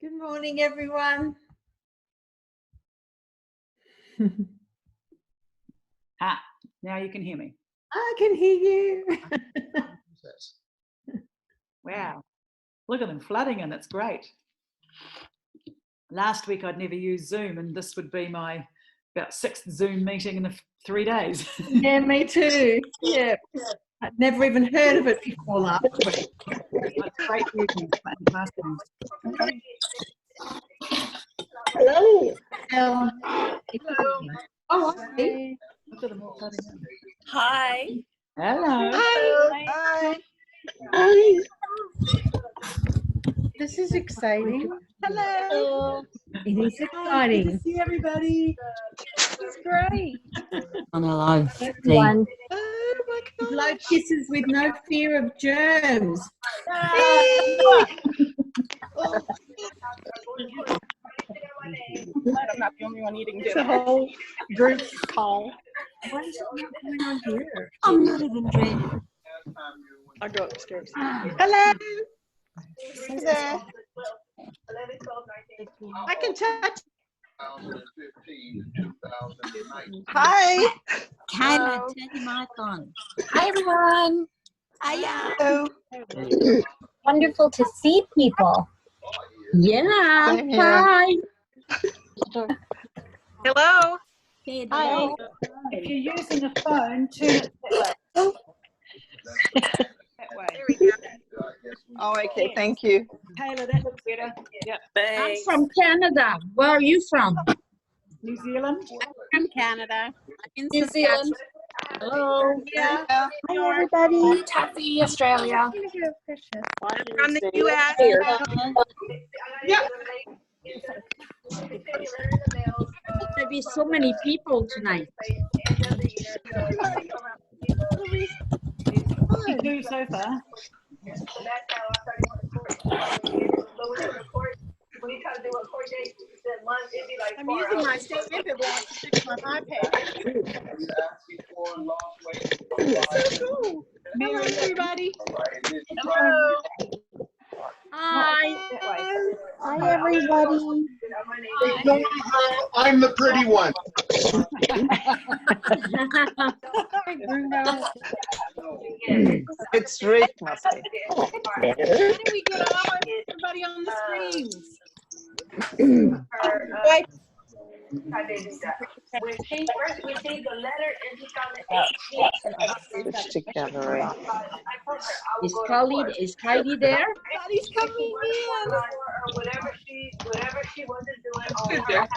Good morning, everyone. Now you can hear me. I can hear you. Wow. Look at them flooding in. It's great. Last week I'd never used Zoom, and this would be my about 6th Zoom meeting in 3 days. Yeah, me too. Yeah. I'd never even heard of it before last week. It's great using classrooms. Hello. Hello. Oh, Hi. Look at them all flooding in. Hi. Hello. Hi. Hi. this is exciting. Hello. It is exciting. Good to see everybody. It's great. On a live feed. One. Oh my God. Blow kisses with no fear of germs. I'm not the only one eating dinner. It's a whole group call. What is going on here? I'm not even ready. I'll go upstairs. Hello. There. I can touch. Hi. Kylie, turn your mic on. Hi, everyone. Hiya. Hello. Wonderful to see people. Yeah. Same here. Hi. Hello. Hey, Hi. If you're using a phone, turn it that way. That way. There we go. Oh, okay. Thank you. Taylor, that looks better. Yep. I'm from Canada. Where are you from? New Zealand. From Canada. In New Zealand. Hello. Yeah. Hi, everybody. Taffy, Australia. From the U.S. Yeah. There'll be so many people tonight. 52 so far. I'm using my Stampin block to fix my iPad. So cool. Hello, everybody. Hello. Hi. That way. Hi, everybody. I'm the pretty one. It's Rick, must be. How do we get everybody on the screens? Like, switch to gallery. Is Kylie there? Everybody's coming in. Whatever she wasn't doing on her hat.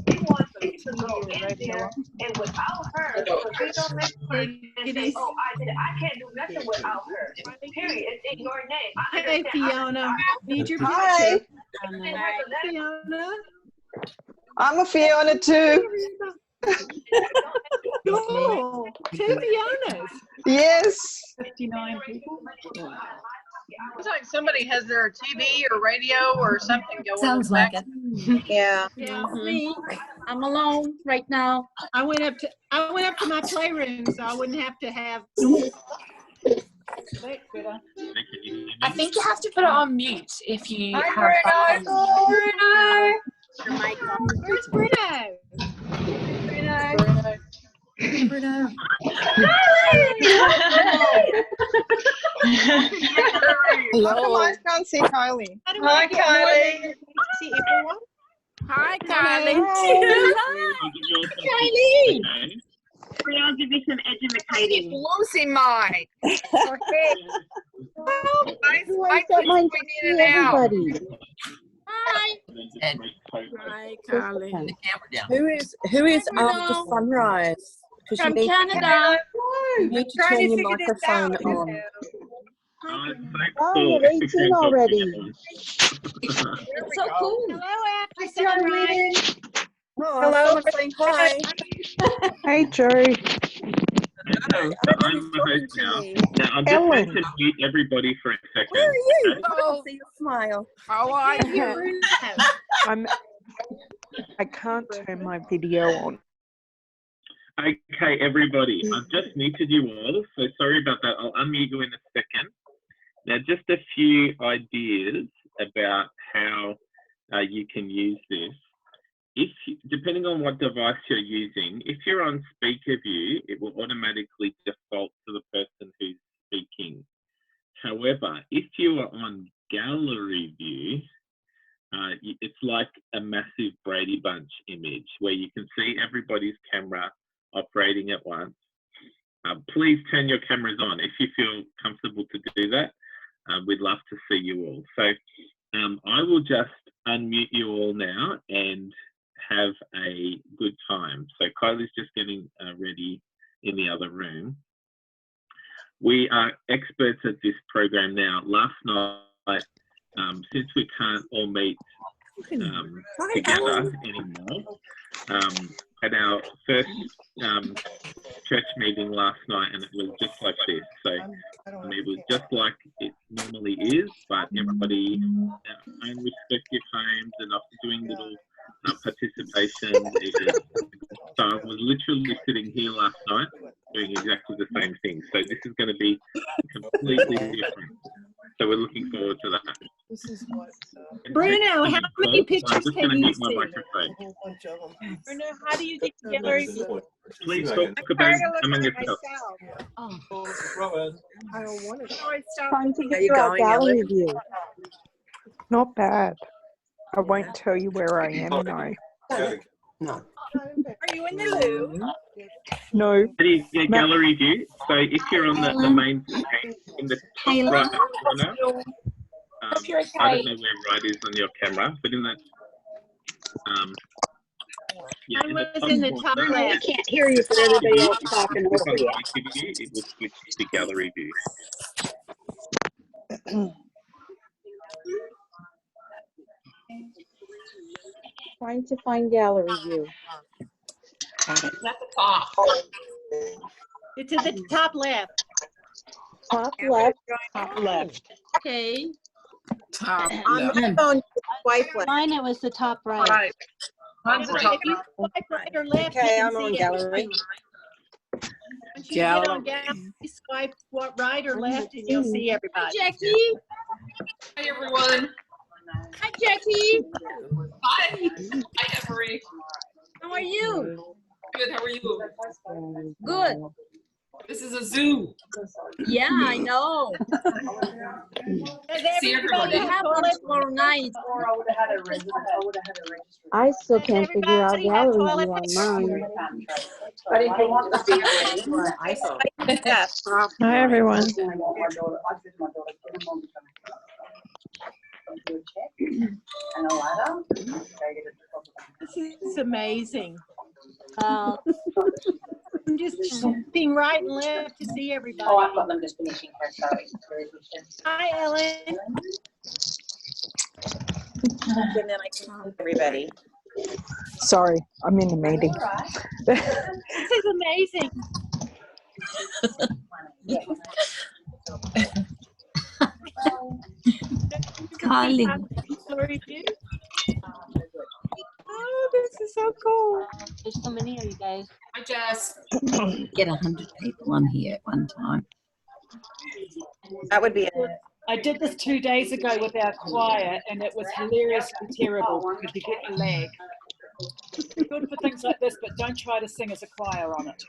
He wants to go in there and without her, so she don't make and say, oh, I can't do nothing without her. Period. It's in your name. I Hey, understand. Fiona. Need your Hi. picture. Hi, Fiona. I'm a Fiona too. Cool. 2 Fionas. Yes. 59 people. Looks like somebody has their TV or radio or something going. Sounds like it. Yeah. Yeah, Mhm. me. I'm alone right now. I went up to my playroom so I wouldn't have to have. That's better. I think you have to put it on mute if you have. Bruno. Where's Bruno? Bruno. How come I can't see Kylie? How do I get more than see everyone? Hi, Kylie. Kylie. I'll give you some educating. Losing mine. I mine in and out. Hi. Hi, Kylie. Who is Hello. after sunrise? Because From Canada. you need to turn your microphone on. Oh, you're 18 already. It's so cool. Hello, after sunrise. Hello, saying hi. Hey, Joe. Hello, so I'm the host now. Now I'm just going to mute everybody for a second. Where are you? I Hello. can't see your smile. How are you? I can't turn my video on. Okay, everybody, I've just muted you all, so sorry about that. I'll unmute you in a second. Now, just a few ideas about how you can use this. Depending on what device you're using, if you're on speaker view, it will automatically default to the person who's speaking. However, if you are on gallery view, it's like a massive Brady Bunch image where you can see everybody's camera operating at once. Please turn your cameras on if you feel comfortable to do that. We'd love to see you all. So I will just unmute you all now and have a good time. So Kylie's just getting ready in the other room. We are experts at this program now. Last night, since we can't all meet together anymore, at our first church meeting last night, and it was just like this. So it was just like it normally is, but everybody in their own respective homes and after doing little participation. So I was literally sitting here last night doing exactly the same thing. So this is going to be completely different. So we're looking forward to that. This is what, Bruno, how many pictures can you see? Bruno, how do you get the gallery view? Please talk about among yourself. I don't want it. Trying to get your gallery view. Not bad. I won't tell you where I am though. No. Are you in the loo? No. Yeah, gallery view. So if you're on the main screen in the top right corner, I don't know where right is on your camera, but in the yeah, in the top left. I can't hear you, but everybody else talking over you. It will switch to gallery view. Trying to find gallery view. It's at the top. It's at the top left. Top left. Top left. Okay. On my phone, swipe left. Mine, it was the top right. Right. Mine's the top If you swipe right or left, Okay, you I'm can on see gallery. Once you get on gallery, swipe right or left, and you'll see everybody. Hi, Jackie. Hi, everyone. Hi, Jackie. Hi. Hi, Emery. How are you? Good. How are you? Good. This is a zoo. Yeah, I know. See everybody. We have one tomorrow night. I still can't figure out Everybody have gallery toilet view on paper? mine. But if you want to see it, Hi everyone. This is amazing. I'm just swiping right and left to see everybody. Oh, I've got them just finishing her, sorry. Hi, Ellen. And then I can see everybody. Sorry, I'm in a meeting. This is amazing. Kylie. Oh, this is so cool. There's so many of you guys. Hi, Jess. Get 100 people on here at one time. That would be I did this 2 days ago with our choir, and it was hilariously terrible because you get your leg. Good for things like this, but don't try to sing as a choir on it.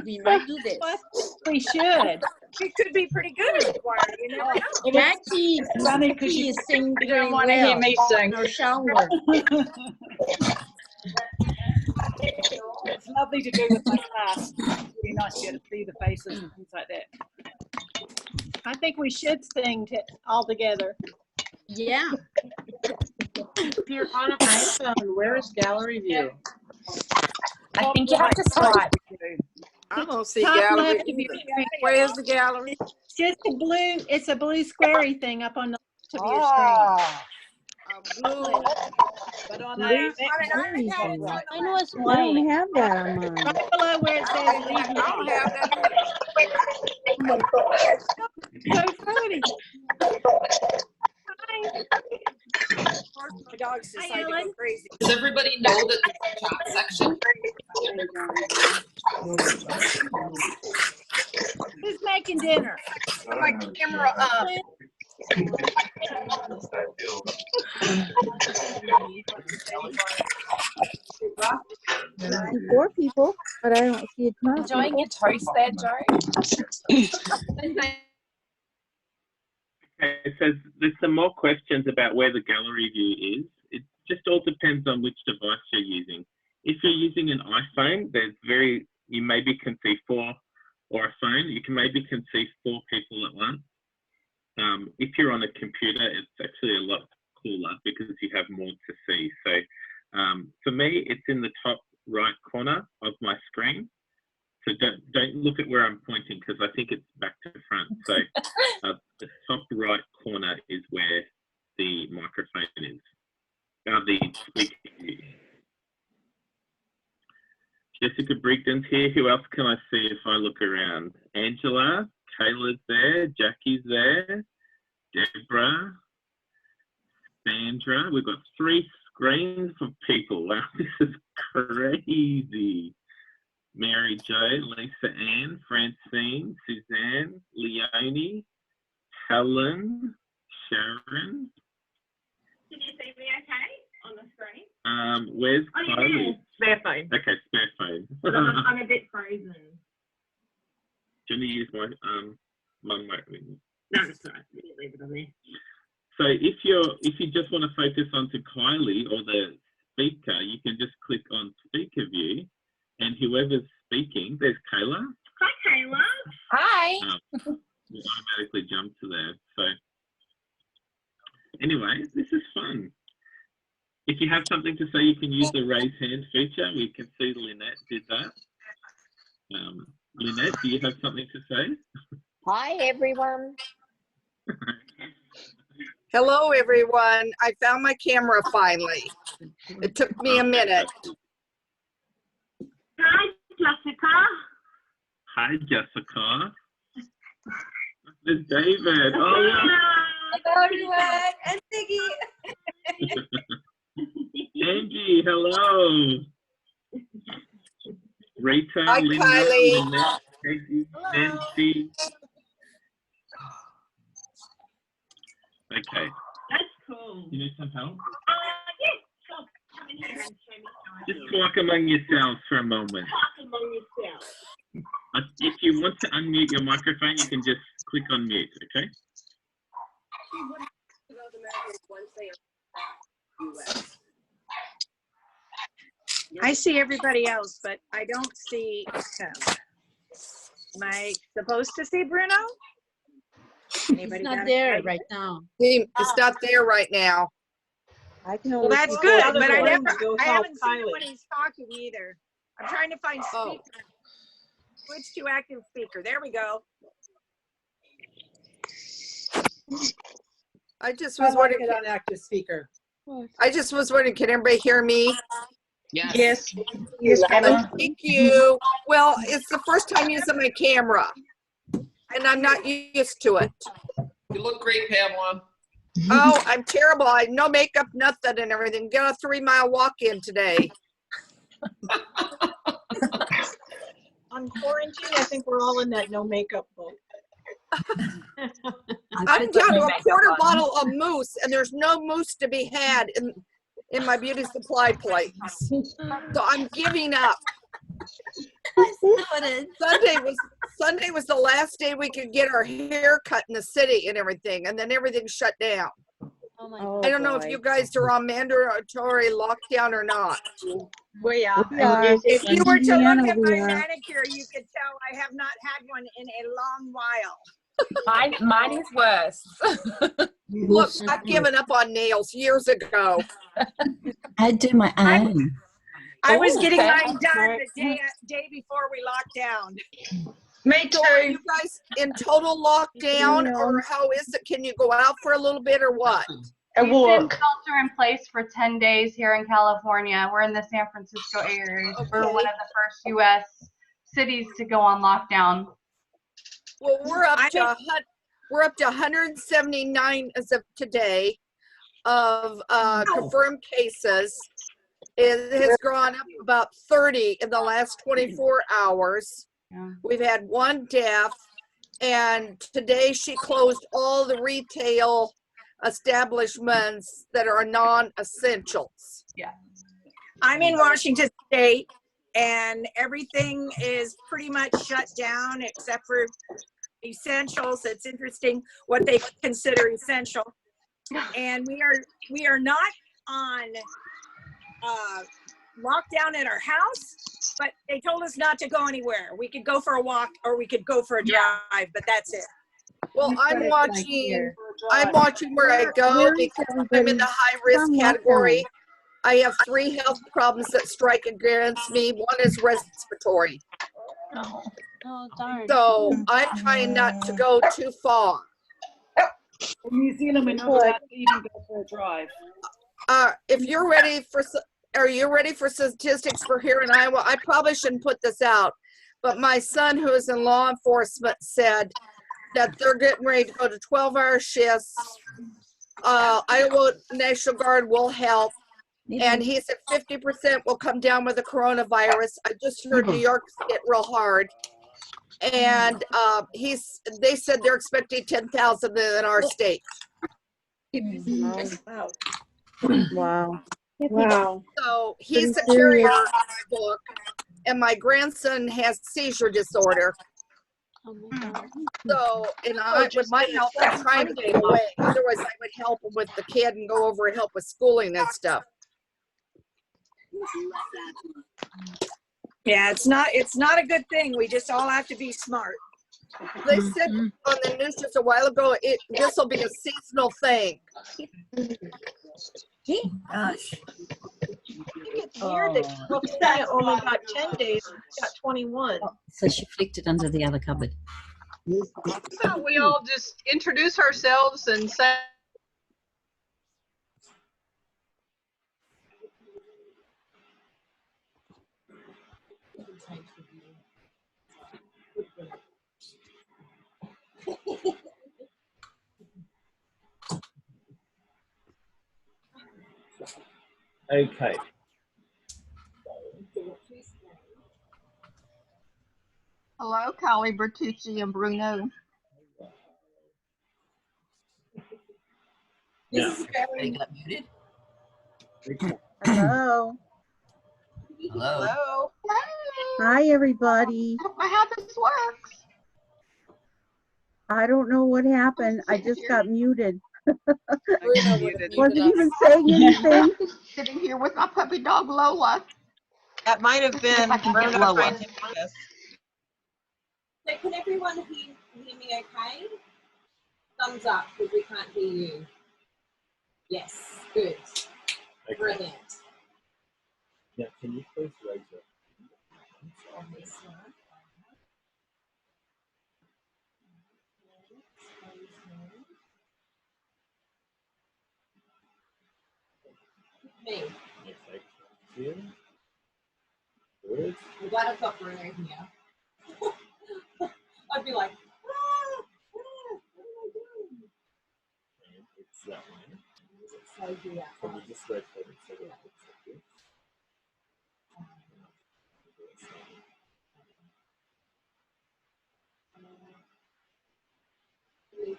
We might do this. We should. She could be pretty good at the choir. You never know. Jackie, Funny because she you sings very don't want to hear well. me sing. No shower. It's lovely to do with my class. It's really nice to get to see the faces and things like that. I think we should sing all together. Yeah. If you're on an iPhone, where is gallery view? I think you have to swipe. I don't see Top gallery left of your either. screen. Where's the gallery? It's just a blue, it's a blue squarey thing up on the left of your screen. Blue. But on Blue Mine was I white. don't have that on mine. Right below where it says I leave don't me. have that either. So funny. My dogs Hi, decide to Ellen. go crazy. Does everybody know that there's a chat section? Who's making dinner? My camera up. I see 4 people, but I don't see a ton of Enjoying your people. toast there, Joe? Okay, so there's some more questions about where the gallery view is. It just all depends on which device you're using. If you're using an iPhone, you maybe can see 4, or a phone, you can maybe can see 4 people at once. If you're on a computer, it's actually a lot cooler because you have more to see. So for me, it's in the top right corner of my screen. So don't look at where I'm pointing because I think it's back to front. So the top right corner is where the microphone is, the speaker is. Jessica Brigden's here. Who else can I see if I look around? Angela, Kayla's there, Jackie's there, Deborah, Sandra. We've got 3 screens of people. Wow, this is crazy. Mary Jo, Lisa Ann, Francine, Suzanne, Leonie, Helen, Sharon. Did you see me okay on the screen? Where's Kylie? Spare phone. Okay, spare phone. I'm a bit frozen. Do you want to use my mic? No, it's all right. Leave it on there. So if you just want to focus onto Kylie or the speaker, you can just click on speaker view, and whoever's speaking, there's Kayla. Hi, Kayla. Hi. Will automatically jump to there. So anyway, this is fun. If you have something to say, you can use the raise hand feature. We can see Lynette did that. Lynette, do you have something to say? Hi, everyone. Hello, everyone. I found my camera finally. It took me a minute. Hi, Jessica. Hi, Jessica. There's David. Oh, hello, everyone. And Siggy. Angie, hello. Rita, hi, Linda, Kylie. Lynette, Peggy, Nancy. Okay. That's cool. You need some help? Yes. Sure. Come in here and show me. Just talk among yourselves for a moment. Talk among yourselves. If you want to unmute your microphone, you can just click on mute, okay? I see everybody else, but I don't see him. Am I supposed to see Bruno? It's not there right now. It's not there right now. Well, that's good, but I haven't seen him when he's talking either. I'm trying to find speaker. Switch to active speaker. There we go. I just was wondering. On active speaker. I just was wondering, can everybody hear me? Yes. Thank you. Well, it's the first time using my camera, and I'm not used to it. You look great, Pamela. Oh, I'm terrible. I no makeup, nothing, and everything. Got a 3-mile walk in today. On quarantine, I think we're all in that no makeup boat. I'm down to a quarter bottle of mousse, and there's no mousse to be had in my beauty supply place. So I'm giving up. Sunday was the last day we could get our hair cut in the city and everything, and then everything shut down. I don't know if you guys are on mandatory lockdown or not. We are. If you were to look at my manicure, you could tell I have not had one in a long while. Mine is worse. Look, I've given up on nails years ago. I do my own. I was getting mine done the day before we locked down. Me too. So are you guys in total lockdown, or how is it? Can you go out for a little bit or what? We've been shelter in place for 10 days here in California. We're in the San Francisco area. Okay. We're one of the first U.S. cities to go on lockdown. Well, we're up to 179 as of today of confirmed cases. It has gone up about 30 in the last 24 hours. Yeah. We've had 1 death, and today she closed all the retail establishments that are non-essentials. Yeah. I'm in Washington State, and everything is pretty much shut down except for essentials. It's interesting what they consider essential. And we are not on lockdown at our house, but they told us not to go anywhere. We could go for a walk or we could go for a drive, but that's it. Well, I'm watching where I go because I'm in the high risk category. I have 3 health problems that strike against me. One is respiratory. Oh, darn. So I'm trying not to go too far. In New Zealand, we're not allowed to even go for a drive. If you're ready for, are you ready for statistics for here in Iowa? I probably shouldn't put this out, but my son, who is in law enforcement, said that they're getting ready to go to 12-hour shifts. Iowa National Guard will help. And he said 50% will come down with the coronavirus. I just heard New York's hit real hard. And they said they're expecting 10,000 in our state. Wow. Wow. Wow. So he's the carrier of this book, and my grandson has seizure disorder. Oh my God. So, and with my help, I'm trying to get away. Otherwise, I would help him with the kid and go over and help with schooling and stuff. Yeah, it's not a good thing. We just all have to be smart. They said on the news just a while ago, this will be a seasonal thing. Gosh. It's weird that California only got 10 days. We got 21. So she flicked it under the other cupboard. So we all just introduce ourselves and say. Okay. Hello, Kylie, Bertucci, and Bruno. Now, They got muted. Hello. Hello. Hi, everybody. I don't know how this works. I don't know what happened. I just got muted. Muted. Wasn't even saying anything. Sitting here with my puppy dog Lola. That might have been I can get Bruno Lola. trying to mute us. So can everyone hear me okay? Thumbs up because we can't hear you. Yes, good. okay. Brilliant. Now, can you please raise your On this one. Me. Okay. Here. Good. I'm glad I've got Bruno here. I'd be like, what am I doing? And it's that one. So here. Can you just rotate it so that it looks like this? It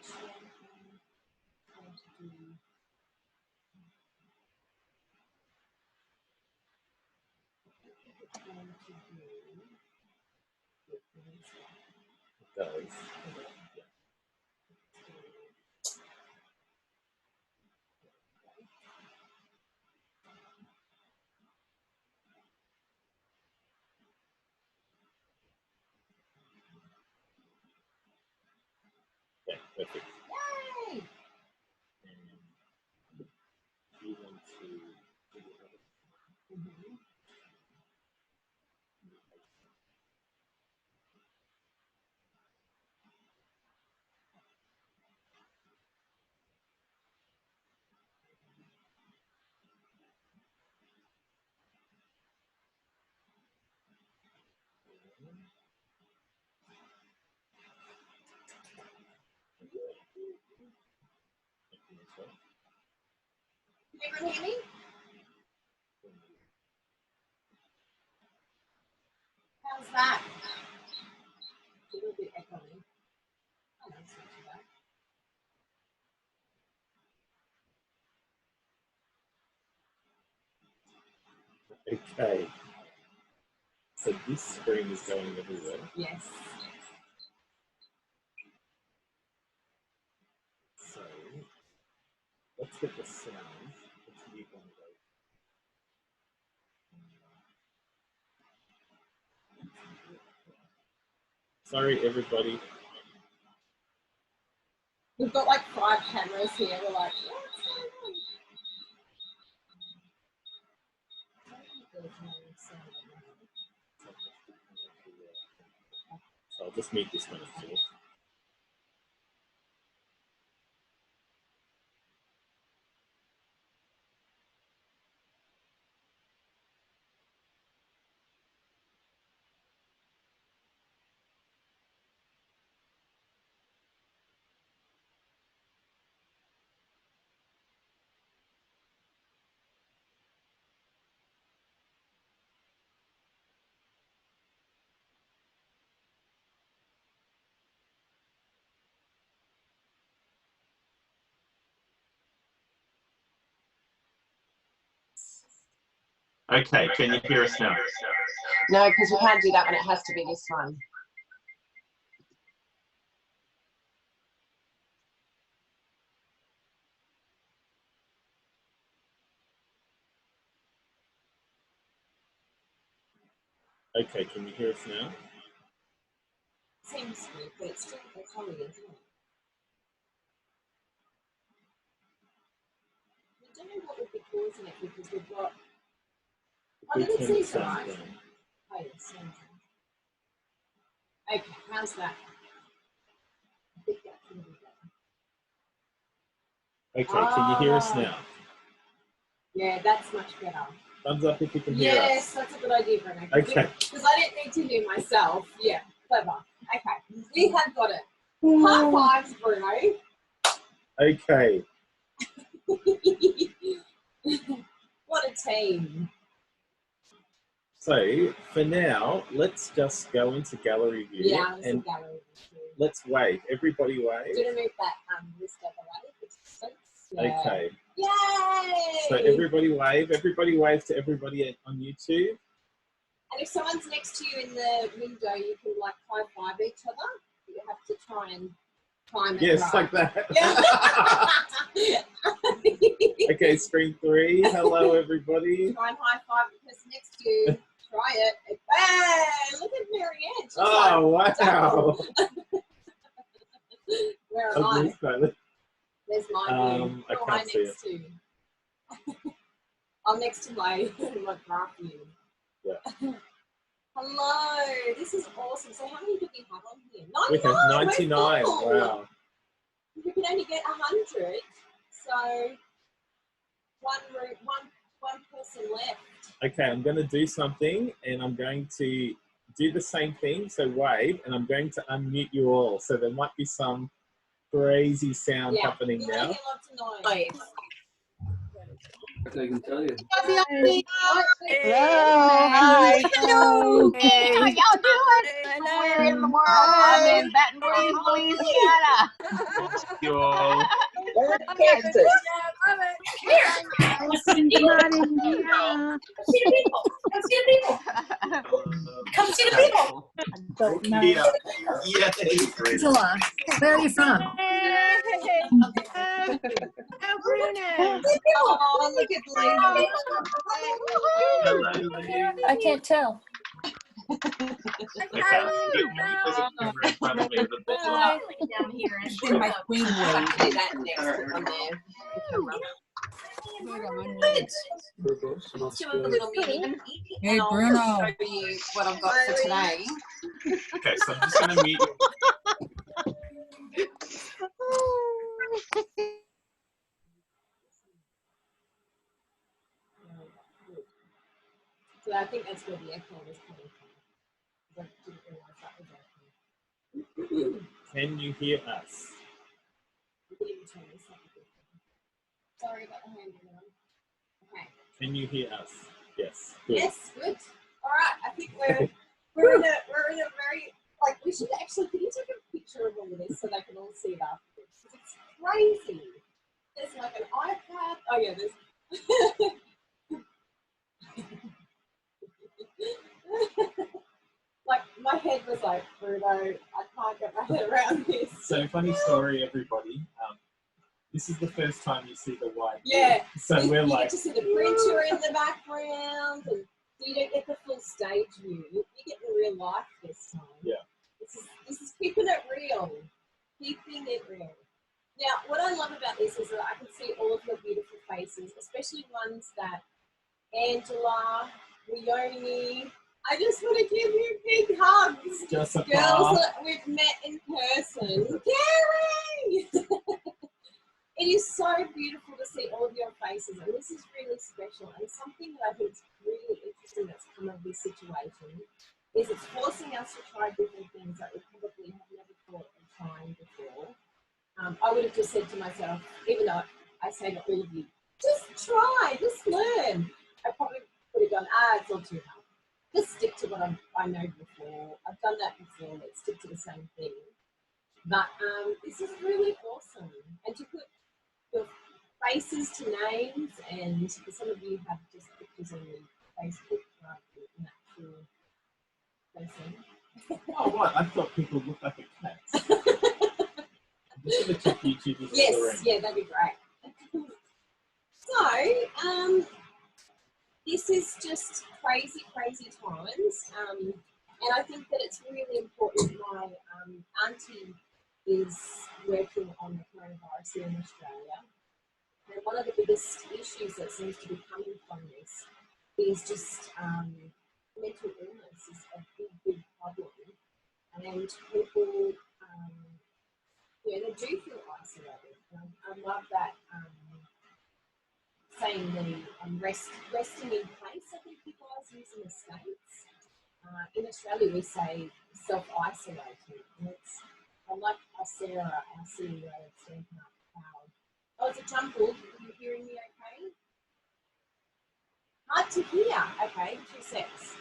does. Okay, perfect. Yay! And you want to do the other. Can everyone hear me? How's that? A little bit echoey. Oh, that's not too bad. Okay. So this screen is going everywhere. Yes. So let's get the sound. Let's mute one of those. Sorry, everybody. We've got like 5 cameras here. We're like, what's going on? So I'll just mute this one too. Okay, can you hear us now? No, because we can't do that one. It has to be this one. Okay, can you hear us now? Seems sweet, but it's still funny, isn't it? We don't know what would be causing it because we've got. Oh, did it say right? Oh, yes. Okay, how's that? I think that can be better. Okay, can you hear us now? Yeah, that's much better. Thumbs up if you can hear us. Yes, that's a good idea, Bruno. Okay. Because I didn't need to hear myself. Yeah, clever. Okay, we have got it. High fives, Bruno. Okay. What a team. So for now, let's just go into gallery view. Yeah, and gallery view. let's wave. Everybody wave. Do you want to move that list out the way? Yeah. Okay. Yay! So everybody wave. Everybody wave to everybody on YouTube. And if someone's next to you in the window, you can like high five each other. You have to try and time it Yes, right. like that. Yeah. Okay, screen 3. Hello, everybody. Try and high five the person next to you. Try it. Hey, look at Marianne. She's Oh, like, wow. Where am I? There's my view. I Who am I can't see next to? I'm next to my graph view. Yeah. Hello, this is awesome. So how many do we have on here? 99. We have 99. Wow. We can only get 100. So one person left. Okay, I'm going to do something, and I'm going to do the same thing. So wave, and I'm going to unmute you all. So there might be some crazy sound happening now. Noise. I can tell you. Hello. Hi. Hello. Hey. How y'all doing? Where in the world? I'm in Baton Rouge, Louisiana. You all. Kansas. Come see the people. Come see the people. Come see the people. Don't know. Yeah. Yeah. Angela, where are you from? Oh, Bruno. Oh, look at Lady. Hello, I can't tell. Okay, in front of me, but Down here and my queen wave. Do that next on there. Let's do a little meeting. Hey, I'll Bruno. show you what I've got for today. okay, so I'm just going to mute you. So I think that's where the echo was coming from. I didn't realize that was echo. Can you hear us? Sorry about the hand. Okay. Can you hear us? Yes. Good. Yes, good. All right. I think we're in a very like we should actually. Can you take a picture of all of this so they can all see it afterwards? It's crazy. There's like an iPad. Oh yeah, there's. my head was like, Bruno, I can't get my head around this. So funny story, everybody. This is the first time you see the white. Yeah. So we're you like. get to see the printer in the background, and you don't get the full stage view. You get the real life this time. Yeah. This is keeping it real. Keeping it real. Now, what I love about this is that I can see all of your beautiful faces, especially ones that Angela, Leonie. I just want to give you big hugs. Jessica. Girls that we've met in person. Gary! It is so beautiful to see all of your faces, and this is really special. And something that I think is really interesting that's come of this situation is it's forcing us to try different things that we probably have never thought of trying before. I would have just said to myself, even though I say to all of you, just try, just learn. I probably would have gone, it's all too hard. Just stick to what I know before. I've done that before. Let's stick to the same thing. But this is really awesome. And to put your faces to names, and some of you have just pictures on your Facebook rather than an actual person. Oh, what? I thought people looked like a cat. I'm just going to check YouTubers. Yes, yeah, that'd be great. So, this is just crazy, crazy times. And I think that it's really important. My auntie is working on the coronavirus here in Australia. And one of the biggest issues that seems to be coming from this is just mental illness is a big, big problem. And people, they do feel isolated. And I love that saying the resting in place, I think you guys use in the States. In Australia, we say self-isolating. And I like how Sarah, our CEO of Stampin, oh, it's a jumble. Are you hearing me okay? Hard to hear. Okay, 2 secs.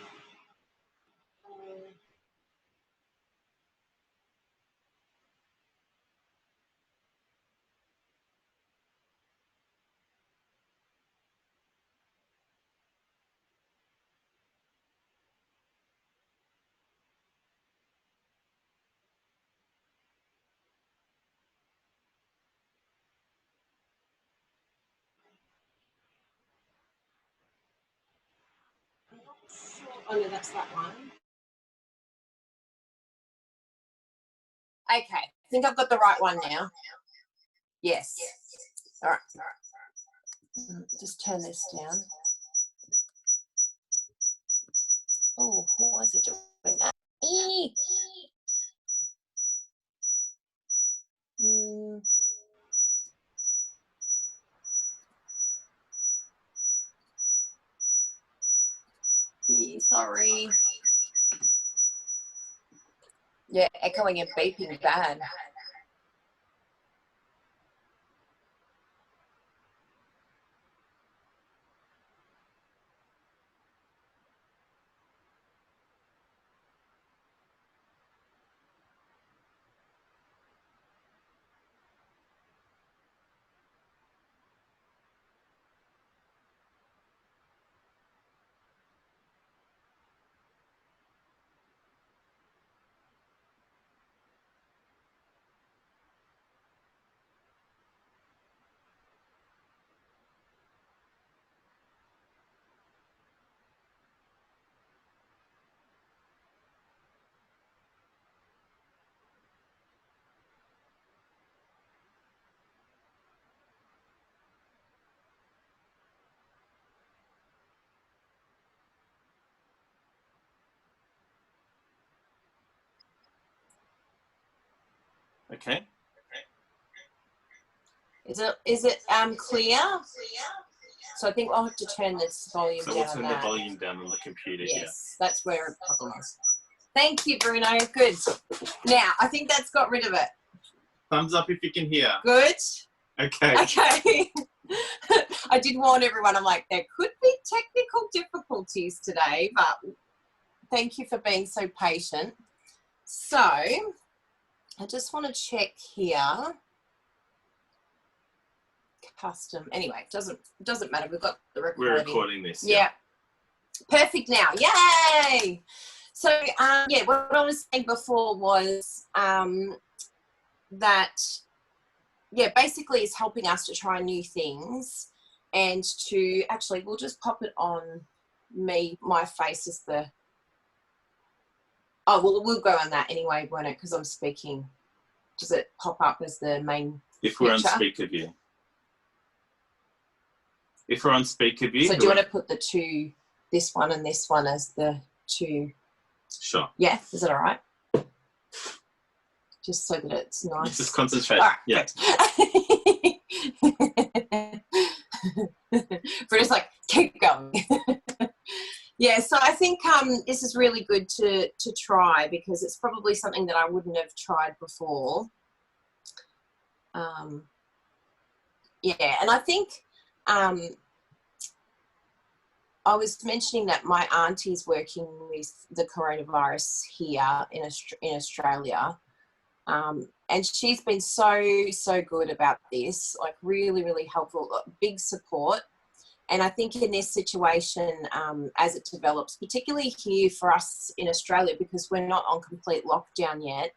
Oh no, that's that one. Okay, I think I've got the right one now. Yes. All right. Just turn this down. Oh, why is it doing that? Sorry. Yeah, echoing and beeping bad. Okay. Is it clear? So I think I'll have to turn this volume down. So we'll turn the volume down on the computer here. Yes, that's where it is. Thank you, Bruno. Good. Now, I think that's got rid of it. Thumbs up if you can hear. Good. Okay. Okay. I did warn everyone. I'm like, there could be technical difficulties today, but thank you for being so patient. So, I just want to check here. Custom. Anyway, doesn't matter. We've got the recording. We're recording this. Yeah. Perfect now. Yay! So, yeah, what I was saying before was that, yeah, basically it's helping us to try new things and to actually, we'll just pop it on me. My face is the, oh, well, we'll go on that anyway, won't it? Because I'm speaking. Does it pop up as the main If we're picture? on speaker view. If we're on speaker view. So do you want to put the two, this one and this one as the two? Sure. Yeah, is that all right? Just so that it's nice. Just concentrate. All right, yeah. But it's like, keep going. Yeah, so I think this is really good to try because it's probably something that I wouldn't have tried before. Yeah, and I think I was mentioning that my auntie's working with the coronavirus here in Australia. And she's been so good about this, like really, really helpful, big support. And I think in this situation, as it develops, particularly here for us in Australia, because we're not on complete lockdown yet,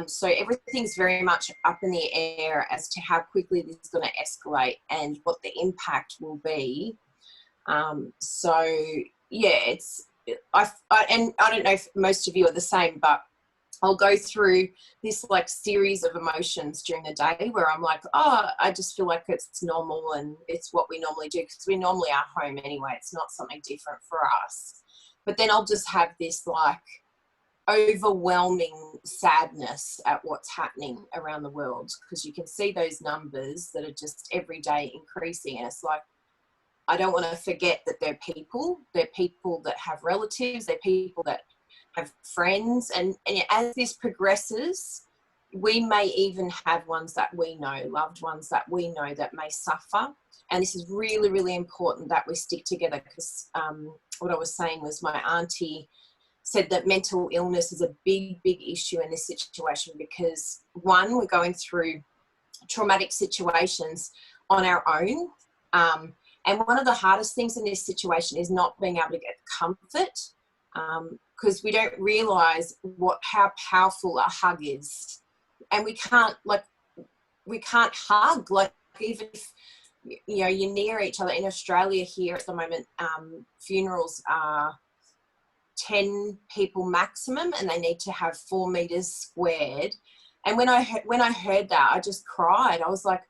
so everything's very much up in the air as to how quickly this is going to escalate and what the impact will be. So yeah, and I don't know if most of you are the same, but I'll go through this like series of emotions during the day where I'm like, oh, I just feel like it's normal and it's what we normally do because we normally are home anyway. It's not something different for us. But then I'll just have this like overwhelming sadness at what's happening around the world because you can see those numbers that are just every day increasing. And it's like, I don't want to forget that they're people that have relatives, they're people that have friends, and as this progresses, we may even have ones that we know, loved ones that we know that may suffer. And this is really, really important that we stick together because what I was saying was my auntie said that mental illness is a big, big issue in this situation because one, we're going through traumatic situations on our own. And one of the hardest things in this situation is not being able to get comfort because we don't realise how powerful a hug is. And we can't hug, like even if, you know, you're near each other. In Australia here at the moment, funerals are 10 people maximum and they need to have 4 meters squared. And when I heard that, I just cried. I was like,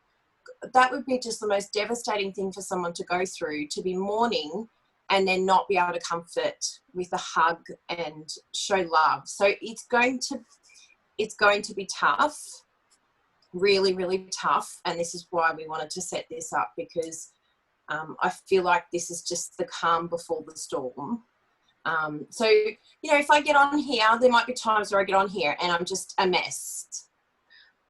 that would be just the most devastating thing for someone to go through, to be mourning and then not be able to comfort with a hug and show love. So it's going to be tough, really, really tough. And this is why we wanted to set this up because I feel like this is just the calm before the storm. So, you know, if I get on here, there might be times where I get on here and I'm just a mess.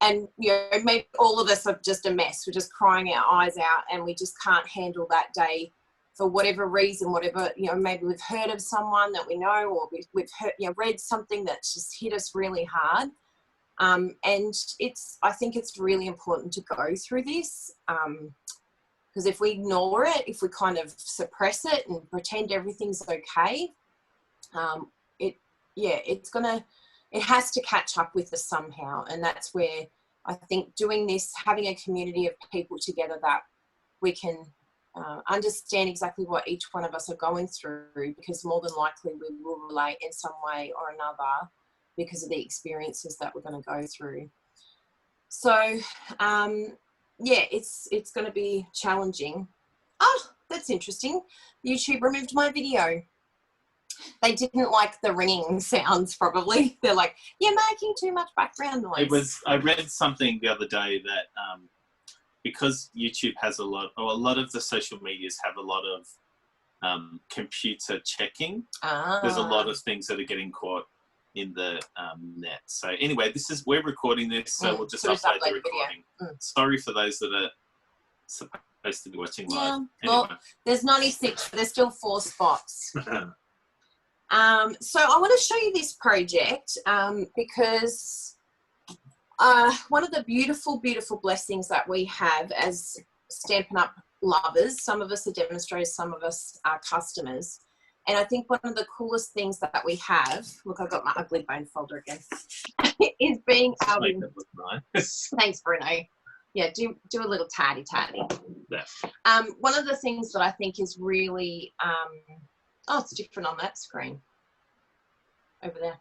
And, you know, maybe all of us are just a mess. We're just crying our eyes out and we just can't handle that day for whatever reason, whatever, you know, maybe we've heard of someone that we know or we've heard, you know, read something that's just hit us really hard. And I think it's really important to go through this because if we ignore it, if we kind of suppress it and pretend everything's okay, it has to catch up with us somehow. And that's where I think doing this, having a community of people together that we can understand exactly what each one of us are going through, because more than likely we will relate in some way or another because of the experiences that we're going to go through. So, yeah, it's going to be challenging. Oh, that's interesting. YouTube removed my video. They didn't like the ringing sounds, probably. They're like, you're making too much background noise. I read something the other day that because YouTube has a lot of the social medias have a lot of computer checking. There's a lot of things that are getting caught in the net. So anyway, we're recording this, so we'll just upload the recording. Sorry for those that are supposed to be watching live. Yeah, anyway. well, there's 96, there's still 4 spots. So I want to show you this project because one of the beautiful, beautiful blessings that we have as Stampin' Up! Lovers, some of us are demonstrators, some of us are customers, And I think one of the coolest things that we have, look, I've got my ugly bone folder again, is being Make it look nice. thanks, Bruno. Yeah, do a little tatty. Yeah. One of the things that I think is really, oh, it's different on that screen over there.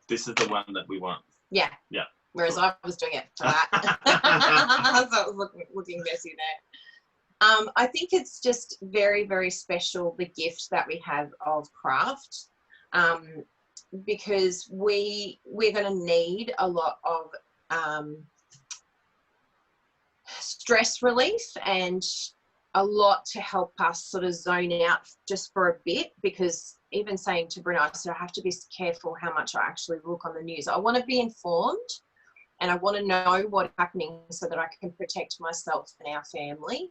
This is the one that we want. Yeah. Yeah. Whereas I was doing it to that. So it was looking messy there. I think it's just very, very special, the gift that we have of craft, because we're going to need a lot of stress relief and a lot to help us sort of zone out just for a bit, because even saying to Bruno, I said, I have to be careful how much I actually look on the news. I want to be informed and I want to know what's happening so that I can protect myself and our family.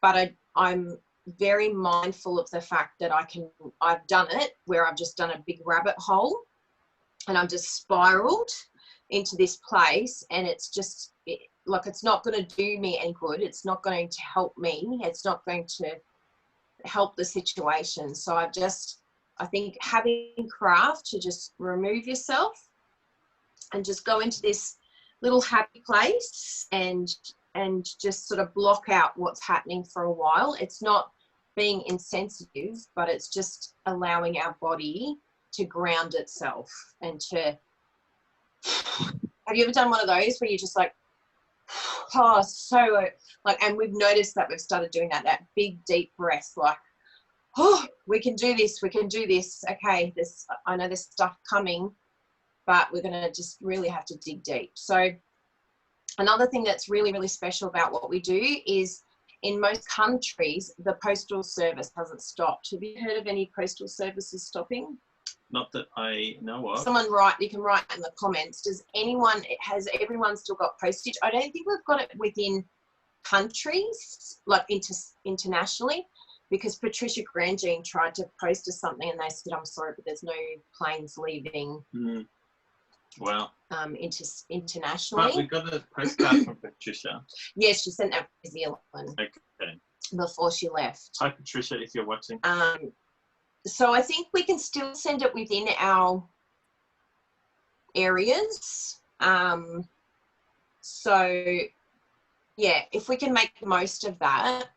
But I'm very mindful of the fact that I've done it where I've just done a big rabbit hole and I've just spiraled into this place, and it's just like, it's not going to do me any good. It's not going to help me. It's not going to help the situation. So I think having craft to just remove yourself and just go into this little happy place and just sort of block out what's happening for a while. It's not being insensitive, but it's just allowing our body to ground itself and to, have you ever done one of those where you're just like, oh, so like, and we've noticed that we've started doing that big deep breath, like, oh, we can do this, okay, I know there's stuff coming, but we're gonna just really have to dig deep. So another thing that's really, really special about what we do is, in most countries, the postal service hasn't stopped. Have you heard of any postal services stopping? Not that I know of. Someone you can write in the comments. Has everyone still got postage? I don't think we've got it within countries, like internationally, because Patricia Grandjean tried to post us something and they said, I'm sorry, but there's no planes leaving. Wow. Internationally. But we got a postcard from Patricia. Yes, she sent that from New Zealand. Okay. Before she left. Hi, Patricia, if you're watching. So I think we can still send it within our areas. So yeah, if we can make the most of that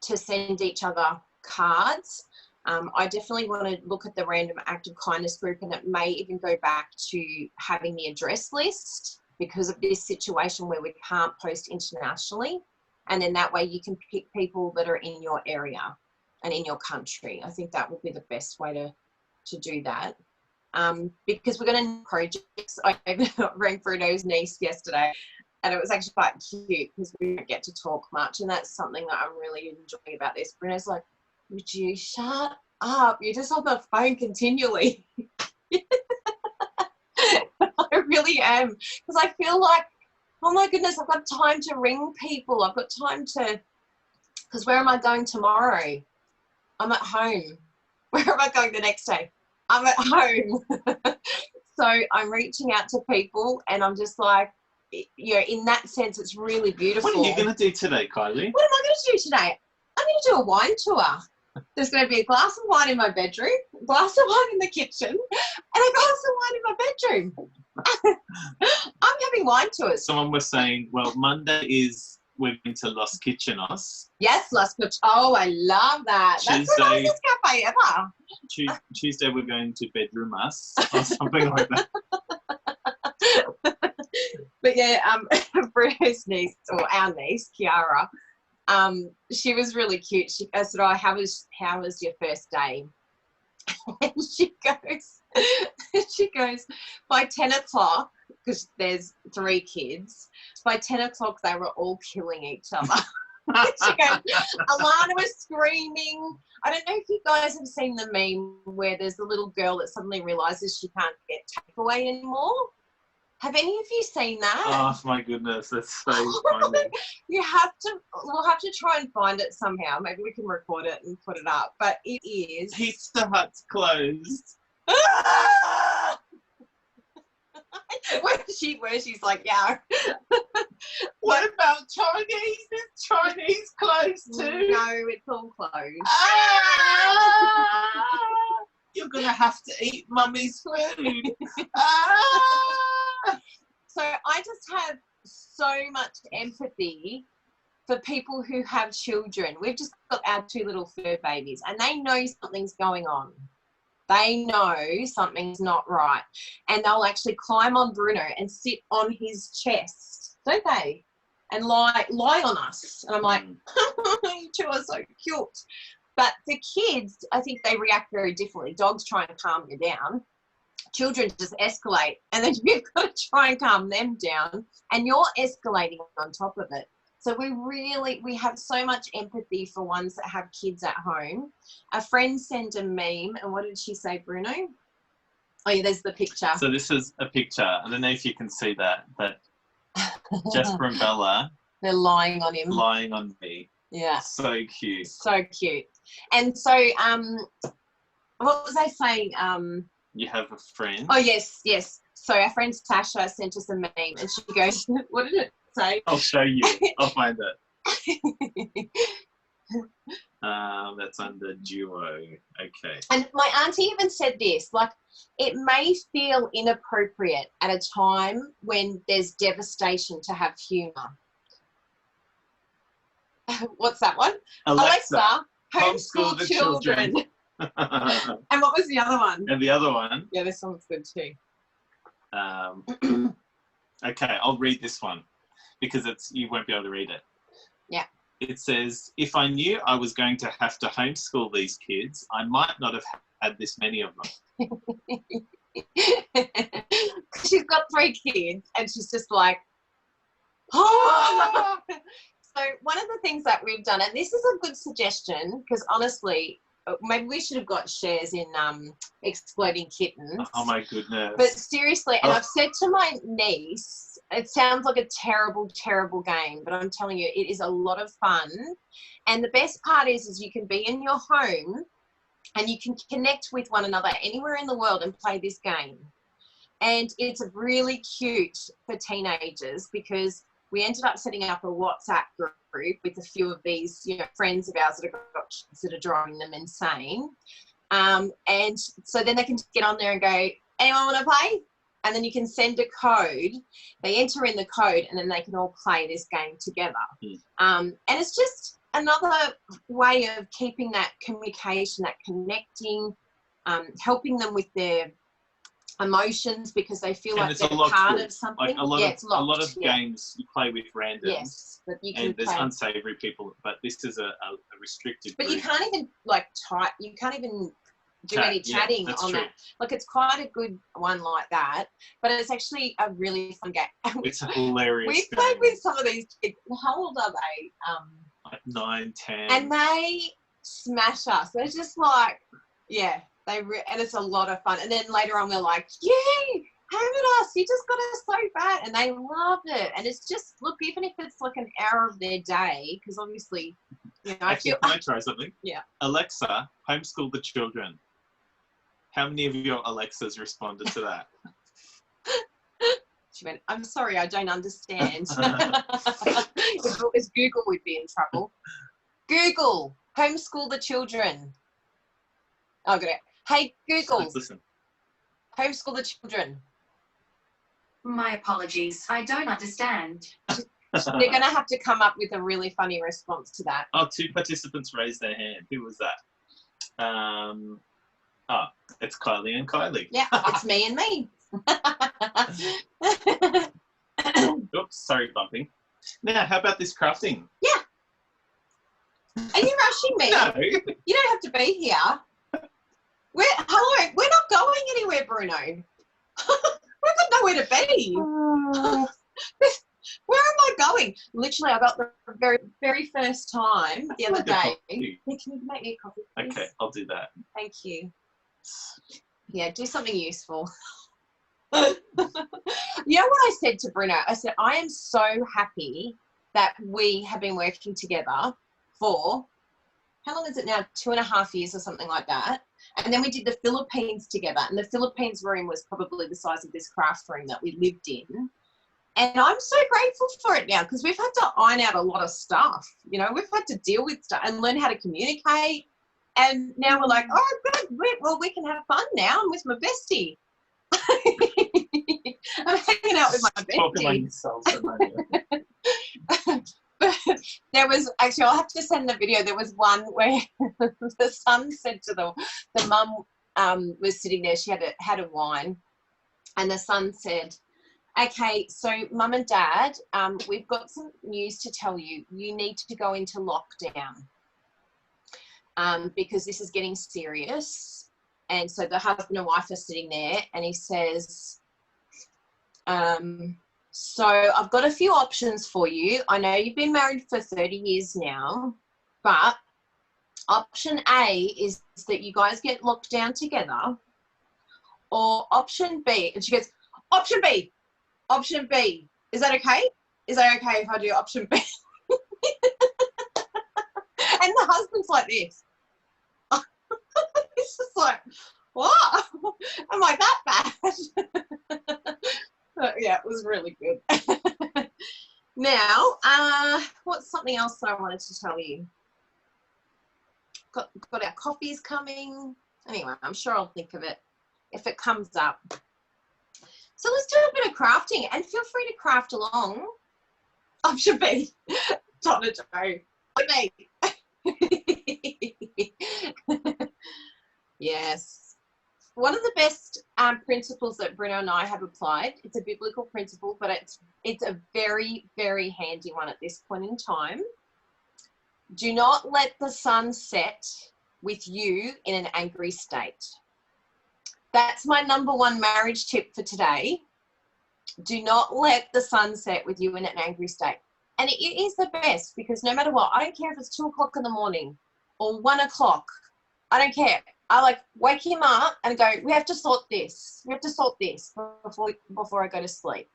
to send each other cards. I definitely want to look at the Random Act of Kindness group, and it may even go back to having the address list because of this situation where we can't post internationally. And then that way you can pick people that are in your area and in your country. I think that would be the best way to do that. Because we're going to projects. I rang Bruno's niece yesterday, and it was actually quite cute because we don't get to talk much, and that's something that I'm really enjoying about this. Bruno's like, would you shut up? You're just on the phone continually. I really am, because I feel like, oh my goodness, I've got time to ring people. I've got time to, because where am I going tomorrow? I'm at home. Where am I going the next day? I'm at home. So I'm reaching out to people, and I'm just like, you know, in that sense, it's really beautiful. What are you going to do today, Kylie? What am I going to do today? I'm going to do a wine tour. There's going to be a glass of wine in my bedroom, a glass of wine in the kitchen, and a glass of wine in my bedroom. I'm having wine tours. Someone was saying, well, Monday is we're going to Los Kitchenos. Yes, Los Kitchenos. Oh, I love that. That's the nicest cafe ever. Tuesday we're going to Bedroom Us or something like that. But yeah, Bruno's niece, or our niece, Kiara, she was really cute. I said, oh, how was your first day? And she goes, by 10 o'clock, because there's 3 kids, by 10 o'clock they were all killing each other. She goes, Alana was screaming. I don't know if you guys have seen the meme where there's a little girl that suddenly realizes she can't get takeaway anymore. Have any of you seen that? Oh my goodness, that's so funny. We'll have to try and find it somehow. Maybe we can record it and put it up. But it is. Pizza Hut's closed. where she's like, yeah. What about Chinese? Is Chinese closed too? No, it's all closed. You're gonna have to eat mummy's food. So I just have so much empathy for people who have children. We've just got our 2 little fur babies, and they know something's going on. They know something's not right. And they'll actually climb on Bruno and sit on his chest, don't they? And lie on us. And I'm like, you two are so cute. But for kids, I think they react very differently. Dogs try and calm you down. Children just escalate. And then you've got to try and calm them down. And you're escalating on top of it. So we have so much empathy for ones that have kids at home. A friend sent a meme, and what did she say, Bruno? Oh yeah, there's the picture. So this is a picture. I don't know if you can see that Jasper and Bella. They're lying on him. Lying on me. Yeah. So cute. So cute. And so, what was I saying? You have a friend. Oh yes. So our friend Sasha sent us a meme, and she goes, "What did it say?" I'll show you. I'll find it. That's under duo. Okay. And my auntie even said this, like, it may feel inappropriate at a time when there's devastation to have humour. What's that one? Alexa, homeschool the children. And what was the other one? And the other one. Yeah, this one's good too. Okay, I'll read this one because you won't be able to read it. Yeah. It says, if I knew I was going to have to homeschool these kids, I might not have had this many of them. She's got 3 kids and she's just like, oh. So one of the things that we've done, and this is a good suggestion because honestly, maybe we should have got shares in Exploding Kittens. Oh my goodness. But seriously, and I've said to my niece, it sounds like a terrible, terrible game, but I'm telling you, it is a lot of fun. And the best part is you can be in your home and you can connect with one another anywhere in the world and play this game. And it's really cute for teenagers because we ended up setting up a WhatsApp group with a few of these, friends of ours that have got kids that are driving them insane. And so then they can get on there and go, anyone want to play? And then you can send a code. They enter in the code and then they can all play this game together. And it's just another way of keeping that communication, that connecting, helping them with their emotions because they feel like they're part of something. Like a lot of games you play with randoms. Yes, but you can there's unsavory people, but this is a restricted But group. you can't even type. You can't even do any chatting on true. that. Like it's quite a good one like that, but it's actually a really fun game. It's a hilarious. We've played with some of these kids. How old are they? Like 9, 10. And they smash us. They're just like, yeah. And it's a lot of fun. And then later on, we're like, yay, hammered us. You just got us so bad. And they loved it. And it's just, look, even if it's like an hour of their day, because obviously, Actually, can I try something? Yeah. Alexa, homeschool the children. How many of your Alexas responded to that? She went, I'm sorry, I don't understand. If it was Google, we'd be in trouble. Google, homeschool the children. Oh, got it. Hey, Google. Let's listen. Homeschool the children. My apologies. I don't understand. They're going to have to come up with a really funny response to that. Oh, 2 participants raised their hand. Who was that? It's Kylie and Kylie. Yeah, it's me and me. Oops, sorry, bumping. Now, how about this crafting? Yeah. Are you rushing me? No. You don't have to be here. Hello, we're not going anywhere, Bruno. We've got nowhere to be. Where am I going? Literally, I got the very, very first time the other day. Can you make me a coffee, please? Okay, I'll do that. Thank you. Yeah, do something useful. You know what I said to Bruno? I said, I am so happy that we have been working together for how long is it now? 2.5 years or something like that. And then we did the Philippines together. And the Philippines room was probably the size of this craft room that we lived in. And I'm so grateful for it now because we've had to iron out a lot of stuff. You know, we've had to deal with stuff and learn how to communicate. And now we're like, oh, good, well, we can have fun now. I'm with my bestie. I'm hanging out with my bestie. Talk among yourselves. There was, actually, I'll have to send the video. There was one where the son said to the mum was sitting there. She had a wine. And the son said, okay, so mum and dad, we've got some news to tell you. You need to go into lockdown because this is getting serious. And so the husband and wife are sitting there and he says, so I've got a few options for you. I know you've been married for 30 years now, but option A is that you guys get locked down together, or option B, and she goes, option B, is that okay? Is that okay if I do option B? And the husband's like this. It's just like, what? Am I that bad? But yeah, it was really good. Now, what's something else that I wanted to tell you? Got our coffees coming. Anyway, I'm sure I'll think of it if it comes up. So let's do a bit of crafting and feel free to craft along. Option B, Donato. Yes. One of the best principles that Bruno and I have applied, it's a biblical principle, but it's a very, very handy one at this point in time. Do not let the sun set with you in an angry state. That's my #1 marriage tip for today. Do not let the sun set with you in an angry state. And it is the best because no matter what, I don't care if it's 2 o'clock in the morning or 1 o'clock. I don't care. I like wake him up and go, we have to sort this. We have to sort this before I go to sleep.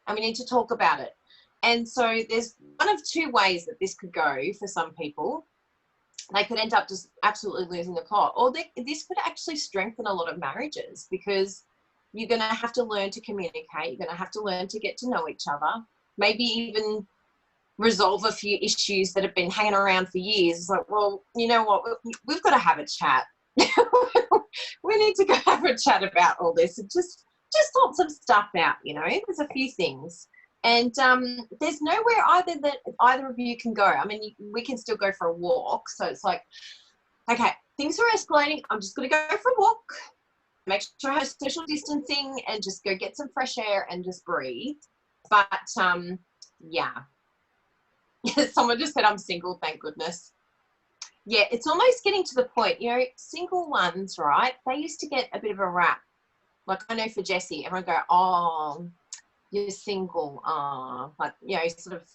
And we need to talk about it. And so there's one of 2 ways that this could go for some people. They could end up just absolutely losing the plot. Or this could actually strengthen a lot of marriages because you're going to have to learn to communicate. You're going to have to learn to get to know each other. Maybe even resolve a few issues that have been hanging around for years. It's like, well, you know what? We've got to have a chat. We need to go have a chat about all this and just sort some stuff out, you know. There's a few things. And there's nowhere that either of you can go. I mean, we can still go for a walk. So it's like, okay, things are escalating. I'm just going to go for a walk, make sure I have social distancing and just go get some fresh air and just breathe. But, yeah. Someone just said I'm single, thank goodness. Yeah, it's almost getting to the point, you know, single ones, right? They used to get a bit of a rap. Like I know for Jessie, everyone go, oh, you're single, like, you know, sort of,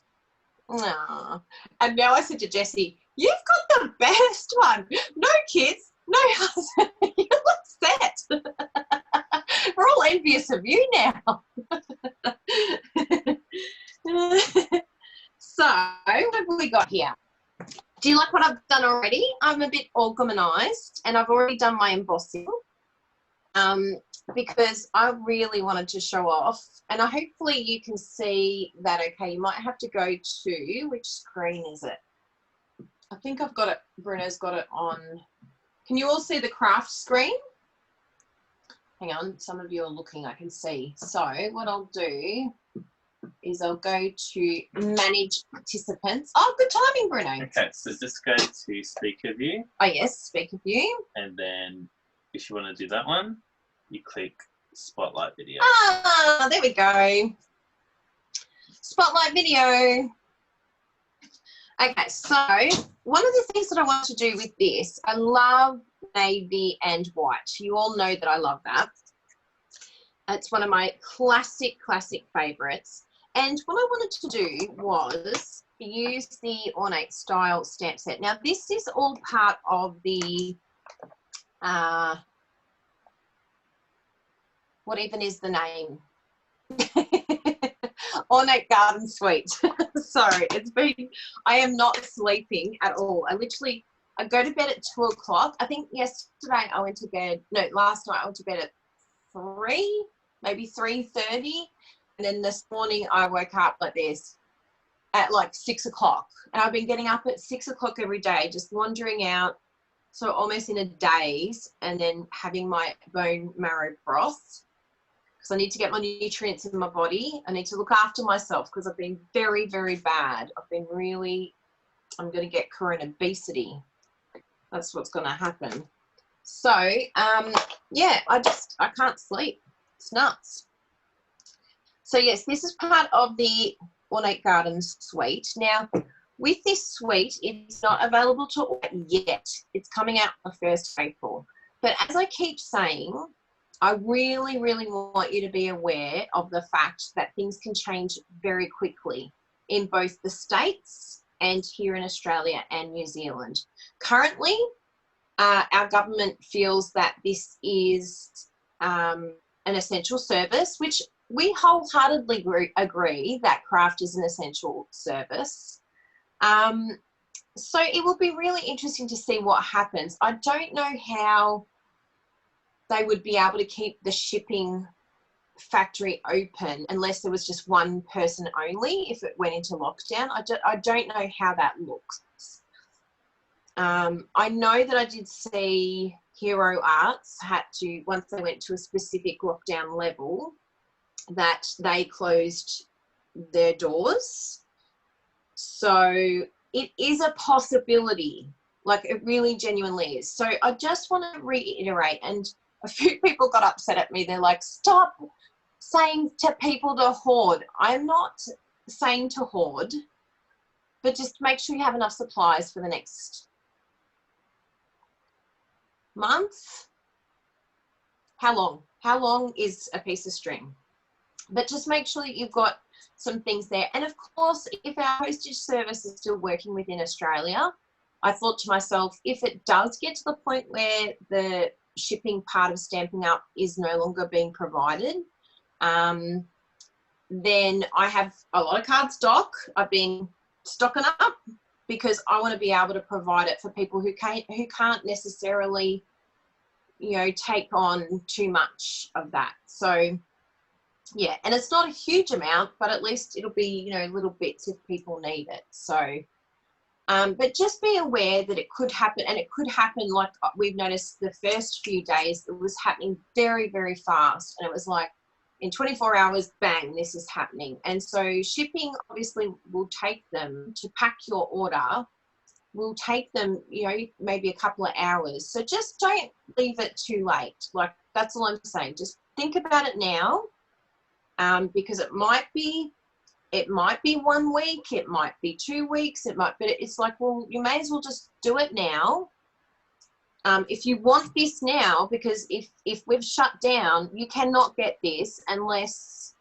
nah. And now I said to Jessie, you've got the best one. No kids, no husband. You look set. We're all envious of you now. So, what have we got here? Do you like what I've done already? I'm a bit organised and I've already done my embossing. Because I really wanted to show off, and hopefully you can see that. Okay, you might have to go to, which screen is it? I think I've got it, Bruno's got it on. Can you all see the craft screen? Hang on, some of you are looking, I can see. So what I'll do is I'll go to manage participants. Oh, good timing, Bruno. Okay, so just go to speaker view. Oh yes, speaker view. And then if you want to do that one, you click spotlight video. Ah, there we go. Spotlight video. Okay, so one of the things that I want to do with this, I love navy and white. You all know that I love that. It's one of my classic favorites. And what I wanted to do was use the ornate style stamp set. Now, this is all part of the, what even is the name? Ornate Garden Suite. Sorry, I am not sleeping at all. I literally I go to bed at 2 o'clock. I think yesterday I went to bed, no, last night I went to bed at 3, maybe 3:30. And then this morning I woke up like this at like 6 o'clock. And I've been getting up at 6 o'clock every day, just wandering out. So almost in a daze, and then having my bone marrow broth. Because I need to get my nutrients in my body. I need to look after myself because I've been very, very bad. I'm going to get current obesity. That's what's going to happen. So, yeah, I can't sleep. It's nuts. So, yes, this is part of the Ornate Gardens suite. Now, with this suite, it's not available to order yet. It's coming out on the 1st of April. But as I keep saying, I really, really want you to be aware of the fact that things can change very quickly in both the States and here in Australia and New Zealand. Currently, our government feels that this is an essential service, which we wholeheartedly agree that craft is an essential service. So it will be really interesting to see what happens. I don't know how they would be able to keep the shipping factory open unless there was just one person only if it went into lockdown. I don't know how that looks. I know that I did see Hero Arts had to, once they went to a specific lockdown level, that they closed their doors. So it is a possibility, like it really genuinely is. So I just want to reiterate, and a few people got upset at me. They're like, stop saying to people to hoard. I'm not saying to hoard, but just make sure you have enough supplies for the next month. How long? How long is a piece of string? But just make sure that you've got some things there. And of course, if our postage service is still working within Australia, I thought to myself, if it does get to the point where the shipping part of Stampin' Up is no longer being provided, then I have a lot of cardstock. I've been stocking up because I want to be able to provide it for people who can't necessarily, you know, take on too much of that. So yeah, and it's not a huge amount, but at least it'll be, you know, little bits if people need it. So but just be aware that it could happen, and it could happen like we've noticed the first few days. It was happening very, very fast, and it was like in 24 hours, bang, this is happening. And so shipping obviously will take them to pack your order, will take them, you know, maybe a couple of hours. So just don't leave it too late. Like, that's all I'm saying. Just think about it now, because it might be 1 week, it might be 2 weeks, but it's like, well, you may as well just do it now. If you want this now, because if we've shut down, you cannot get this unless,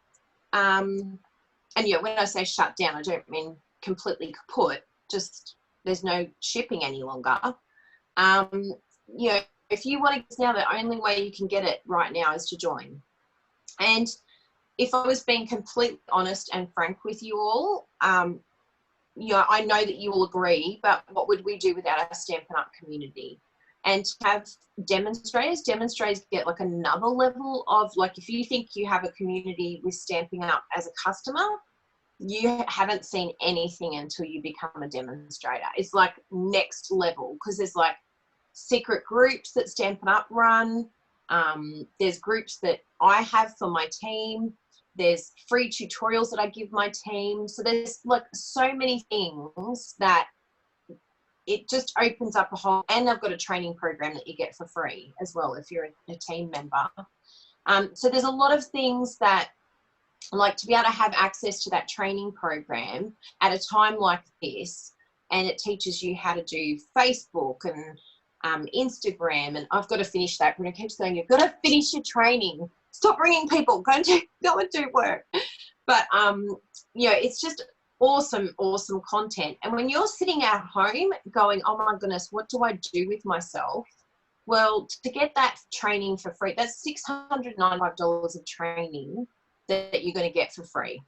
and yeah, when I say shut down, I don't mean completely kaput, just there's no shipping any longer. You know, if you want it now, the only way you can get it right now is to join. And if I was being completely honest and frank with you all, you know, I know that you will agree, but what would we do without our Stampin' Up community? And to have demonstrators get like another level of, like, if you think you have a community with Stampin' Up as a customer, you haven't seen anything until you become a demonstrator. It's like next level, because there's like secret groups that Stampin' Up run. There's groups that I have for my team. There's free tutorials that I give my team. So there's like so many things that it just opens up a whole, and I've got a training program that you get for free as well if you're a team member. So there's a lot of things that, like, to be able to have access to that training program at a time like this, and it teaches you how to do Facebook and Instagram, and I've got to finish that, but I keep saying, you've got to finish your training. Stop ringing people, go and do work. But, you know, it's just awesome content. And when you're sitting at home going, oh my goodness, what do I do with myself? Well, to get that training for free, that's $695 of training that you're going to get for free.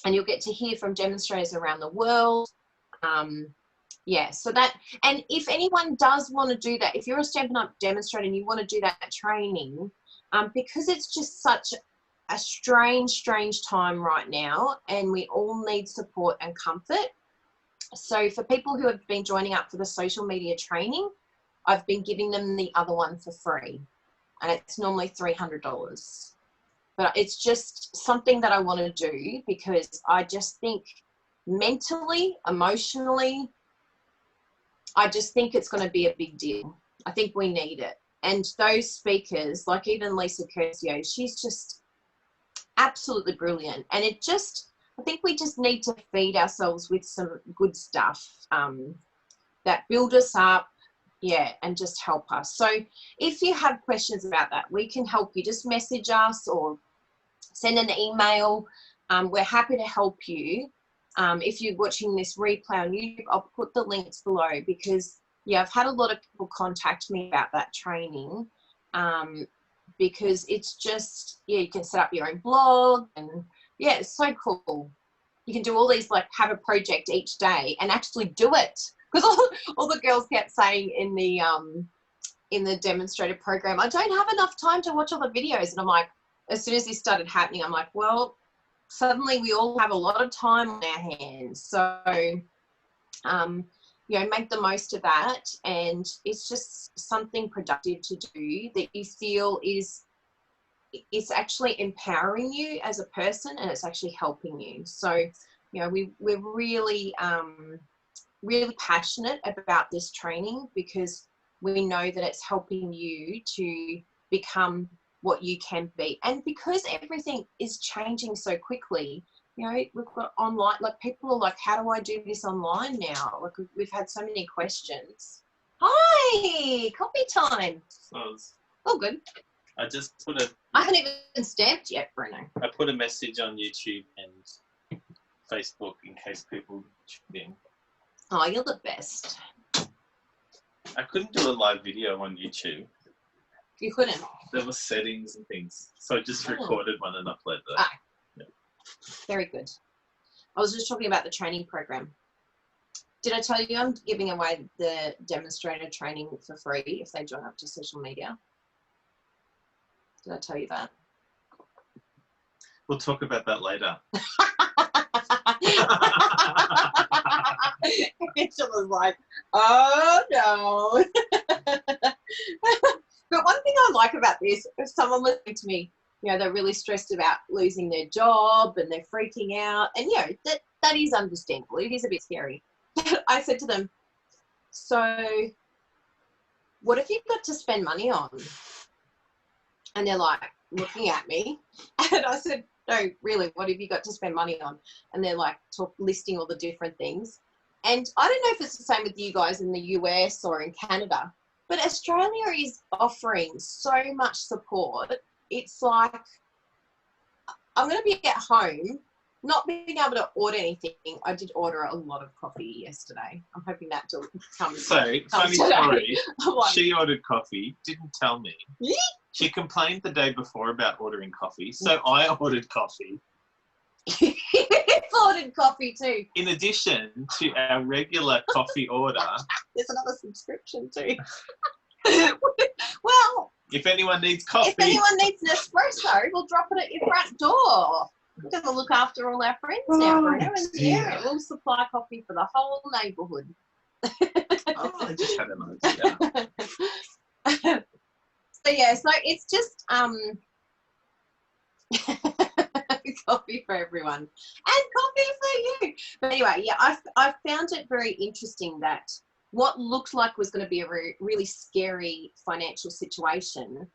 And you'll get to hear from demonstrators around the world. Yeah, so that, and if anyone does want to do that, if you're a Stampin' Up demonstrator and you want to do that training, because it's just such a strange time right now, and we all need support and comfort. So for people who have been joining up for the social media training, I've been giving them the other one for free, and it's normally $300. But it's just something that I want to do because I just think mentally, emotionally, I just think it's going to be a big deal. I think we need it. And those speakers, like even Lisa Curcio, she's just absolutely brilliant. And it just, I think we just need to feed ourselves with some good stuff that build us up, yeah, and just help us. So if you have questions about that, we can help you. Just message us or send an email. We're happy to help you. If you're watching this replay on YouTube, I'll put the links below because, yeah, I've had a lot of people contact me about that training because it's just, yeah, you can set up your own blog and, yeah, it's so cool. You can do all these, like, have a project each day and actually do it. Because all the girls kept saying in the demonstrator program, I don't have enough time to watch all the videos. And I'm like, as soon as this started happening, I'm like, well, suddenly we all have a lot of time on our hands. So, you know, make the most of that. And it's just something productive to do that you feel it's actually empowering you as a person and it's actually helping you. So, you know, we're really, really passionate about this training because we know that it's helping you to become what you can be. And because everything is changing so quickly, you know, we've got online, like people are like, how do I do this online now? Like we've had so many questions. Hi, coffee time. Oh, good. I just put a... I haven't even stamped yet, Bruno. I put a message on YouTube and Facebook in case people tune in. Oh, you're the best. I couldn't do a live video on YouTube. You couldn't? There were settings and things. So I just recorded one and uploaded it. Ah, yeah. Very good. I was just talking about the training program. Did I tell you I'm giving away the demonstrator training for free if they join up to social media? Did I tell you that? We'll talk about that later. Rachel was like, oh no. But one thing I like about this, if someone listening to me, you know, they're really stressed about losing their job and they're freaking out, and you know, that is understandable. It is a bit scary. I said to them, so what have you got to spend money on? And they're like looking at me, and I said, no, really, what have you got to spend money on? And they're like listing all the different things. And I don't know if it's the same with you guys in the US or in Canada, but Australia is offering so much support. It's like, I'm going to be at home, not being able to order anything. I did order a lot of coffee yesterday. I'm hoping that comes. So, funny story, Like, she ordered coffee, didn't tell me. Yeah. She complained the day before about ordering coffee, so I ordered coffee. ordered coffee too. In addition to our regular coffee order. There's another subscription too. Well, If anyone needs coffee. if anyone needs an espresso, we'll drop it at your front door. We're going to look after all our friends now, Bruno, and yeah, we'll supply coffee for the whole neighbourhood. Oh, I just had an idea. So yeah, so it's just coffee for everyone and coffee for you. But anyway, yeah, I found it very interesting that what looked like was going to be a really scary financial situation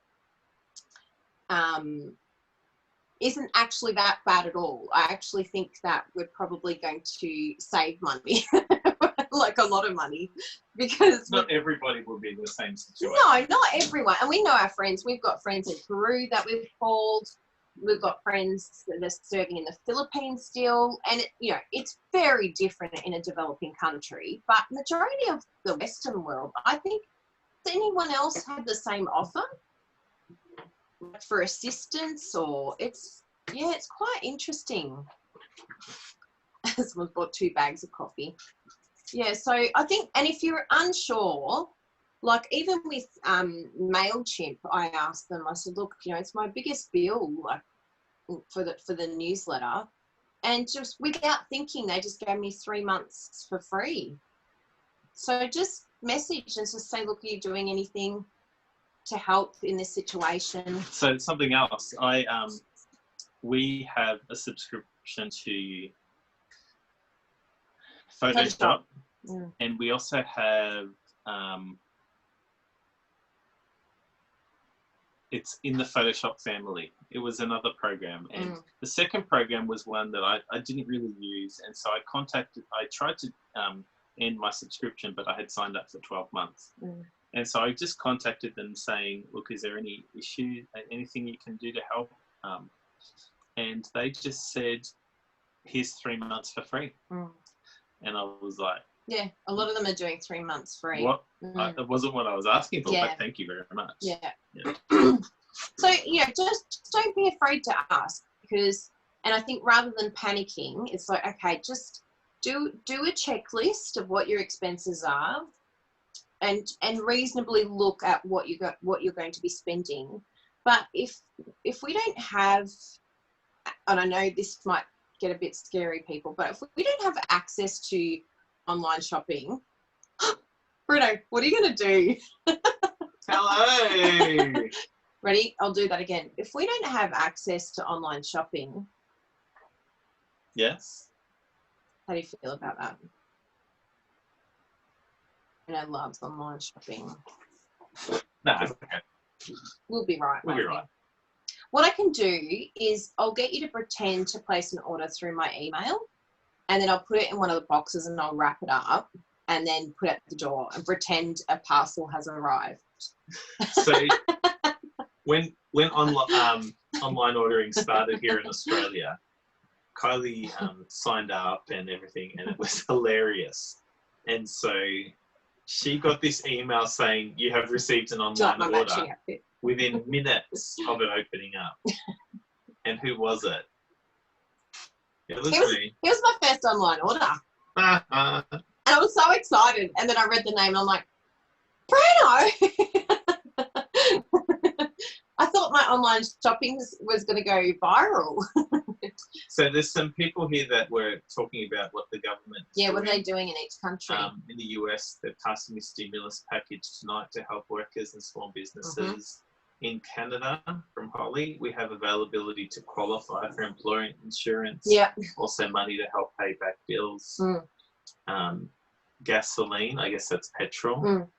isn't actually that bad at all. I actually think that we're probably going to save money, like a lot of money, because not everybody will be in the same situation. No, not everyone. And we know our friends. We've got friends in Peru that we've called. We've got friends that are serving in the Philippines still. And, you know, it's very different in a developing country. But majority of the Western world, I think, does anyone else have the same offer for assistance? Or it's quite interesting. Someone bought 2 bags of coffee. Yeah, so I think, and if you're unsure, like even with MailChimp, I asked them, I said, look, you know, it's my biggest bill, like for the newsletter. And just without thinking, they just gave me 3 months for free. So just message and just say, look, are you doing anything to help in this situation? So something else, we have a subscription to Photoshop. And we also have, it's in the Photoshop family. It was another program. And the second program was one that I didn't really use. And so I tried to end my subscription, but I had signed up for 12 months. And so I just contacted them saying, look, is there any issue, anything you can do to help? And they just said, here's 3 months for free. And I was like, yeah, a lot of them are doing 3 months free. What? That wasn't what I was asking for, but thank you very much. Yeah. So, yeah, just don't be afraid to ask, because, and I think rather than panicking, it's like, okay, just do a checklist of what your expenses are and reasonably look at what you're going to be spending. But if we don't have, and I know this might get a bit scary, people, but if we don't have access to online shopping, Bruno, what are you going to do? Hello. Ready? I'll do that again. If we don't have access to online shopping, yes. How do you feel about that? And I love online shopping. No, it's okay. We'll be right. We'll be right. What I can do is I'll get you to pretend to place an order through my email, and then I'll put it in one of the boxes and I'll wrap it up and then put it at the door and pretend a parcel has arrived. So when online ordering started here in Australia, Kylie signed up and everything, and it was hilarious. And so she got this email saying, you have received an online order within minutes of it opening up. And who was it? It was me. It was my first online order. And I was so excited. And then I read the name and I'm like, Bruno! I thought my online shopping was going to go viral. So there's some people here that were talking about what the government what are they doing in each country? In the US, they're passing a stimulus package tonight to help workers and small businesses. In Canada, from Holly, we have availability to qualify for employer insurance. Yeah. Also money to help pay back bills. Gasoline, I guess that's petrol.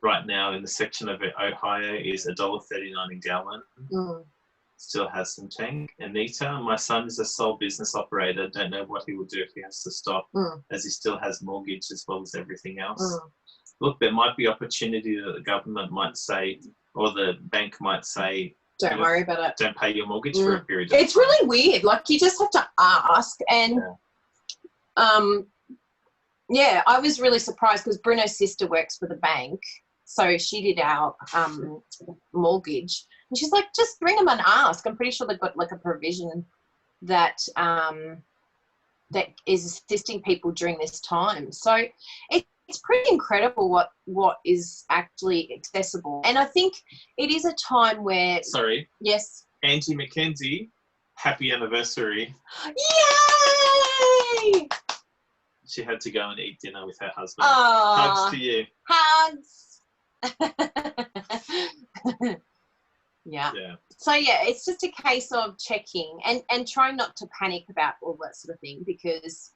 Right now in the section of Ohio is $1.39 a gallon. Still has some tank. Anita, my son is a sole business operator. Don't know what he will do if he has to stop, as he still has mortgage as well as everything else. Look, there might be opportunity that the government might say, or the bank might say, don't worry about it. Don't pay your mortgage for a period of time. It's really weird. Like, you just have to ask. And I was really surprised because Bruno's sister works for the bank. So she did our mortgage. And she's like, just ring them and ask. I'm pretty sure they've got like a provision that that is assisting people during this time. So it's pretty incredible what is actually accessible. And I think it is a time where... Sorry. Yes. Angie McKenzie, happy anniversary. Yay! She had to go and eat dinner with her husband. Aww. Hugs to you. Hugs. Yeah. So it's just a case of checking and trying not to panic about all that sort of thing, because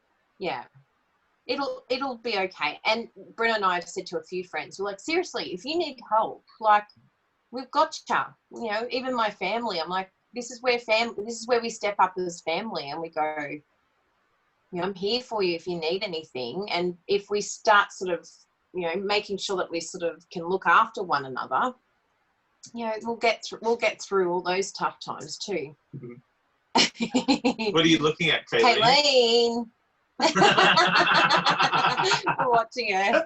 it'll be okay. And Bruno and I have said to a few friends, we're like, seriously, if you need help, like, we've got you. You know, even my family, I'm like, this is where we step up as family and we go, you know, I'm here for you if you need anything. And if we start sort of, you know, making sure that we sort of can look after one another, you know, we'll get through all those tough times too. What are you looking at, Kayleen? We're watching her.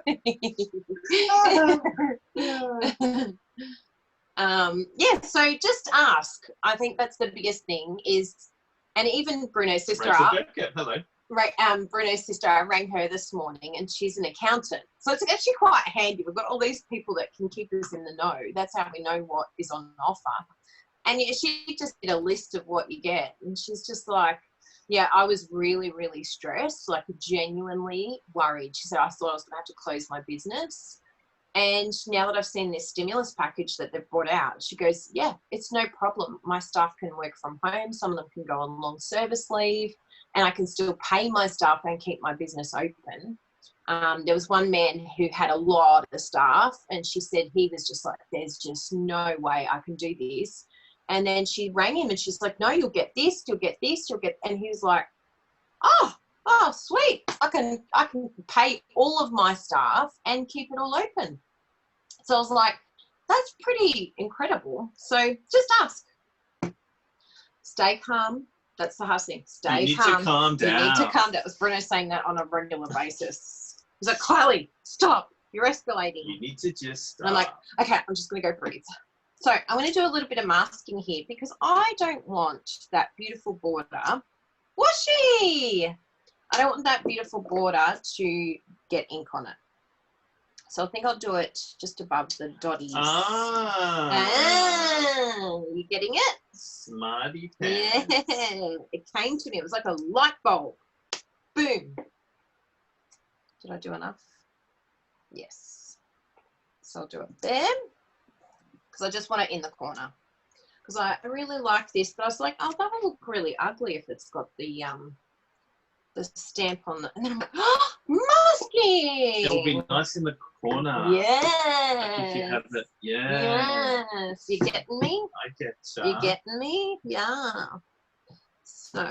So just ask. I think that's the biggest thing is, and even Bruno's sister Rachel Beckett, hello. Bruno's sister, I rang her this morning, and she's an accountant. So it's actually quite handy. We've got all these people that can keep us in the know. That's how we know what is on offer. And yeah, she just did a list of what you get. And she's just like, yeah, I was really, really stressed, like genuinely worried. She said, I thought I was going to have to close my business. And now that I've seen this stimulus package that they've brought out, she goes, yeah, it's no problem. My staff can work from home. Some of them can go on long service leave, and I can still pay my staff and keep my business open. There was one man who had a lot of staff, and she said he was just like, there's just no way I can do this. And then she rang him, and she's like, no, you'll get this, you'll get this, you'll get, and he was like, oh, sweet. I can pay all of my staff and keep it all open. So I was like, that's pretty incredible. So just ask. Stay calm. That's the hardest thing. Stay calm. You need to calm down. You need to calm down. It was Bruno saying that on a regular basis. He's like, Kylie, stop. You're escalating. You need to just stop. And I'm like, okay, I'm just going to go breathe. So I'm going to do a little bit of masking here because I don't want that beautiful border. Whooshy! I don't want that beautiful border to get ink on it. So I think I'll do it just above the dotties. You getting it? Smarty pants. Yeah, it came to me. It was like a light bulb. Boom. Did I do enough? Yes. So I'll do it there because I just want it in the corner. Because I really like this, but I was like, oh, that will look really ugly if it's got the stamp on the, and then I'm like, oh, masking. It'll be nice in the corner. Yes. Like if you have it, yeah. Yes. You getting me? I get You getting me? Yeah. So.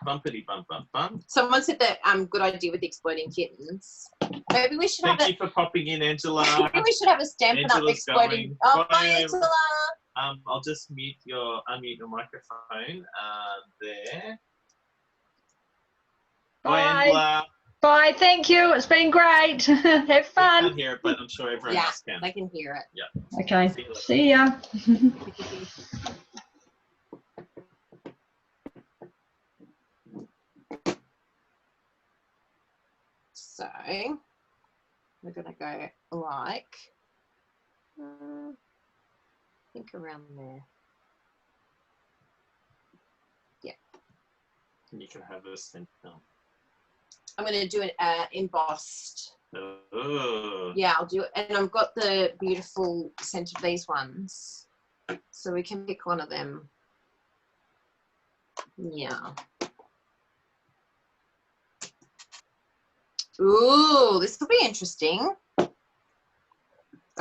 Bumpity bump bump bump. Someone said that good idea with exploding kittens. Maybe we should Thank have you for popping in, Angela. Maybe we should have a Stampin' Up Angela's exploding. going. Oh, Bye, bye, Angela. I'll just unmute your microphone there. Bye, Angela. Bye, thank you. It's been great. Have fun. I can't hear it, but I'm sure everyone else can. I can hear it. Yeah. Okay. See ya. So we're going to go like, I think around there. Yeah. And you can have a stamp now. I'm going to do it embossed. Oh. Yeah, I'll do it. And I've got the beautiful scent of these ones. So we can pick one of them. Yeah. Ooh, this will be interesting. I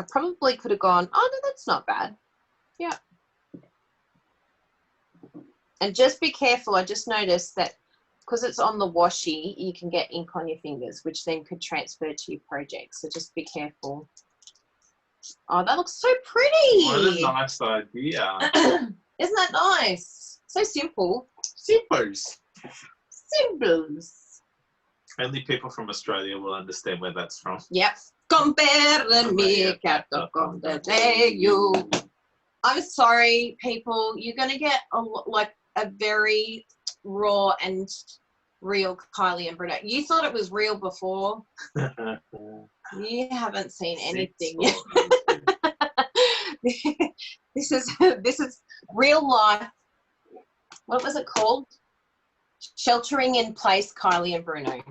probably could have gone, oh, no, that's not bad. Yeah. And just be careful. I just noticed that because it's on the washi, you can get ink on your fingers, which then could transfer to your project. So just be careful. Oh, that looks so pretty. What a nice idea. Isn't that nice? So simple. Simples. Simples. Only people from Australia will understand where that's from. Yep. I'm sorry, people. You're going to get a very raw and real Kylie and Bruno. You thought it was real before. You haven't seen anything yet. This is real life. What was it called? Sheltering in place, Kylie and Bruno.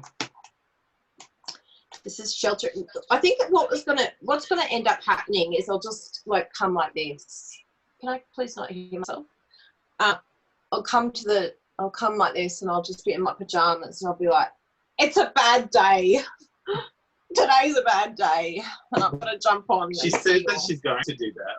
This is shelter. I think what's gonna end up happening is I'll just come like this. Can I please not hear myself? I'll come like this, and I'll just be in my pajamas, and I'll be like, "It's a bad day. Today's a bad day," and I'm gonna jump on. She said that she's going to do that.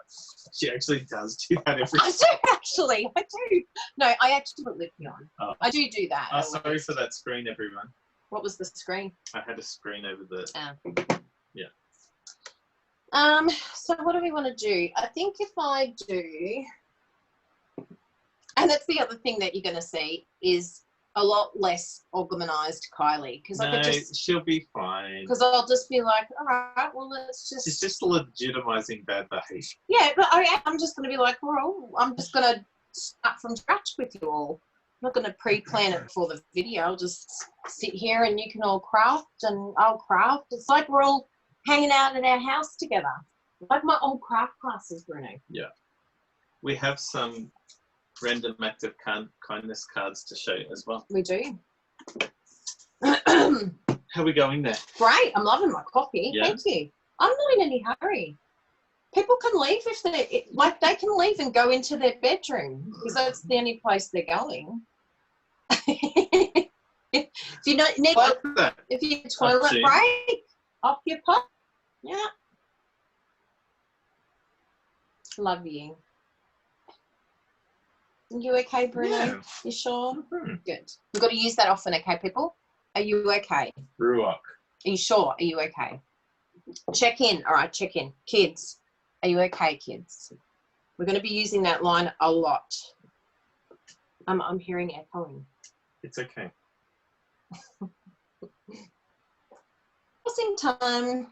She actually does do that every I do actually. I do. No, I actually put lip on. Oh. I do that. Oh, sorry for that screen, everyone. What was the screen? I had a screen over the. Yeah. So what do we want to do? I think if I do, and that's the other thing that you're going to see is a lot less organised Kylie, because I could just. She'll be fine. Because I'll just be like, all right, well, let's just. She's just legitimising bad behaviour. Yeah, but I'm just going to be like, well, I'm just going to start from scratch with you all. not going to pre-plan it for the video. I'll just sit here and you can all craft and I'll craft. It's like we're all hanging out in our house together. Like my old craft classes, Bruno. Yeah. We have some random act of kindness cards to show you as well. We do. How are we going there? Great. I'm loving my coffee. Yeah. Thank you. I'm not in any hurry. People can leave if they can leave and go into their bedroom because that's the only place they're going. If you don't need, if you need a toilet break, off your pop. Yeah. Love you. You okay, Bruno? Yeah. You sure? Good. We've got to use that often, okay, people? Are you okay? Ruach. Are you sure? Are you okay? Check in. All right, check in. Kids, are you okay, kids? We're going to be using that line a lot. I'm hearing echoing. It's okay. Closing time.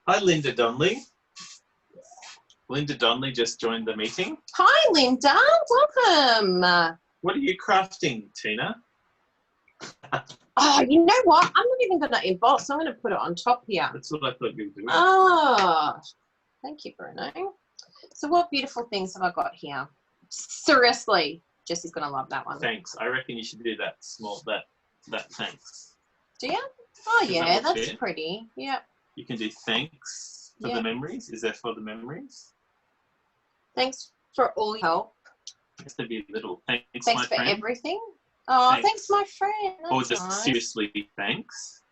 Hi, Linda Donnelly. Linda Donnelly just joined the meeting. Hi, Linda. Welcome. What are you crafting, Tina? Oh, you know what? I'm not even going to emboss. I'm going to put it on top here. That's what I thought you were doing. Oh, thank you, Bruno. So what beautiful things have I got here? Seriously, Jessie's going to love that one. Thanks. I reckon you should do that small, that thanks. Do you? Oh, Does yeah, that look that's fair? pretty. Yeah. You can do thanks for Yeah. the memories. Is that for the memories? Thanks for all your help. It has to be little. Thanks, Thanks my for friend. everything. Oh, thanks, my friend. Or That's just nice. seriously thanks.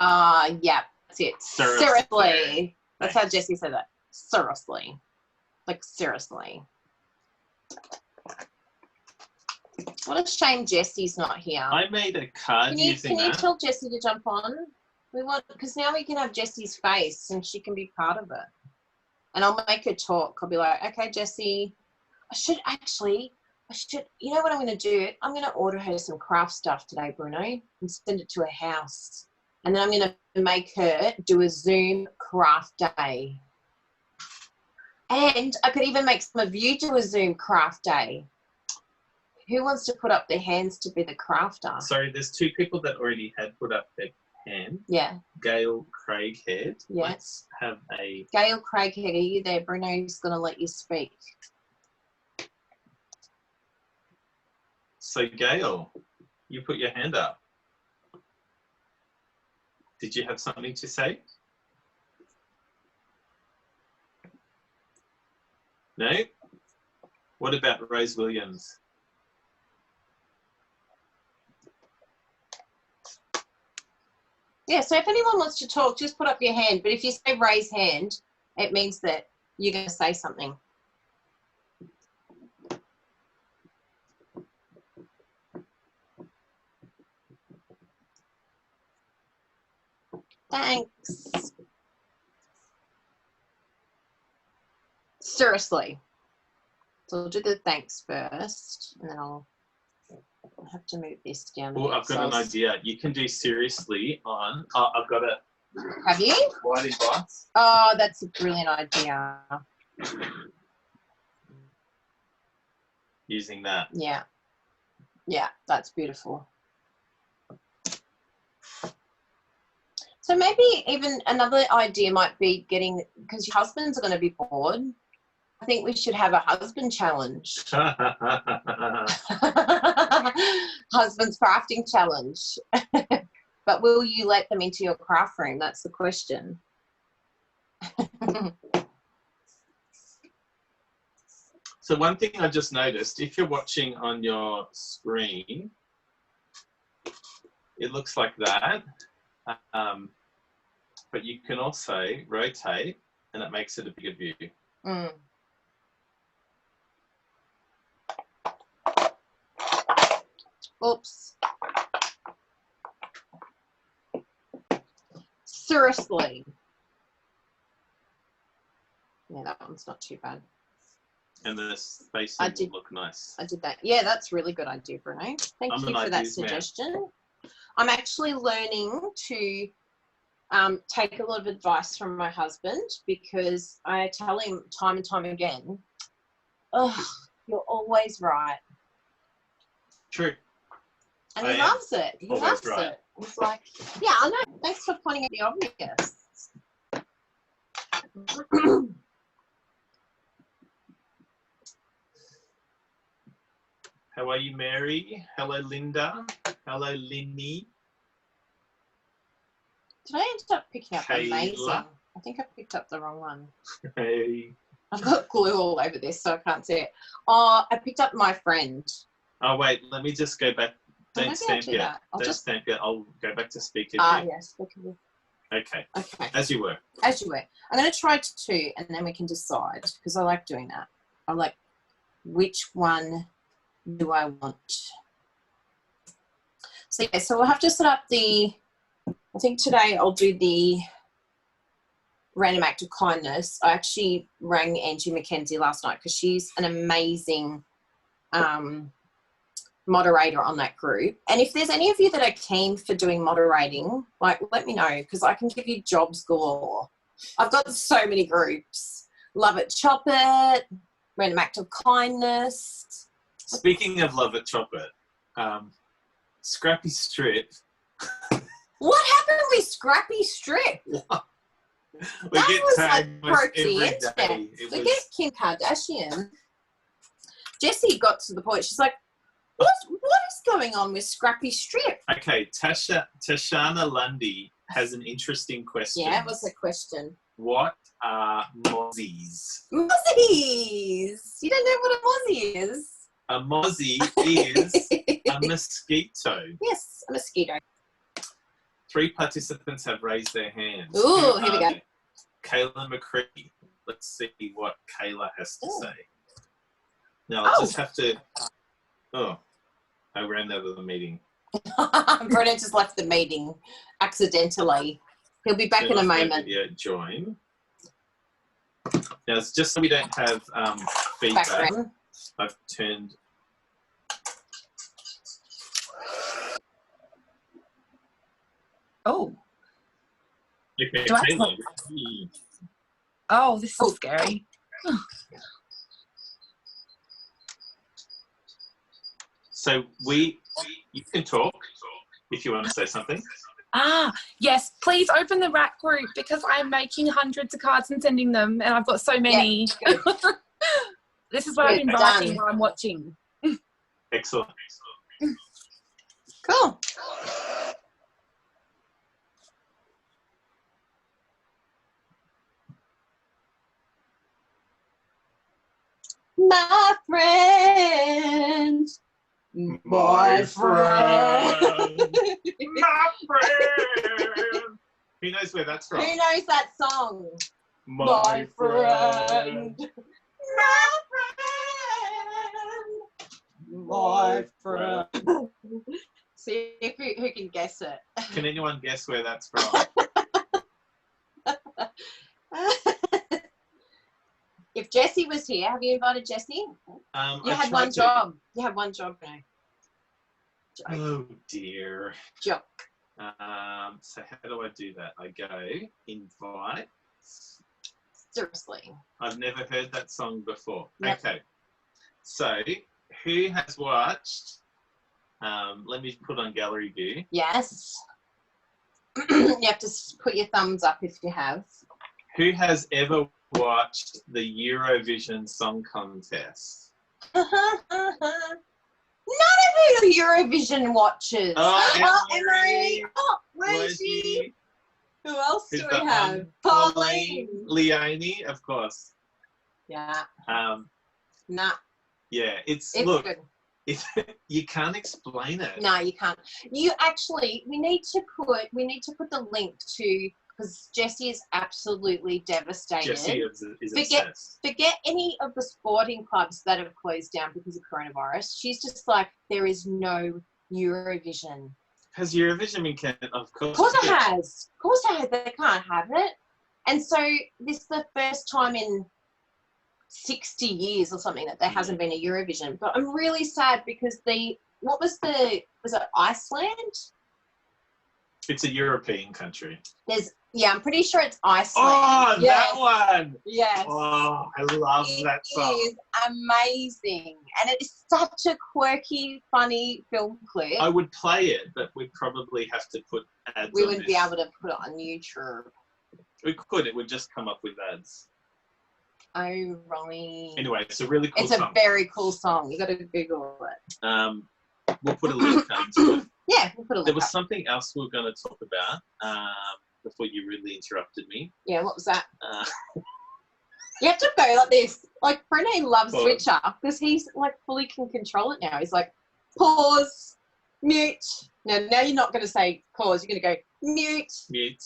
Yeah, that's it. Seriously. Seriously. That's how Jessie said that. Seriously. Like, seriously. What a shame Jessie's not here. I made a card using Can you that. tell Jessie to jump on? We want, because now we can have Jessie's face and she can be part of it. And I'll make her talk. I'll be like, okay, Jessie, you know what I'm going to do? I'm going to order her some craft stuff today, Bruno, and send it to her house. And then I'm going to make her do a Zoom craft day. And I could even make some of you do a Zoom craft day. Who wants to put up their hands to be the crafter? Sorry, there's two people that already had put up their hand. Yeah. Gail Craighead. Yeah. Let's have a... Gail Craighead, are you there? Bruno's going to let you speak. So, Gail, you put your hand up. Did you have something to say? No? What about Rose Williams? Yeah, so if anyone wants to talk, just put up your hand. But if you say raise hand, it means that you're going to say something. Thanks. Seriously. So we'll do the thanks first, and then I'll have to move this down. Oh, I've got an idea. You can do seriously on... Oh, I've got a... Have you? White box. Oh, that's a brilliant idea. Using that. Yeah. Yeah, that's beautiful. So maybe even another idea might be getting, because your husbands are going to be bored, I think we should have a husband challenge. Husband's crafting challenge. But will you let them into your craft room? That's the question. So one thing I just noticed, if you're watching on your screen, it looks like that. But you can also rotate and it makes it a bigger view. Mm. Oops. Seriously. Yeah, that one's not too bad. And the spacing will look nice. I did that. Yeah, that's a really good idea, Bruno. Thank you for that suggestion. I'm actually learning to take a lot of advice from my husband because I tell him time and time again, oh, You're always right. True. And I he am loves it. He always loves right. it. He's like, yeah, I know. Thanks for pointing out the obvious. How are you, Mary? Hello, Linda. Hello, Linny. Did I end up picking up Kayla. amazing? I think I picked up the wrong one. Hey. I've got glue all over this, so I can't see it. Oh, I picked up my friend. Oh, wait. Let me just go back. Maybe Don't I'll stamp do yet. that. Don't stamp yet. I'll go back to speaker. Yes. Okay. Okay. As you were. As you were. I'm going to try 2, and then we can decide, because I like doing that. I like, which one do I want? So, yeah, so we'll have to set up the, I think today I'll do the random act of kindness. I actually rang Angie McKenzie last night because she's an amazing moderator on that group. And if there's any of you that are keen for doing moderating, like, let me know, because I can give you jobs galore. I've got so many groups. Love It, Chop It, Random Act of Kindness. Speaking of Love It, Chop It, Scrappy Strip. What happened with Scrappy Strip? We That get was tagged like almost broke the every internet. day. It Forget was- Kim Kardashian. Jessie got to the point, she's like, what is going on with Scrappy Strip? Okay, Tashana Lundy has an interesting question. Yeah, what's the question? What are mozzies? Mozzies! You don't know what a mozzie is? A mozzie is a mosquito. Yes, a mosquito. 3 participants have raised their hands. Ooh, Who here we are go. they? Kayla McCree. Let's see what Kayla has to say. Now, I just have to... Oh, I ran out of the meeting. Brennan just left the meeting accidentally. He'll be back in a moment. Video join. Now, it's just so we don't have feedback. Background. I've turned... Oh. Okay, Do I have to- Kayla. Oh, this is scary. So you can talk if you want to say something. Yes, please open the rack group because I'm making hundreds of cards and sending them, and I've got so many. This is what I've been Good, writing done. while I'm watching. Excellent. Cool. My friend. My friend. My friend. Who knows where that's from? Who knows that song? My friend. My friend. See if who can guess it. Can anyone guess where that's from? If Jessie was here, have you invited Jessie? You I had tried one to. job. You had one job now. Oh dear. Joke. So how do I do that? I go invite. Seriously. I've never heard that song before. Yep. Okay. So who has watched? Let me put on gallery view. Yes. You have to put your thumbs up if you have. Who has ever watched the Eurovision Song Contest? None of you Eurovision watchers. Oh, Emery. Oh, where's she? Who else Who's do we that have? one? Pauline. Leonie, of course. Yeah. Yeah, it's It's look. good. You can't explain it. No, you can't. You actually, we need to put the link to, because Jessie is absolutely devastated. Jessie is obsessed. Forget any of the sporting clubs that have closed down because of coronavirus. She's just like, there is no Eurovision. Has Eurovision been cancelled? Of course. Of course it has. Of course it has. They can't have it. And so this is the first time in 60 years or something that there hasn't been a Eurovision. But I'm really sad because was it Iceland? It's a European country. I'm pretty sure it's Iceland. Oh, Yes. that one. Yes. Oh, I love that song. It is amazing. And it is such a quirky, funny film clip. I would play it, but we'd probably have to put ads We on wouldn't this. be able to put it on YouTube. We could. It would just come up with ads. Oh, right. Anyway, it's a really cool It's song. a very cool song. You got to Google it. We'll put a link into it. Yeah, we'll put a link There was up. something else we were going to talk about before you really interrupted me. Yeah, what was that? You have to go like this. Like, Brene loves Pause. Switcher because he's like fully can control it now. He's like, pause, mute. Now you're not going to say pause. You're going to go mute. Mute.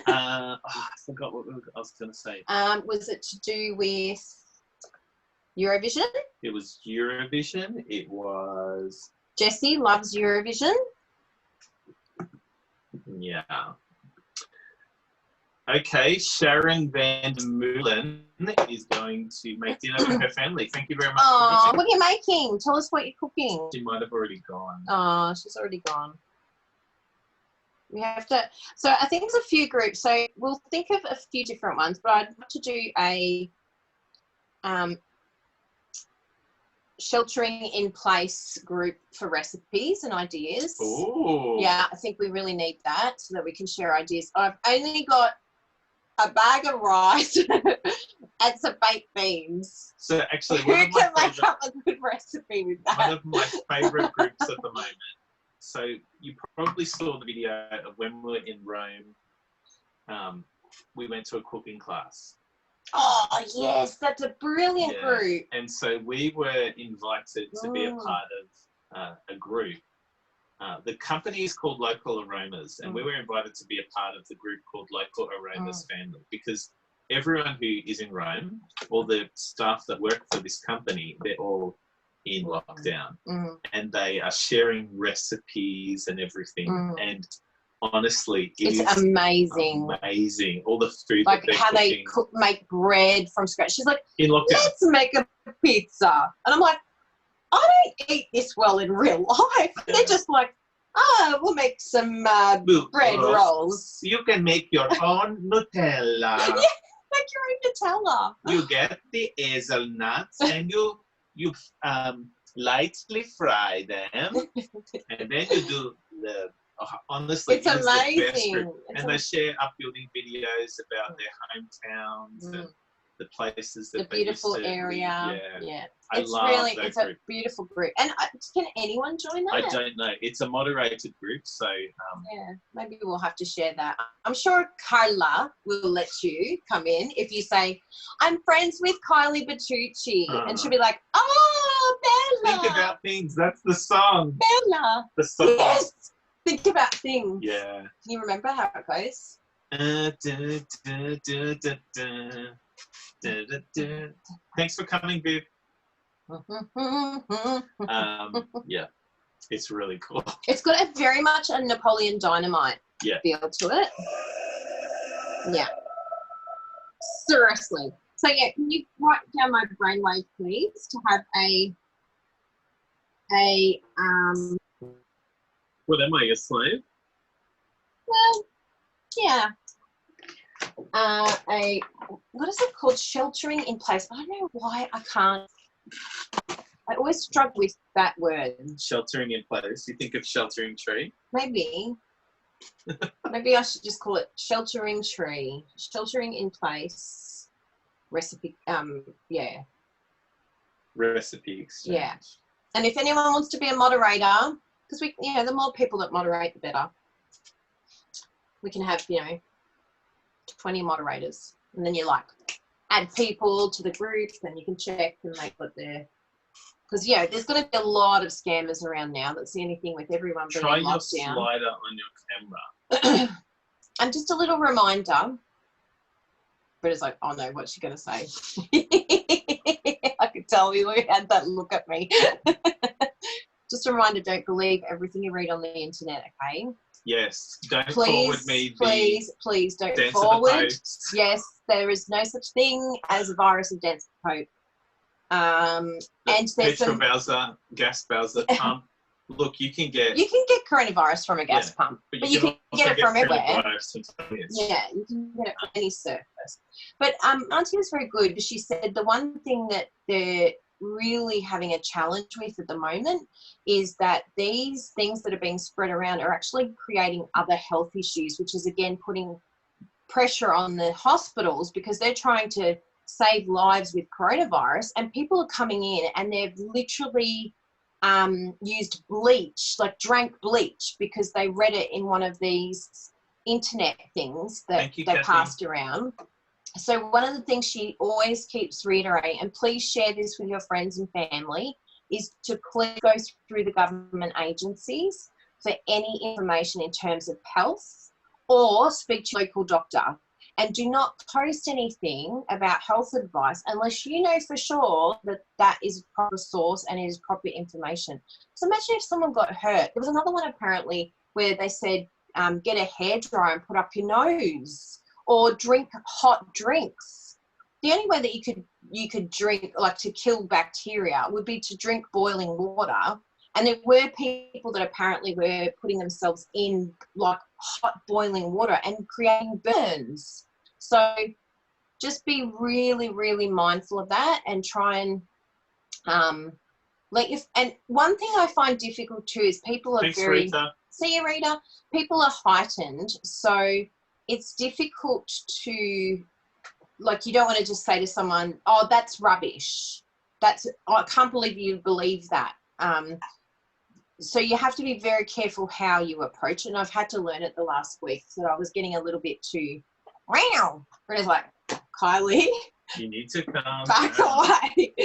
I forgot what I was going to say. Was it to do with Eurovision? It was Eurovision. It was... Jessie loves Eurovision. Yeah. Okay, Sharon Van Moolen is going to make dinner for her family. Thank you very much. Oh, for what are you making? Tell us what you're cooking. She might have already gone. Oh, she's already gone. We have to, so I think there's a few groups. So we'll think of a few different ones, but I'd like to do a sheltering in place group for recipes and ideas. Ooh. Yeah, I think we really need that so that we can share ideas. I've only got a bag of rice and some baked beans. So actually, Who can make up a good recipe with that? one of my favourite groups at the moment. So you probably saw the video of when we were in Rome. We went to a cooking class. Oh, yes, that's a brilliant Yeah. group. And so we were invited to be a part of a group. The company is called Local Aromas, and we were invited to be a part of the group called Local Aromas Family, because everyone who is in Rome, all the staff that work for this company, they're all in lockdown, and they are sharing recipes and everything. And honestly, It's is amazing. Amazing. All the food Like that they're how cooking they make bread from scratch. She's like, in lockdown. let's make a pizza. And I'm like, I don't eat this well in real life. They're just like, oh, we'll make some bread rolls. You can make your own Nutella. Yeah, make your own Nutella. You get the hazelnuts and you lightly fry them, and then you do the. Honestly, It's it was the best amazing. group. And they share upbuilding videos about their hometowns and the places that The beautiful they used to area. live. Yeah. I It's love really, that it's group. a beautiful group. And can anyone join that? I don't know. It's a moderated group, so Yeah, maybe we'll have to share that. I'm sure Carla will let you come in if you say, I'm friends with Kylie Bertucci. And she'll be like, oh, Bella. think about things. That's the song. Bella. The song. Yes. Think about things. Yeah. Can you remember how it goes? Thanks for coming, Viv. Yeah, it's really cool. It's got a very much a Napoleon Dynamite feel to it. Yeah. Seriously. So yeah, can you write down my brainwave, please, to have a What am I, a slave? well, yeah. What is it called? Sheltering in place. I don't know why I can't. I always struggle with that word. Sheltering in place. You think of sheltering tree? Maybe. Maybe I should just call it sheltering tree. Sheltering in place. Recipe. Yeah. Recipe exchange. Yeah. And if anyone wants to be a moderator, because we, the more people that moderate, the better. We can have, 20 moderators, and then you add people to the group, and you can check and make what they're. Because there's going to be a lot of scammers around now. That's the only thing with everyone being Try your locked down. slider on your camera. And just a little reminder. Britta's like, oh no, what's she going to say? I could tell you had that look at me. Just a reminder, don't believe everything you read on the internet, okay? Yes. Don't forward me the Please don't Dance of the forward. Popes. Yes, there is no such thing as a virus of Dance of the Pope. And there's Petrol some Bowser, gas Bowser pump. Look, you can get coronavirus from a gas pump, but you can get it from everywhere. Yeah, you can get it from any surface. But Auntie was very good. She said the one thing that they're really having a challenge with at the moment is that these things that are being spread around are actually creating other health issues, which is again putting pressure on the hospitals because they're trying to save lives with coronavirus, and people are coming in and they've literally used bleach, like drank bleach, because they read it in one of these internet things that they passed around. So one of the things she always keeps reiterating, and please share this with your friends and family, is to please go through the government agencies for any information in terms of health, or speak to your local doctor. And do not post anything about health advice unless you know for sure that that is a proper source and it is proper information. So imagine if someone got hurt. There was another one apparently where they said, get a hairdryer and put up your nose, or drink hot drinks. The only way that you could drink, like to kill bacteria, would be to drink boiling water. And there were people that apparently were putting themselves in like hot boiling water and creating burns. So just be really, really mindful of that and try and and one thing I find difficult too is people are Rita. See you, Rita. People are heightened. So it's difficult to, like, you don't want to just say to someone, oh, that's rubbish. I can't believe you believe that. So you have to be very careful how you approach it. And I've had to learn it the last week. So I was getting a little bit too, wow. And it's like, Kylie, you need to calm back away.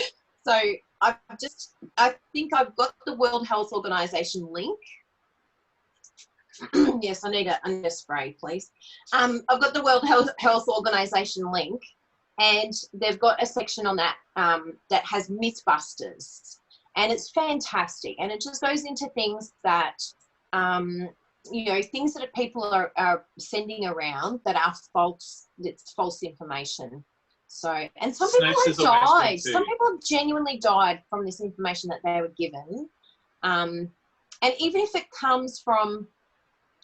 So I think I've got the World Health Organization link. Yes, I need a spray, please. I've got the World Health Organization link, and they've got a section on that that has Mythbusters. And it's fantastic. And it just goes into things that, things that people are sending around that are false, it's false information. So, and some people have died. Some people have genuinely died from this information that they were given. And even if it comes from,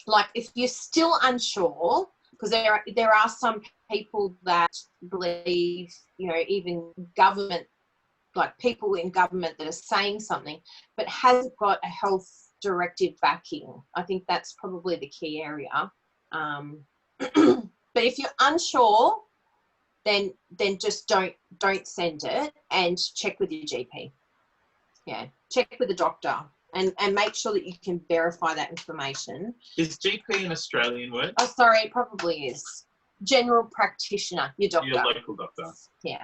like, if you're still unsure, because there are some people that believe, even government, like people in government that are saying something, but hasn't got a health directive backing. I think that's probably the key area. But if you're unsure, then just don't send it, and check with your GP. Yeah, check with the doctor and make sure that you can verify that information. Is GP an Australian word? Oh, sorry, it probably is. General practitioner, your doctor. Your local doctor. Yeah.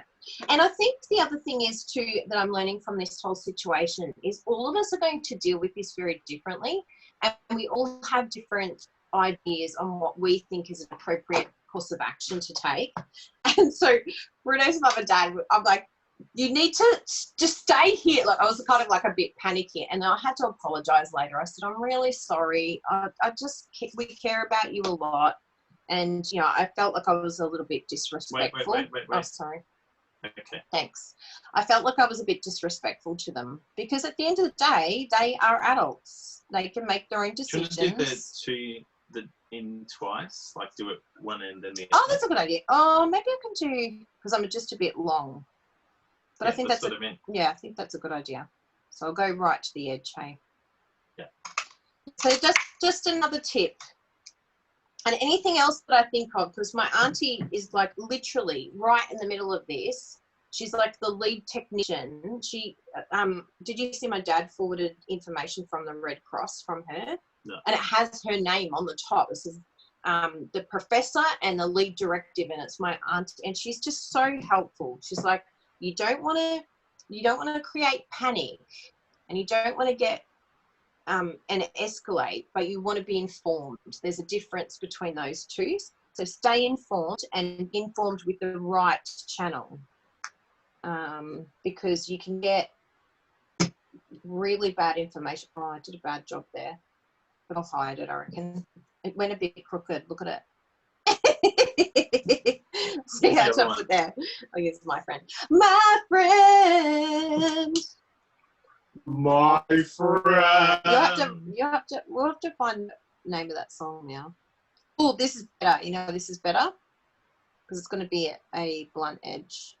And I think the other thing is too, that I'm learning from this whole situation, is all of us are going to deal with this very differently, and we all have different ideas on what we think is an appropriate course of action to take. And so Bruno's mum and dad, I'm like, you need to just stay here. Like, I was kind of like a bit panicky, and I had to apologize later. I said, I'm really sorry. We care about you a lot. And, I felt like I was a little bit disrespectful. Wait. Oh, sorry. Okay. Thanks. I felt like I was a bit disrespectful to them, because at the end of the day, they are adults. They can make their own decisions. Should we do the in twice? Like, do it one end and the other? Oh, that's a good idea. Oh, maybe I can do, because I'm just a bit long. But yeah, I think I think that's a good idea. So I'll go right to the edge, hey? Yeah. So just another tip. And anything else that I think of, because my auntie is like literally right in the middle of this. She's like the lead technician. She, did you see my dad forwarded information from the Red Cross from her? No. And it has her name on the top. It says the professor and the lead directive, and it's my aunt, and she's just so helpful. She's like, you don't want to create panic, and you don't want to get and escalate, but you want to be informed. There's a difference between those two. So stay informed, and informed with the right channel, because you can get really bad information. Oh, I did a bad job there, but I'll hide it, I reckon. It went a bit crooked. Look at it. See how I put there? Oh, yes, my friend. My friend. My friend. We'll have to find the name of that song now. Oh, this is better. You know, this is better because it's going to be a blunt edge.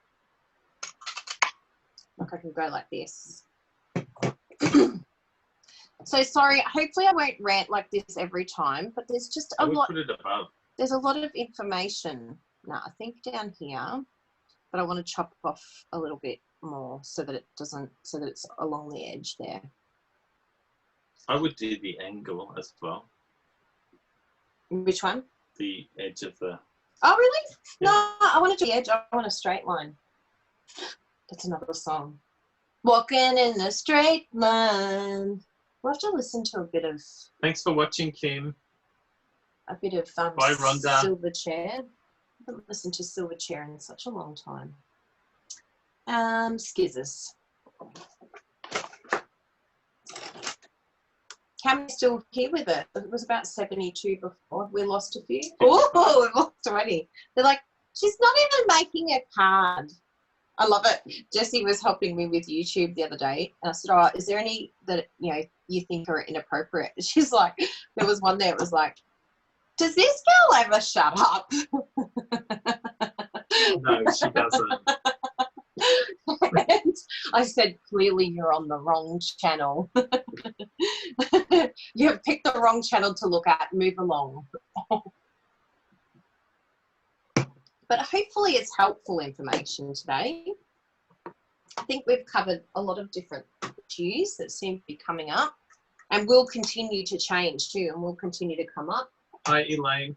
Like I can go like this. So sorry, hopefully I won't rant like this every time, but there's just a lot. Put it above. There's a lot of information. Now I think down here, but I want to chop off a little bit more so that it doesn't, so that it's along the edge there. I would do the angle as well. Which one? The edge of the. Oh really? Yeah. No, I want to do the edge. I want a straight line. That's another song. Walking in a straight line. We'll have to listen to a bit of. Thanks for watching, Kim. A bit of Bye, Rhonda. Silverchair. I haven't listened to Silverchair in such a long time. Skizzers. How many still here with it? It was about 72 before. We lost a few. Oh, we've lost 20. They're like, she's not even making a card. I love it. Jessie was helping me with YouTube the other day, and I said, "Oh, is there any that you think are inappropriate?" She's like, there was one there. It was like, "Does this girl ever shut up?" No, she doesn't. And I said, "Clearly, you're on the wrong channel. You have picked the wrong channel to look at. Move along." But hopefully it's helpful information today. I think we've covered a lot of different issues that seem to be coming up and will continue to change too, and will continue to come up. Hi, Elaine.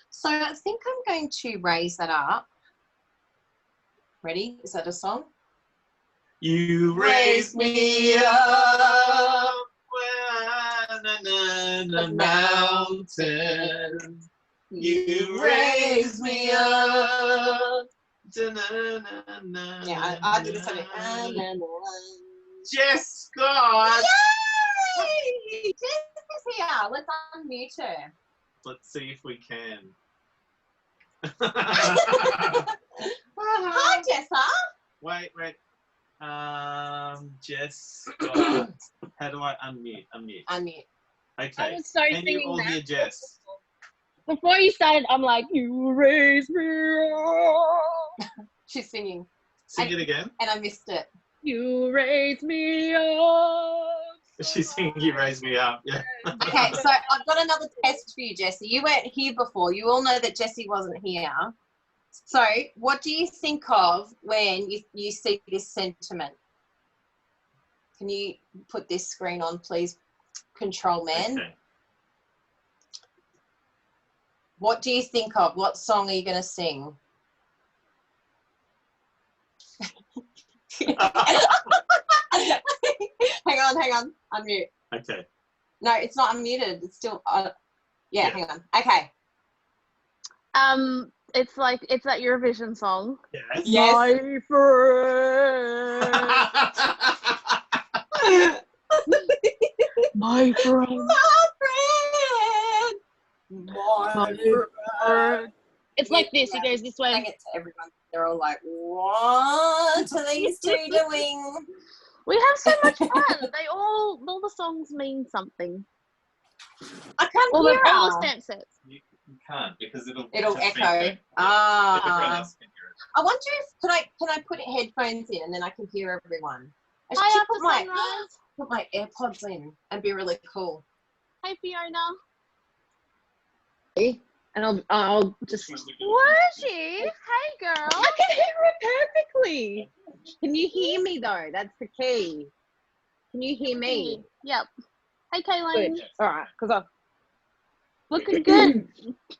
So I think I'm going to raise that up. Ready? Is that a song? You raise me up the mountain. You raise me up. Yeah, I did something. Jess Scott. Yay! Jess is here. Let's unmute her. Let's see if we can. Hi, Jessa. Wait. Jess Scott. How do I unmute? Unmute. Okay. I was so Can you singing all that. hear Jess? Before you started, I'm like, you raise me up. She's singing. Sing it again. And I missed it. You raise me up. She's singing You Raise Me Up. Yeah. Okay, so I've got another test for you, Jessie. You weren't here before. You all know that Jessie wasn't here. So what do you think of when you see this sentiment? Can you put this screen on, please, Control Man? Okay. What do you think of? What song are you going to sing? Hang on. Unmute. Okay. No, it's not unmuted. It's still, yeah, hang on. Okay. It's that Eurovision song. Yes. My friend. My friend. My friend. It's like this. It goes this way. Sang it to everyone. They're all like, "What are these two doing?" We have so much fun. All the songs mean something. I can't all hear the her. stamp sets. You can't because it'll Echo. feedback. Ah. Everyone else can hear it. I wonder if can I put headphones in and then I can hear everyone. I Hi, should After Sunrise. put my AirPods in and be really cool. Hey, Fiona. And I'll just. Where's she? Hey, girl. I can hear her perfectly. Can you hear me though? That's the key. Can you hear me? Yep. Hey, Kylie. Good. All right, because I'm looking good.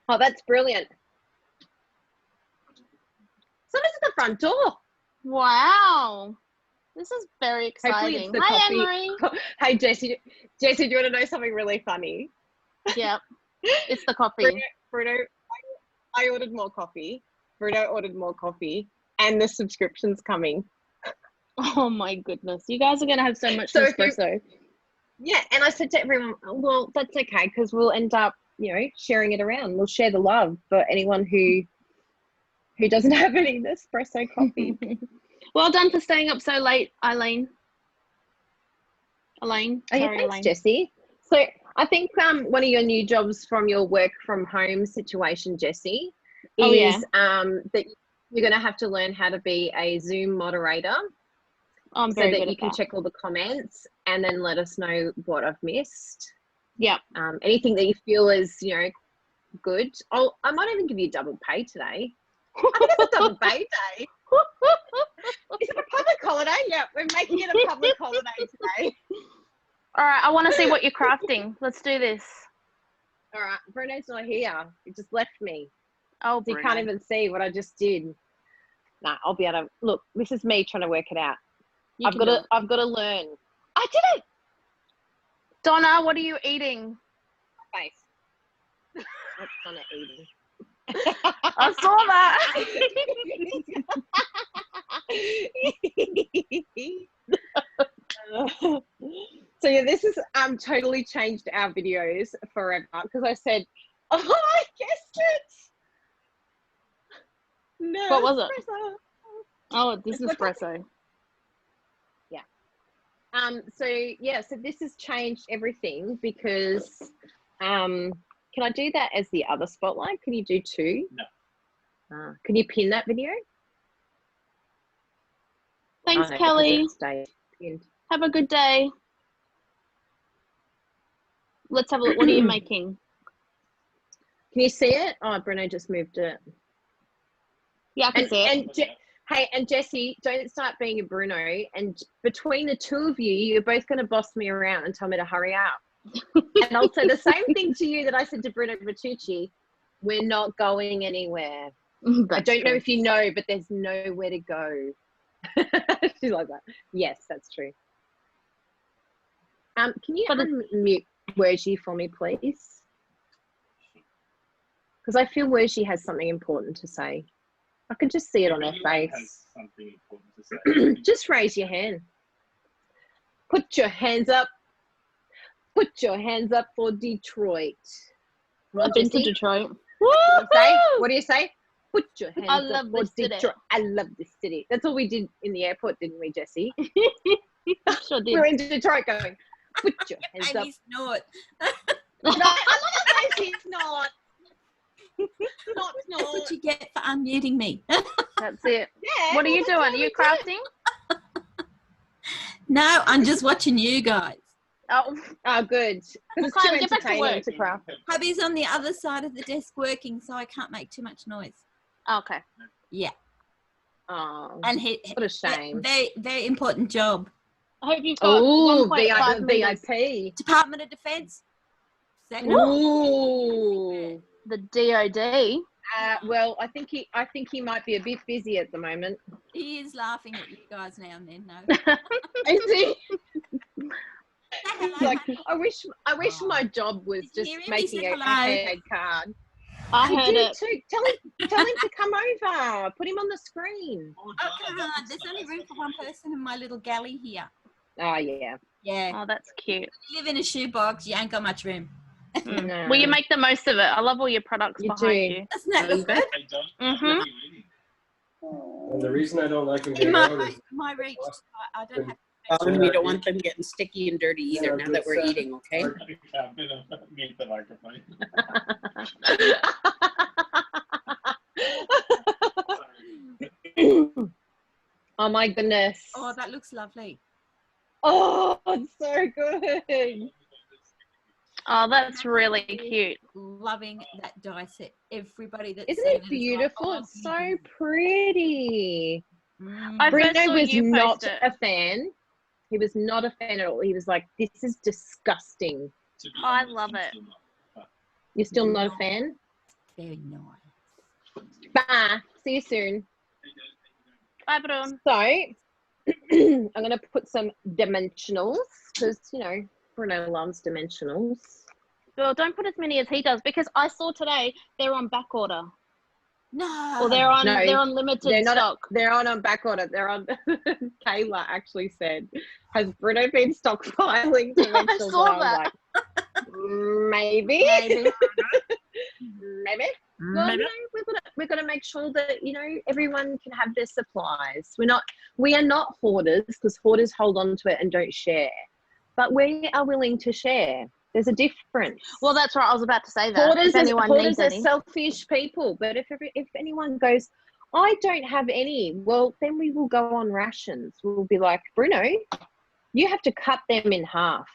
Oh, that's brilliant. Someone's at the front door. Wow. This is very Hopefully it's exciting. the Hi, coffee. Anne-Marie. Hey, Jessie. Jessie, do you want to know something really funny? Yep. It's the coffee. Bruno, I ordered more coffee. Bruno ordered more coffee. And the subscription's coming. Oh my goodness. You guys are going to have so much So if you- espresso. Yeah, and I said to everyone, well, that's okay because we'll end up, sharing it around. We'll share the love for anyone who doesn't have any Nespresso coffee. Well done for staying up so late, Eileen. Elaine. Oh, yeah, Sorry, thanks, Elaine. Jessie. So I think one of your new jobs from your work from home situation, Jessie, is that you're going to have to learn how to be a Zoom moderator. I'm so very that good you at can that. check all the comments and then let us know what I've missed. Yeah. Anything that you feel is, good. I might even give you double pay today. I think it's a double pay day. Is it a public holiday? Yeah, we're making it a public holiday today. All right, I want to see what you're crafting. Let's do this. All right, Bruno's not here. He just left me. Oh, so you can't even see what I just did. Nah, I'll be able to look. This is me trying to work it out. I've got to learn. I did it. Donna, what are you eating? Face. What's Donna eating? I saw that. So yeah, this is totally changed our videos forever because I said, oh, I guessed it. No. What was it? Oh, this is espresso. Yeah. So this has changed everything because can I do that as the other spotlight? Can you do two? No. Can you pin that video? Thanks, no, Kelly. Pinned. Have a good day. Let's have a look. What are you making? Can you see it? Oh, Bruno just moved it. Yeah, I can see it. Hey, and Jessie, don't start being a Bruno. And between the two of you, you're both going to boss me around and tell me to hurry up. And I'll say the same thing to you that I said to Bruno Bertucci. We're not going anywhere. I don't know if you know, but there's nowhere to go. She's like that. Yes, that's true. Can you unmute Wergie for me, please? Because I feel Wergie has something important to say. I can just see it on her face. Something important to say. Just raise your hand. Put your hands up. Put your hands up for Detroit. I've been to Detroit. What do you say? Put your hands up for Detroit. I love this city. That's all we did in the airport, didn't we, Jessie? Sure did. We were in Detroit going, put your hands up. Snort. No, I love it. He's not. That's what you get for unmuting me. That's it. Yeah. What are you doing? Are you crafting? No, I'm just watching you guys. Oh, good. It's Kylie, too get back to entertaining work. to craft. Hubby's on the other side of the desk working, so I can't make too much noise. Okay. Yeah. Oh, and what a shame. Very, very important job. I hope you've got 1.5 meters. VIP. Department of Defense. Ooh. The DOD. Well, I think he might be a bit busy at the moment. He is laughing at you guys now and then. No. Is he? He's like, I wish my job was just making a handmade card. I heard it. Too. Tell him to come over. Put him on the screen. Oh, come on. There's only room for one person in my little galley here. Oh, yeah. Yeah. Oh, that's cute. If you live in a shoebox, you ain't got much room. No. Well, you make the most of it. I love all your products behind you. Doesn't that look good? Mm-hmm. And the reason I don't like them getting out is My reach, I don't have And we don't want them getting sticky and dirty either now that we're eating, okay? Mute the microphone. Oh my goodness. Oh, that looks lovely. Oh, it's so good. Oh, that's really cute. Loving that die set. Everybody that's Isn't it beautiful? It's so pretty. I Bruno first saw was you not post it. a fan. He was not a fan at all. He was like, this is disgusting. I love it. You're still not a fan? Very nice. Bye. See you soon. Bye, Bruno. So, I'm going to put some dimensionals because, you know, Bruno loves dimensionals. Well, don't put as many as he does because I saw today they're on back order. No. Or they're on limited stock. They're on back order. They're on. Kayla actually said, "Has Bruno been stockpiling dimensionals?" I saw that. Like, maybe. Maybe. Well, you know, we've got to make sure that, you know, everyone can have their supplies. We are not hoarders, because hoarders hold on to it and don't share. But we are willing to share. There's a difference. Well, that's right. I was about to say that. Hoarders, If anyone hoarders needs are any. selfish people. But if anyone goes, I don't have any, well, then we will go on rations. We'll be like, Bruno, you have to cut them in half,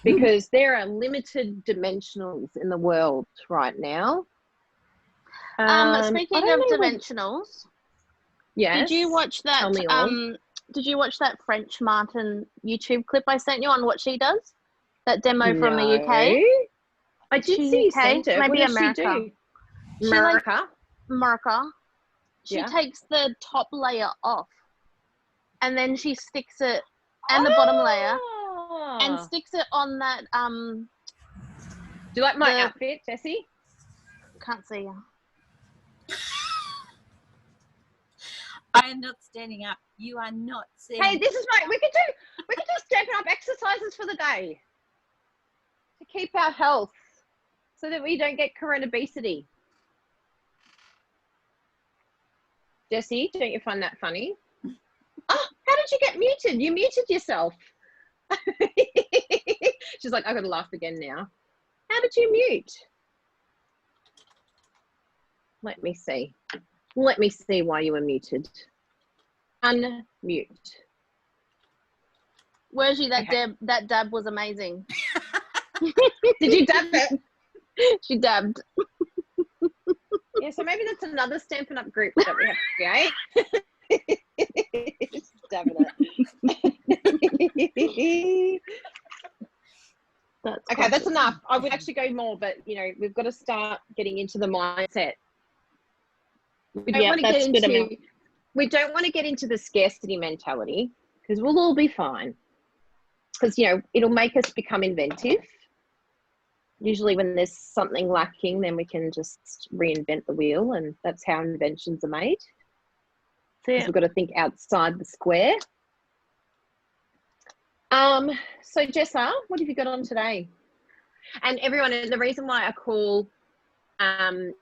because there are limited dimensionals in the world right now. Speaking of dimensionals, yes. Did you watch that? Tell me all. Did you watch that French Martin YouTube clip I sent you on what she does? That demo from the UK. I did see you sent it. Maybe What does America. She do? America. America. She Yeah. takes the top layer off, and then she sticks it, and the bottom layer, and sticks it on that. Do you like my outfit, Jessie? Can't see you. I am not standing up. You are not seeing. Hey, this is right. We could do Stampin' Up exercises for the day to keep our health, so that we don't get coronabesity. Jessie, don't you find that funny? Oh, how did you get muted? You muted yourself. She's like, I've got to laugh again now. How did you mute? Let me see. Let me see why you were muted. Unmute. Where's that dab was amazing. Did you dab it? She dabbed. Yeah, so maybe that's another Stampin' Up group that we have to create. Just dabbing it. That's enough. I would actually go more, but you know, we've got to start getting into the mindset. We don't want to get into the scarcity mentality, because we'll all be fine. Because, you know, it'll make us become inventive. Usually when there's something lacking, then we can just reinvent the wheel, and that's how inventions are made. So we've got to think outside the square. So Jessa, what have you got on today? And everyone, the reason why I call her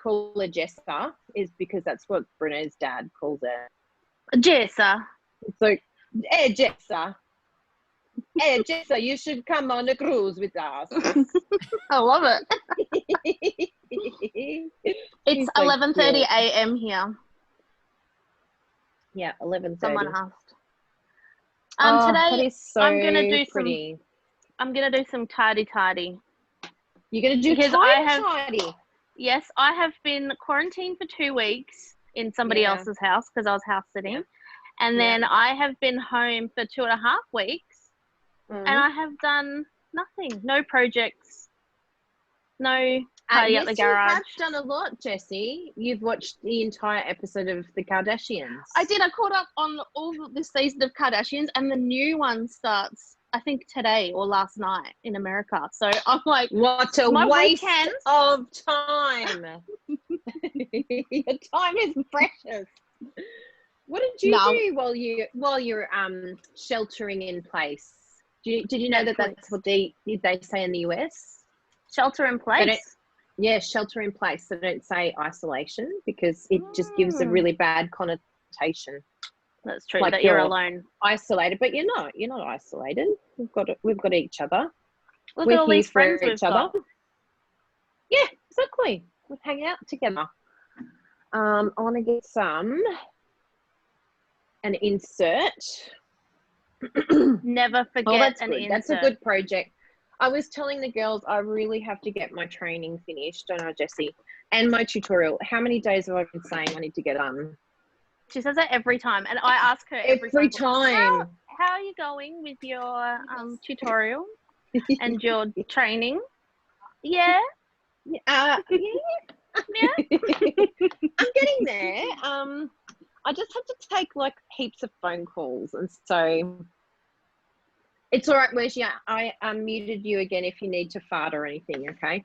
Jessa is because that's what Bruno's dad calls her. Jessa. So, hey Jessa. Hey Jessa, you should come on a cruise with us. I love it. It's 11:30 a.m. here. Yeah, 11:30. Someone asked. That Today is so I'm gonna do pretty. I'm gonna do some tidy. You're gonna do tidy. Yes, I have been quarantined for 2 weeks in somebody else's house because I was house sitting, and then I have been home for 2.5 weeks, and I have done nothing. No projects. No tidy up the garage. You have done a lot, Jessie. You've watched the entire episode of The Kardashians. I did. I caught up on all this season of Kardashians, and the new one starts, I think, today or last night in America. So I'm like, what a waste of time. Your time is precious. What did you do while you're sheltering in place? Did you know that's what they say in the US? Shelter in place? Yeah, shelter in place. So don't say isolation, because it just gives a really bad connotation. That's true, that you're alone. Isolated, but you're not. You're not isolated. We've got each other. Look at all these friends we've got. Yeah, exactly. We hang out together. I want to get an insert. Never forget an insert. That's a good project. I was telling the girls I really have to get my training finished, don't I, Jessie? And my tutorial. How many days have I been saying I need to get on? She says that every time, and I ask her every time. How are you going with your tutorial and your training? Yeah. I'm getting there. I just have to take like heaps of phone calls, and so it's all right, Wershia. I muted you again if you need to fart or anything, okay?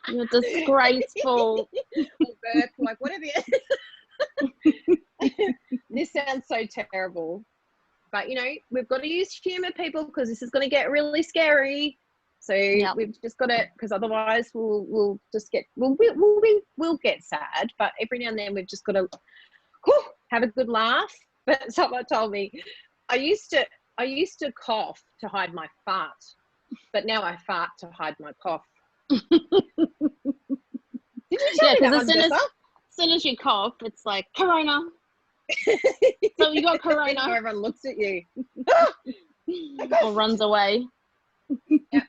You're disgraceful. Or burp, like whatever. This sounds so terrible. But, you know, we've got to use humour, people, because this is going to get really scary. So we've just got to, because otherwise we'll just get we'll get sad. But every now and then we've just got to have a good laugh. But someone told me I used to cough to hide my fart, but now I fart to hide my cough. Did you tell me that one, Jessa? As soon as you cough, it's like corona. So you got corona. Everyone looks at you or runs away. Yeah.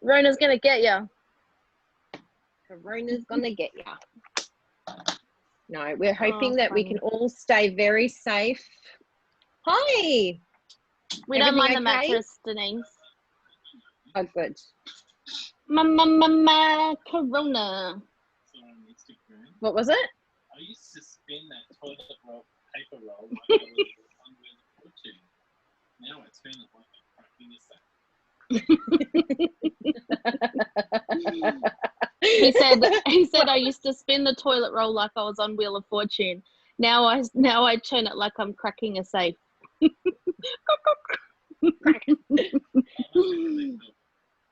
Corona's gonna get you. Corona's gonna get you. No, we're hoping that we can all stay very safe. Hi. We don't mind the mattress, Denise. Oh, good. Corona. What was it? I used to spin that toilet roll, paper roll like I was on Wheel of Fortune. Now I turn it like a cracking a sack. He said I used to spin the toilet roll like I was on Wheel of Fortune. Now I turn it like I'm cracking a safe.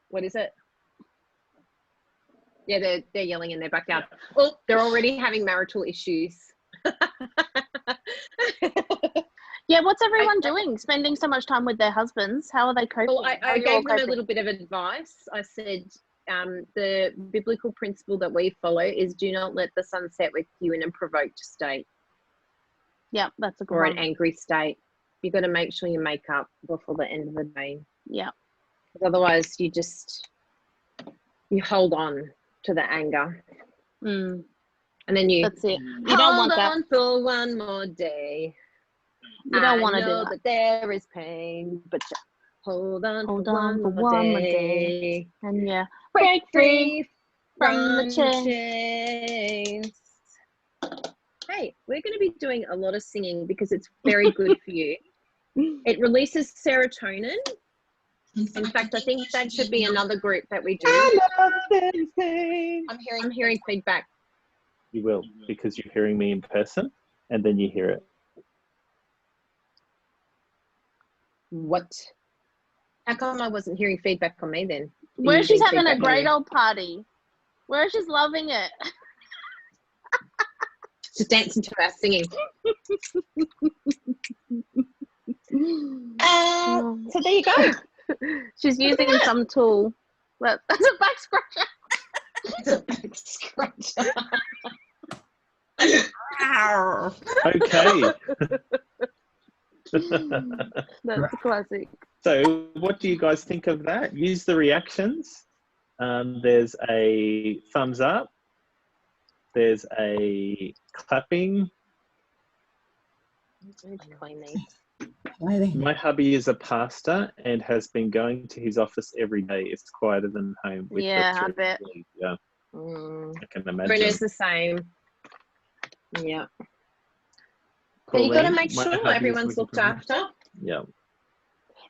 What is it? Yeah, they're yelling in their backyard. Oh, they're already having marital issues. Yeah, what's everyone doing? Spending so much time with their husbands. How are they coping? Well, I gave them a little bit of advice. I said the biblical principle that we follow is do not let the sun set with you in a provoked state. Yeah, that's a good or one. an angry state. You've got to make sure you make up before the end of the day. Yeah. Because otherwise you hold on to the anger. Mm. And then That's it. You don't want that. Hold on for one more day. You don't want to do know that. that there is pain, but just hold on for one more day. And yeah, break free from the chains. Hey, we're going to be doing a lot of singing because it's very good for you. It releases serotonin. In fact, I think that should be another group that we do. I'm hearing feedback. You will, because you're hearing me in person, and then you hear it. What? How come I wasn't hearing feedback on me then? Where she's having a great old party. Where she's loving it. Just dancing to our singing. So there you go. She's using some tool. Well, that's a back scratcher. It's a back scratcher. Okay. That's a classic. So what do you guys think of that? Use the reactions. There's a thumbs up. There's a clapping. I need to clean these. My hubby is a pastor and has been going to his office every day. It's quieter than home. With Yeah, I bet. Yeah, I can imagine. Bruno's the same. Yeah. But you got to make sure everyone's looked after. Yeah.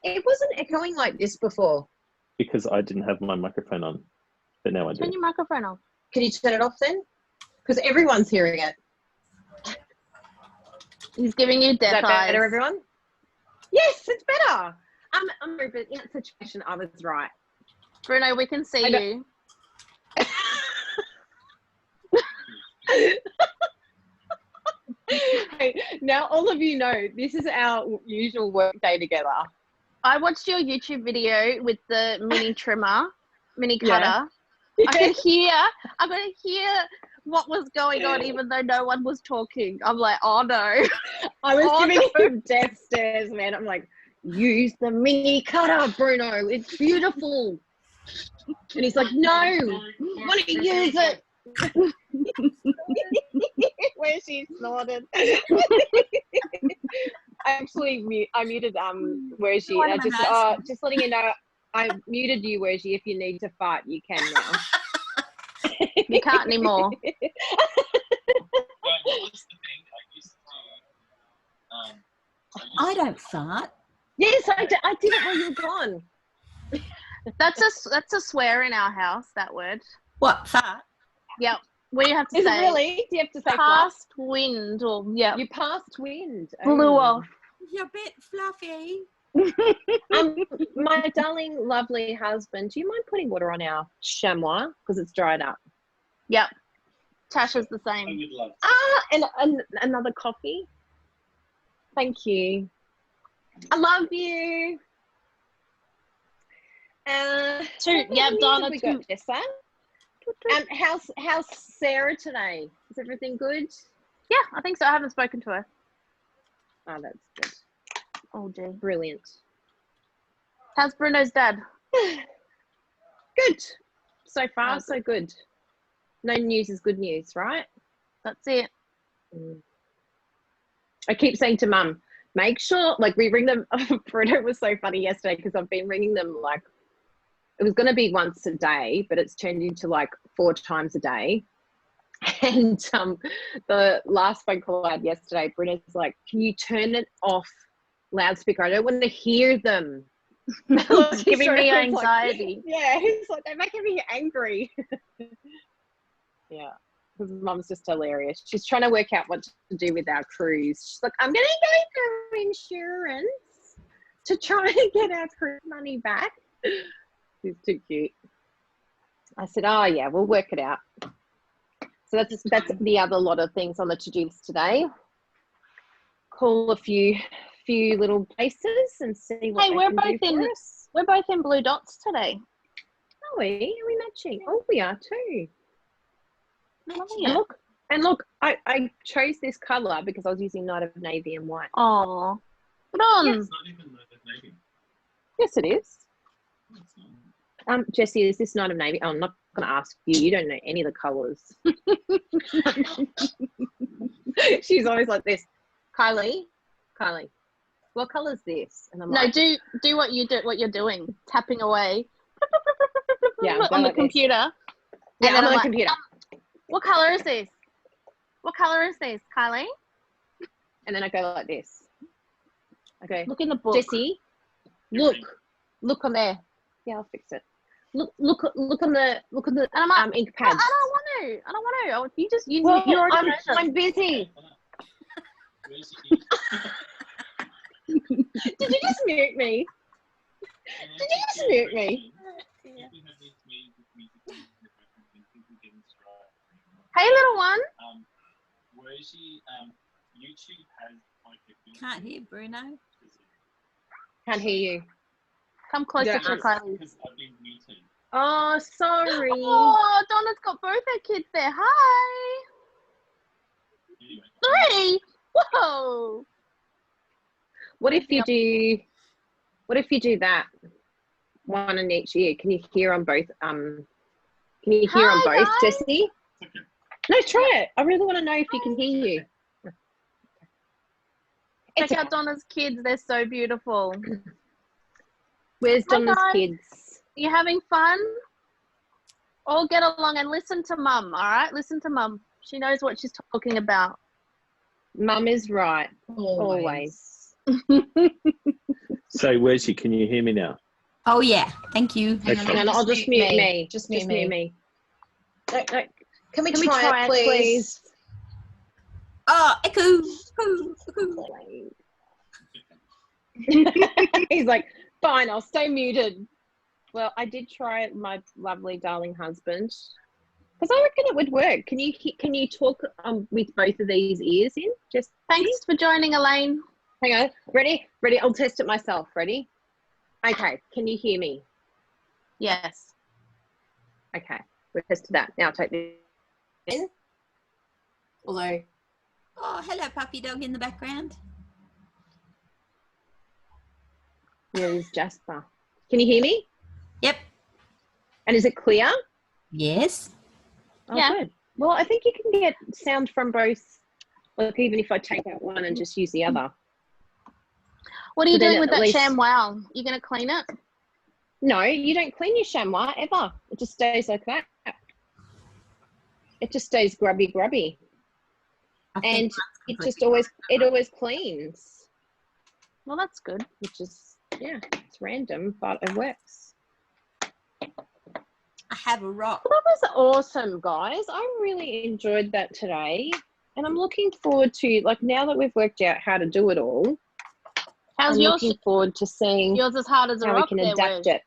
It wasn't echoing like this before. Because I didn't have my microphone on, but now I do. Turn your microphone off. Can you turn it off then? Because everyone's hearing it. He's giving you death eyes. Is that better, everyone? Yes, it's better. But in that situation, I was right. Bruno, we can see you. Hey, now all of you know this is our usual work day together. I watched your YouTube video with the mini cutter. Yeah. I could hear what was going on even though no one was talking. I'm like, oh no. I was giving him death stares, man. I'm like, use the mini cutter, Bruno. It's beautiful. And he's like, no, I want to use it. Where she snorted. I muted where she just letting you know I muted you, where she, if you need to fart you can now. You can't anymore. What was the thing I used to I don't fart. Yes, I did it while you were gone. That's a swear in our house, that word. What, fart? Yep. What do you have to Is say? it really? Do you have to say past wind or yeah? You passed wind. Blew off. You're a bit fluffy. My darling, lovely husband, do you mind putting water on our chamois because it's dried up? Yep. Tasha's the same. And another coffee. Thank you. I love you. Donna. We got Tessa. How's Sarah today? Is everything good? Yeah, I think so. I haven't spoken to her. Oh, that's good. Oh, dear. Brilliant. How's Bruno's dad? Good. So far, so good. No news is good news, right? That's it. I keep saying to Mum, make sure, like, we ring them. Bruno was so funny yesterday because I've been ringing them, like, it was going to be once a day, but it's turned into like 4 times a day. And the last phone call I had yesterday, Bruno's like, can you turn it off loudspeaker? I don't want to hear them. It's giving me anxiety. Like, yeah, he's like, they're making me angry. Yeah, because Mum's just hilarious. She's trying to work out what to do with our cruise. She's like, I'm going to go for insurance to try and get our cruise money back. She's too cute. I said, oh, yeah, we'll work it out. So that's the other lot of things on the to-do list today. Call a few little places and see what they can do for us. We're both in blue dots today. Are we? Are we matching? Oh, we are too. Oh, And look, I chose this colour because I was using Night of Navy and white. Oh, put on. Yes. It's not even Night of Navy. Yes, it is. Jessie, is this Night of Navy? Oh, I'm not going to ask you. You don't know any of the colours. She's always like this. Kylie, what colour is this? And I'm No, like, do what you're doing, tapping away. Yeah, on the like computer. Yeah, And then on the I'm computer. What color is this? What color is this, Kylie? And then I go like this. Okay. Look in the book. Jessie, look on there. Yeah, I'll fix it. Look on the And I'm like, ink pads. I don't want to. You just use Well, your I'm busy. Did you just mute me? Hey, little one. Where is she? YouTube has like a Can't hear Bruno. Can't hear you. Come closer to Kylie. Because I've been muted. Oh, sorry. Oh, Donna's got both her kids there. Hi. Anyway. 3. Whoa. What if you do that? One in each ear. Can you hear on both? Can you hear on both, guys. Jessie? No, try it. I really want to know if you can hear you. Check out Donna's kids. They're so beautiful. Where's Hi, Donna's guys. kids? You having fun? All get along and listen to Mum, all right? Listen to Mum. She knows what she's talking about. Mum is right. Always. So, where's she? Can you hear me now? Oh yeah, thank you. Hang on, I'll just mute me. Just mute me. No, can we Can try it, please? Oh, echo. He's like, fine, I'll stay muted. Well, I did try it, my lovely darling husband, because I reckon it would work. Can you talk with both of these ears in? Just Thanks for joining, Elaine. hang on. Ready? I'll test it myself. Ready? Okay. Can you hear me? Yes. Okay. We'll test that. Now take this. Although, Oh, hello, puppy dog in the background. Where is Jasper? Can you hear me? Yep. And is it clear? Yes. Oh, Yeah. good. Well, I think you can get sound from both. Like even if I take out one and just use the other. What are you But then doing with at that least- ShamWow? You going to clean it? No, you don't clean your chamois ever. It just stays like that. It just stays grubby. And it always cleans. Well, that's good. Which is, yeah, it's random, but it works. I have a rock. Well, that was awesome, guys. I really enjoyed that today. And I'm looking forward to, like, now that we've worked out how to do it all, How's I'm yours? looking forward to seeing Yours as hard as a how we rock can there, adapt Wes. it.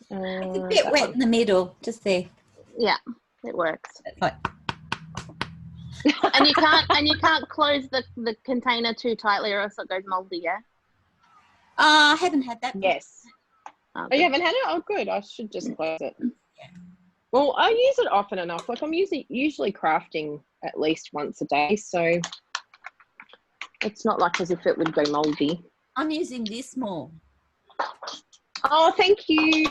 It's a bit wet in the middle, just there. Yeah, it works. Like, and you can't close the container too tightly or else it goes moldy. Yeah. I haven't had that. Yes. Oh, you haven't had it? Oh, good. I should just close it. Well, I use it often enough. Like I'm usually crafting at least once a day, so it's not like as if it would go moldy. I'm using this more. Oh, thank you.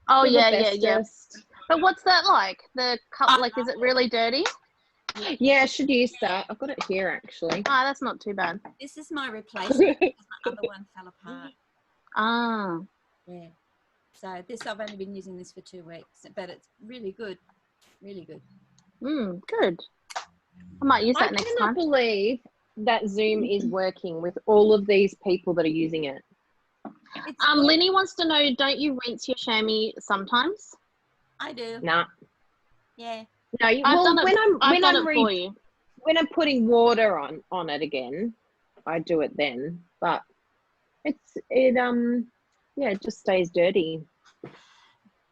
Oh You're the yeah. bestest. But what's that like? The cup, like, is it really dirty? Yeah, I should use that. I've got it here actually. Ah, that's not too bad. This is my replacement because my other one fell apart. Ah. Yeah. So this, I've only been using this for 2 weeks, but it's really good. Really good. Good. I might use that next I cannot time. believe that Zoom is working with all of these people that are using it. Linny wants to know, don't you rinse your chamois sometimes? I do. Nah. Yeah. No, I've done it when I'm putting water on it again, I do it then. But it just stays dirty.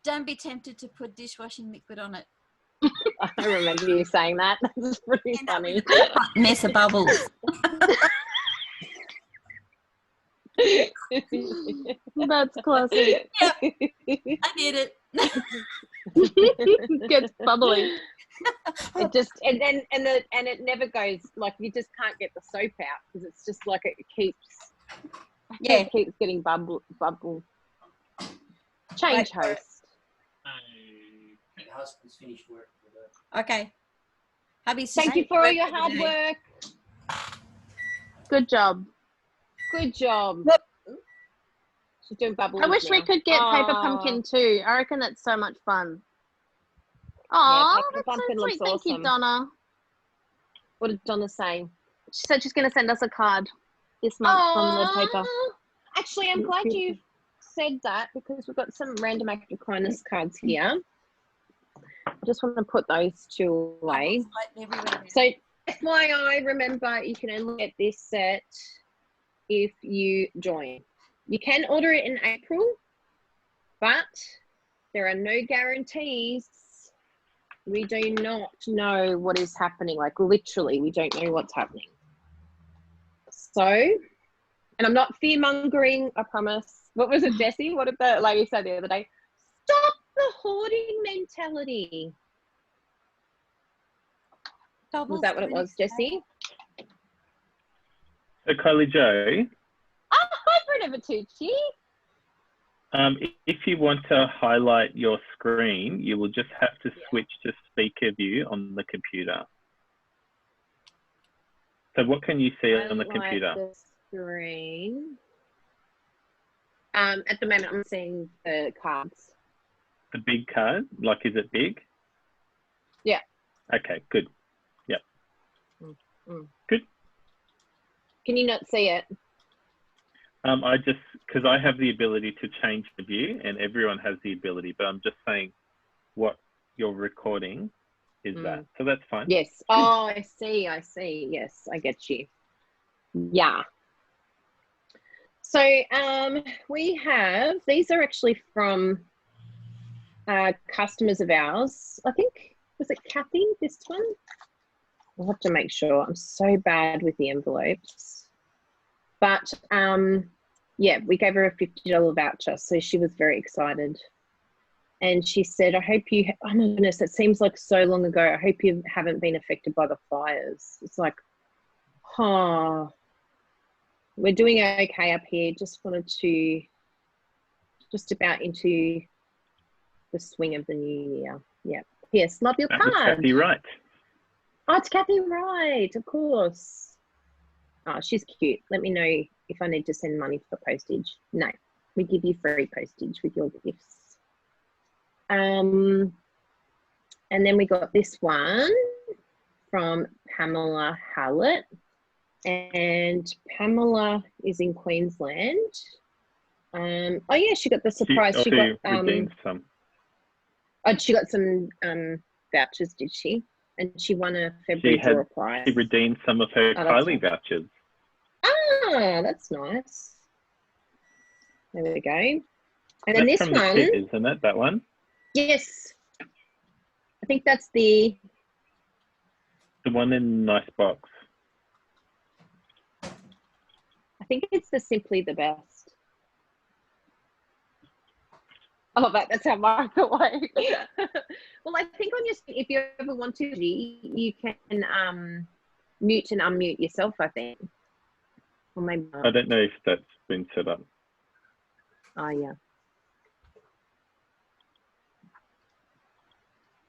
Don't be tempted to put dishwashing liquid on it. I remember you saying that. That's pretty funny. Mess of bubbles. That's classic. Yeah, I did it. Gets bubbly. It just and it never goes, like you just can't get the soap out because it's just like it keeps getting bubble. Change host. My husband's finished work for the Okay. Hubby, Thank you for all your hard work. Good job. Good job. She's doing bubbles. I wish we now. could get Paper Pumpkin too. I reckon that's so much fun. Oh, Paper that's so Pumpkin sweet. looks Thank you, awesome. Donna. What did Donna say? She said she's going to send us a card this month from the paper. Actually, I'm glad you said that because we've got some random act of kindness cards here. I just want to put those two away. So FYI, remember you can only get this set if you join. You can order it in April, but there are no guarantees. We do not know what is happening. Like literally, we don't know what's happening. So, and I'm not fear-mongering, I promise. What was it, Jessie? What did the lady say the other day? Stop the hoarding mentality. Was that what it was, Jessie? So Kylie Joe, Oh, hi, Bruna Bertucci. if you want to highlight your screen, you will just have to switch to speaker view on the computer. So what can you see on the computer? The screen. At the moment, I'm seeing the cards. The big card, like is it big? Yeah. Okay, good. Yep. Good. Can you not see it? I just, because I have the ability to change the view and everyone has the ability, but I'm just saying what you're recording is that. So that's fine. Yes. Oh, I see. Yes, I get you. Yeah. So we have, these are actually from customers of ours. I think, was it Kathy, this one? I'll have to make sure. I'm so bad with the envelopes. But yeah, we gave her a $50 voucher, so she was very excited. And she said, I hope you, oh my goodness, it seems like so long ago. I hope you haven't been affected by the fires. It's like, huh. We're doing okay up here. Just wanted to, just about into the swing of the new year. Yeah. Yes, love your That was card. Kathy Wright. Oh, it's Kathy Wright, of course. Oh, she's cute. Let me know if I need to send money for postage. No, we give you free postage with your gifts. And then we got this one from Pamela Hallett. And Pamela is in Queensland. Oh yeah, she got the surprise. She redeemed some. Oh, she got some vouchers, did she? and she won a She February had draw prize. she redeemed some of her Oh, that's Kylie vouchers. Ah, that's nice. There we go. And then That's this from the one, kit, isn't it? That one? yes, I think that's the one in nice box. I think it's the Simply the Best. Oh, that's how Mark away. Well, I think on your, if you ever want to, you can mute and unmute yourself, I think. Or maybe not. I don't know if that's been set up. Oh, yeah.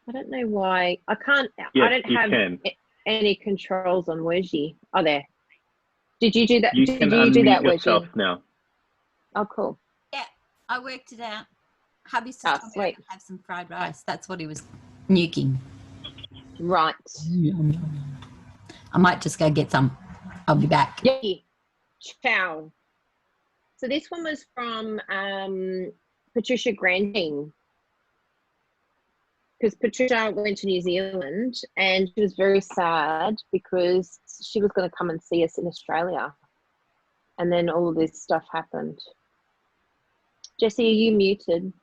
I don't know why. I can't, Yes, I don't you have can. any controls on Wherzy. Oh, there. Did you do that? You Did can you do unmute that, yourself Wherzy? now. Oh, cool. Yeah, I worked it out. Hubby's Oh, just come sweet. out and have some fried rice. That's what he was nuking. Right. I might just go get some. I'll be back. Yay. Ciao. So this one was from Patricia Grandin, because Patricia went to New Zealand and she was very sad because she was going to come and see us in Australia, and then all of this stuff happened. Jessie, are you muted?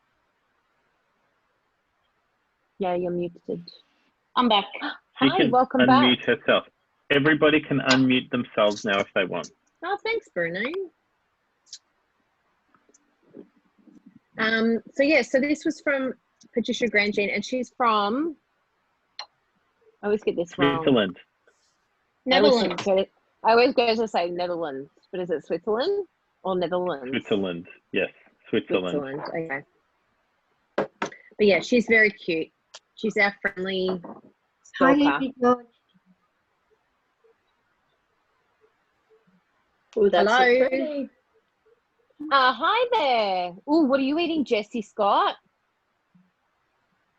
Yeah, you're muted. I'm back. She Hi, can welcome back. unmute herself. Everybody can unmute themselves now if they want. Oh, thanks, Bruno. So yeah, so this was from Patricia Grandjean, and she's from, I always get this wrong. Switzerland. Netherlands. I always go to say Netherlands, but is it Switzerland or Netherlands? Switzerland, yes, Switzerland. Switzerland, okay. But yeah, she's very cute. She's our friendly stalker. Oh, that's so Hello. pretty. Hi there. Oh, what are you eating, Jessie Scott?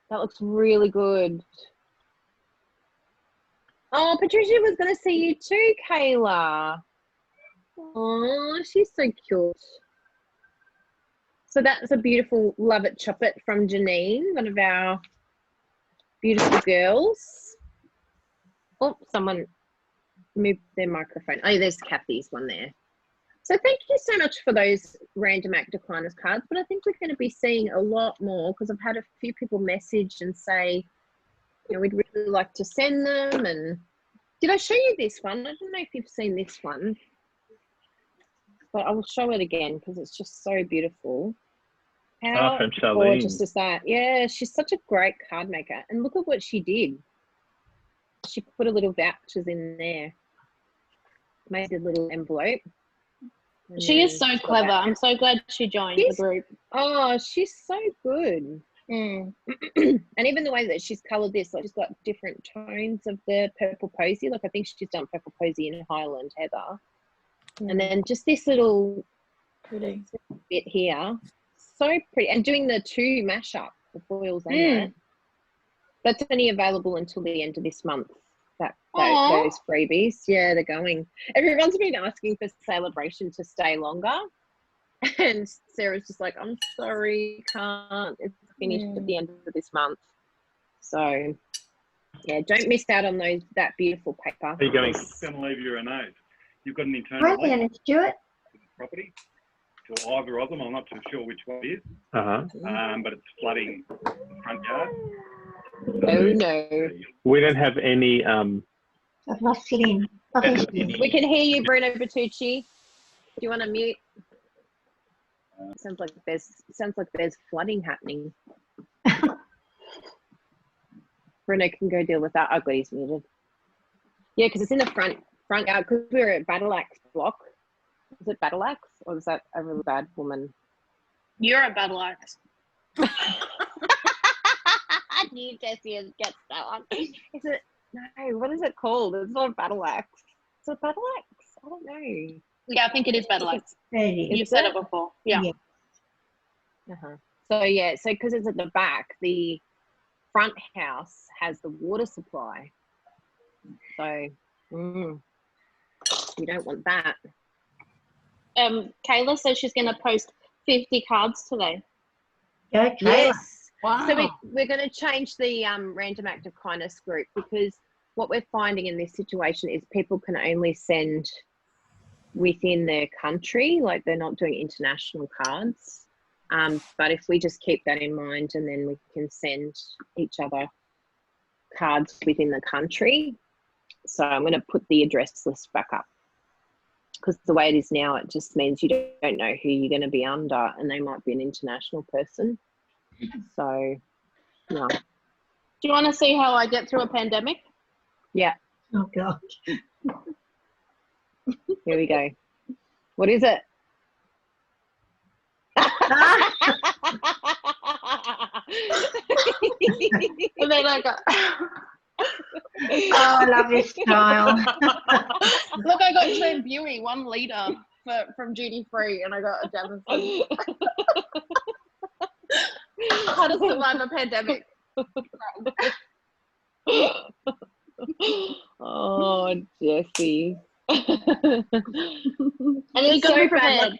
That looks really good. Oh, Patricia was going to see you too, Kayla. Oh, she's so cute. So that's a beautiful Love It Chop It from Janine, one of our beautiful girls. Oh, someone moved their microphone. Oh, there's Kathy's one there. So thank you so much for those random act decliners cards, but I think we're going to be seeing a lot more because I've had a few people message and say, you know, we'd really like to send them. And did I show you this one? I don't know if you've seen this one, but I will show it again because it's just so beautiful. How from Charlene. gorgeous is that? Yeah, she's such a great card maker. And look at what she did. She put a little vouchers in there. Made a little envelope. She is so clever. I'm so glad she joined the group. Oh, she's so good. And even the way that she's coloured this, like she's got different tones of the purple posy. Like I think she's done purple posy in Highland Heather. And then just this little bit here. So pretty. And doing the two mashup, the foils and that. That's only available until the end of this month. Those freebies. Yeah, they're going. Everyone's been asking for Celebration to stay longer. And Sarah's just like, I'm sorry, can't. It's finished at the end of this month. So, yeah, don't miss out on that beautiful paper. Are you going to leave you a note? You've got an internal Hi, link Anna Stewart. to the property to either of them. I'm not too sure which one it is. But it's flooding the front yard. Oh, no. We don't have any... I've lost it in. We can hear you, Bruno Bertucci. Do you want to mute? Sounds like there's flooding happening. Bruno can go deal with that. Oh, God, he's muted. Yeah, because it's in the front yard. Because we're at Battle Axe block. Is it Battle Axe, or is that a really bad woman? You're a Battle Axe. I knew Jessie gets that one. Is it? No, what is it called? It's not a Battle Axe. Is it Battle Axe? I don't know. Yeah, I think it is Battle Axe. You've You've said it before. Yeah. So yeah, so because it's at the back, the front house has the water supply. So you don't want that. Kayla says she's going to post 50 cards today. Go, Kayla. Yes. Wow. So we're going to change the random act of kindness group, because what we're finding in this situation is people can only send within their country, like they're not doing international cards. But if we just keep that in mind, and then we can send each other cards within the country. So I'm going to put the address list back up, because the way it is now, it just means you don't know who you're going to be under, and they might be an international person. So, yeah. Do you want to see how I get through a pandemic? Yeah. Oh, God. Here we go. What is it? And then I got... Oh, I love your style. Look, I got Trambuie 1 litre from duty free, and I got a Jamison. How to survive a pandemic. Oh, Jessie. And it's so so bad. prepared.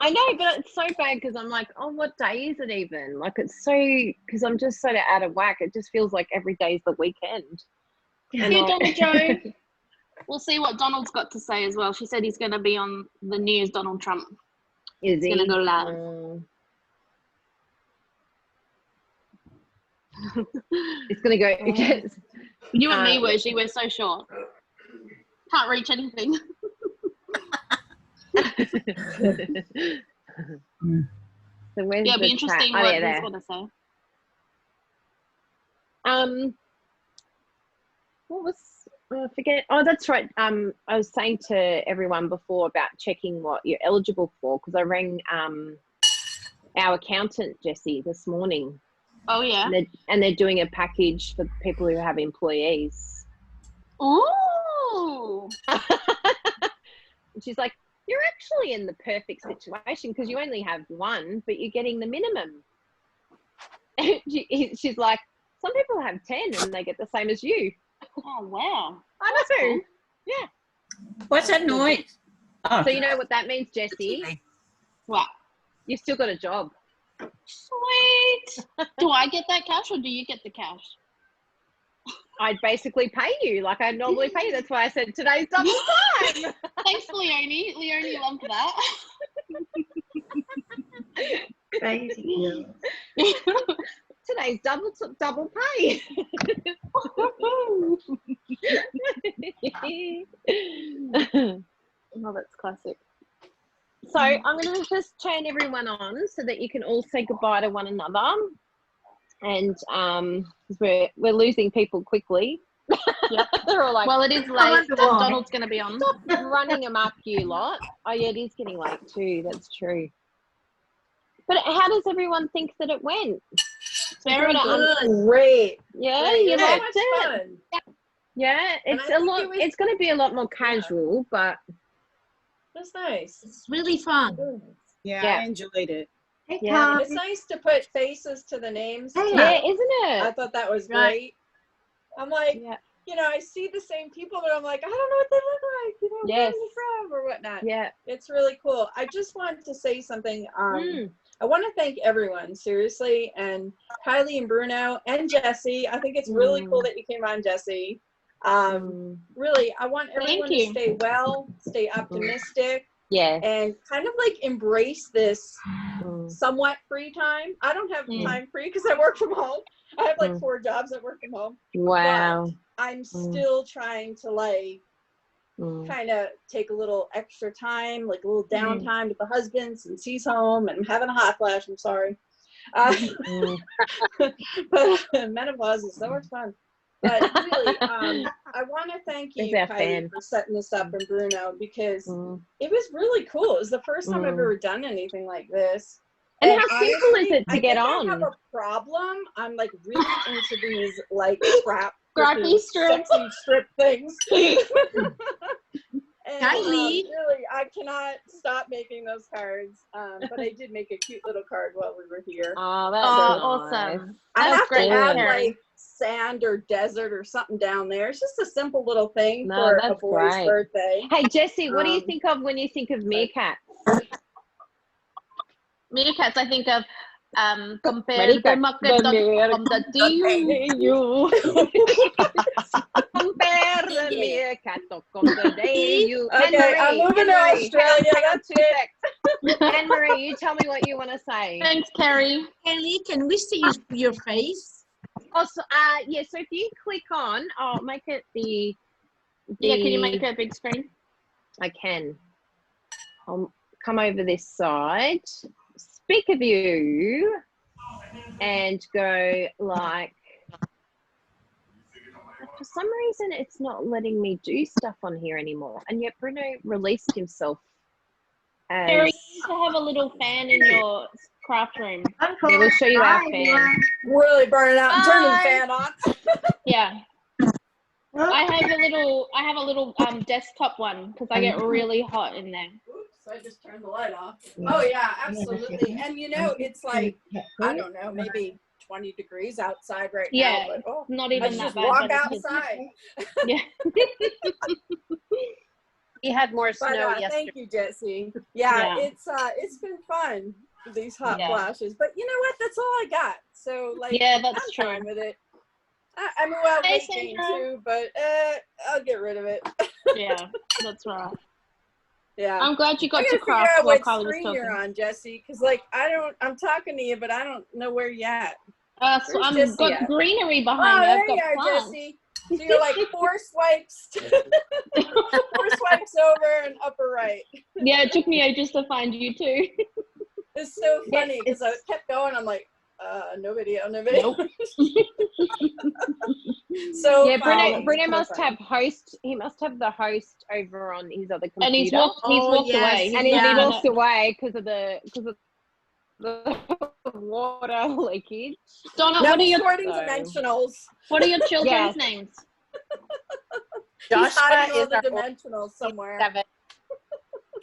I know, but it's so bad because I'm like, oh, what day is it even? Like, it's so, because I'm just sort of out of whack. It just feels like every day is the weekend. And Here, Donald Joe. We'll see what Donald's got to say as well. She said he's going to be on the news, Donald Trump. Is he? He's going to go live. It's going to go. You and me, Wurgy, we're so short. Can't reach anything. So where's yeah, it'll be the interesting chat? what yeah, he's going to say. What was I forget? Oh, that's right. I was saying to everyone before about checking what you're eligible for, because I rang our accountant Jessie this morning. Oh yeah. And they're doing a package for people who have employees. Ooh. And she's like, you're actually in the perfect situation because you only have one, but you're getting the minimum. She's like, some people have 10 and they get the same as you. Oh, wow. I know. Cool. Yeah. What's that noise? Oh. So you know what that means, Jessie? What? You've still got a job. Sweet. Do I get that cash or do you get the cash? I'd basically pay you like I normally pay you. That's why I said today's double time. Thanks, Leonie. Leonie loved that. Thank you. Today's double pay. Oh, that's classic. So I'm going to just turn everyone on so that you can all say goodbye to one another. And we're losing people quickly. Yep. They're all like, well, it is late. Donald's going to be on. Stop running amok, you lot. Oh, yeah, it is getting late too. That's true. But how does everyone think that it went? Very good. Great. Yeah, Great. you So liked much it. fun. Yeah, it's a lot. It's going to be a lot more casual, but that's nice. It's really fun. Yeah, I enjoyed it. Hey, Yeah. it's nice to put faces to the names. Too. Yeah, isn't it? I thought that was Right. great. I'm like, you know, I see the same people, but I'm like, I don't know what they look like, you know, where Yes. they're from or whatnot. Yeah. It's really cool. I just wanted to say something. I want to thank everyone, seriously, and Kylie and Bruno and Jessie. I think it's really cool that you came on, Jessie. Really, I want everyone to stay well, stay optimistic. Yeah. And kind of like embrace this somewhat free time. I don't have time free because I work from home. I have like 4 jobs that work from home. Wow. But I'm still trying to like kind of take a little extra time, like a little downtime with the husband since he's home and I'm having a hot flash. I'm sorry. But menopause is so much fun. But really, I want to thank you, Kylie, for setting this up, and Bruno, because it was really cool. It was the first time I've ever done anything like this. And how simple is it to get on? I have a problem. I'm like really into these like scrappy strip things. And, Kylie. really, I cannot stop making those cards. But I did make a cute little card while we were here. Oh, that's awesome. I have great, to add Karen. like sand or desert or something down there. It's just a simple little thing No, for a that's boy's great. birthday. Hey, Jessie, what do you think of when you think of meerkats? Meerkats, I think of Ready, go. Compare Compare the cat com the you. Okay, I'm moving to Australia. That's it. Anne-Marie, you tell me what you want to say. Thanks, Carrie. Kelly, can we see your face? Also, yeah, so if you click on, I'll make it the Yeah, can you make it a big screen? I can. I'll come over this side, speaker view, and go like, for some reason it's not letting me do stuff on here anymore, and yet Bruno released himself as... Carrie, you need to have a little fan in your craft room. Yeah, we'll show you our fan. Really burning out. Turn the fan on. Yeah. I have a little desktop one because I get really hot in there. Oops, I just turned the light off. Oh yeah, absolutely. And you know, it's like, I don't know, maybe 20 degrees outside right Yeah, now. But not even I that just bad. walk but it's- outside. Yeah. You had more snow But, yesterday. thank you, Jessie. Yeah, Yeah. it's been fun, these hot Yeah. flashes. But you know what? That's all I got. So like, Yeah, that's I'm true. fine with it. I mean, well, Hey, weight gain Sandra. too, but I'll get rid of it. Yeah, that's right. Yeah. I'm glad you I got gotta to figure craft out while what Kylie was screen you're talking. on, Jessie, because like I'm talking to you, but I don't know where you're at. So Where's I've Jessie got at? greenery Oh, behind me. there I've you got are, plants. Jessie. So you're like 4 swipes, 4 swipes over and upper right. Yeah, it took me ages to find you too. It's so funny because I kept going. I'm like, no video, no video. Nope. So yeah, funny. Bruno So must funny. have host. He must have the host over on his other computer. And he's walked away. And he walked away because of the water leakage. Donna, No what are your sorting dimensionals. What are your children's Yes. names? He's hiding all is the our dimensionals somewhere. 7.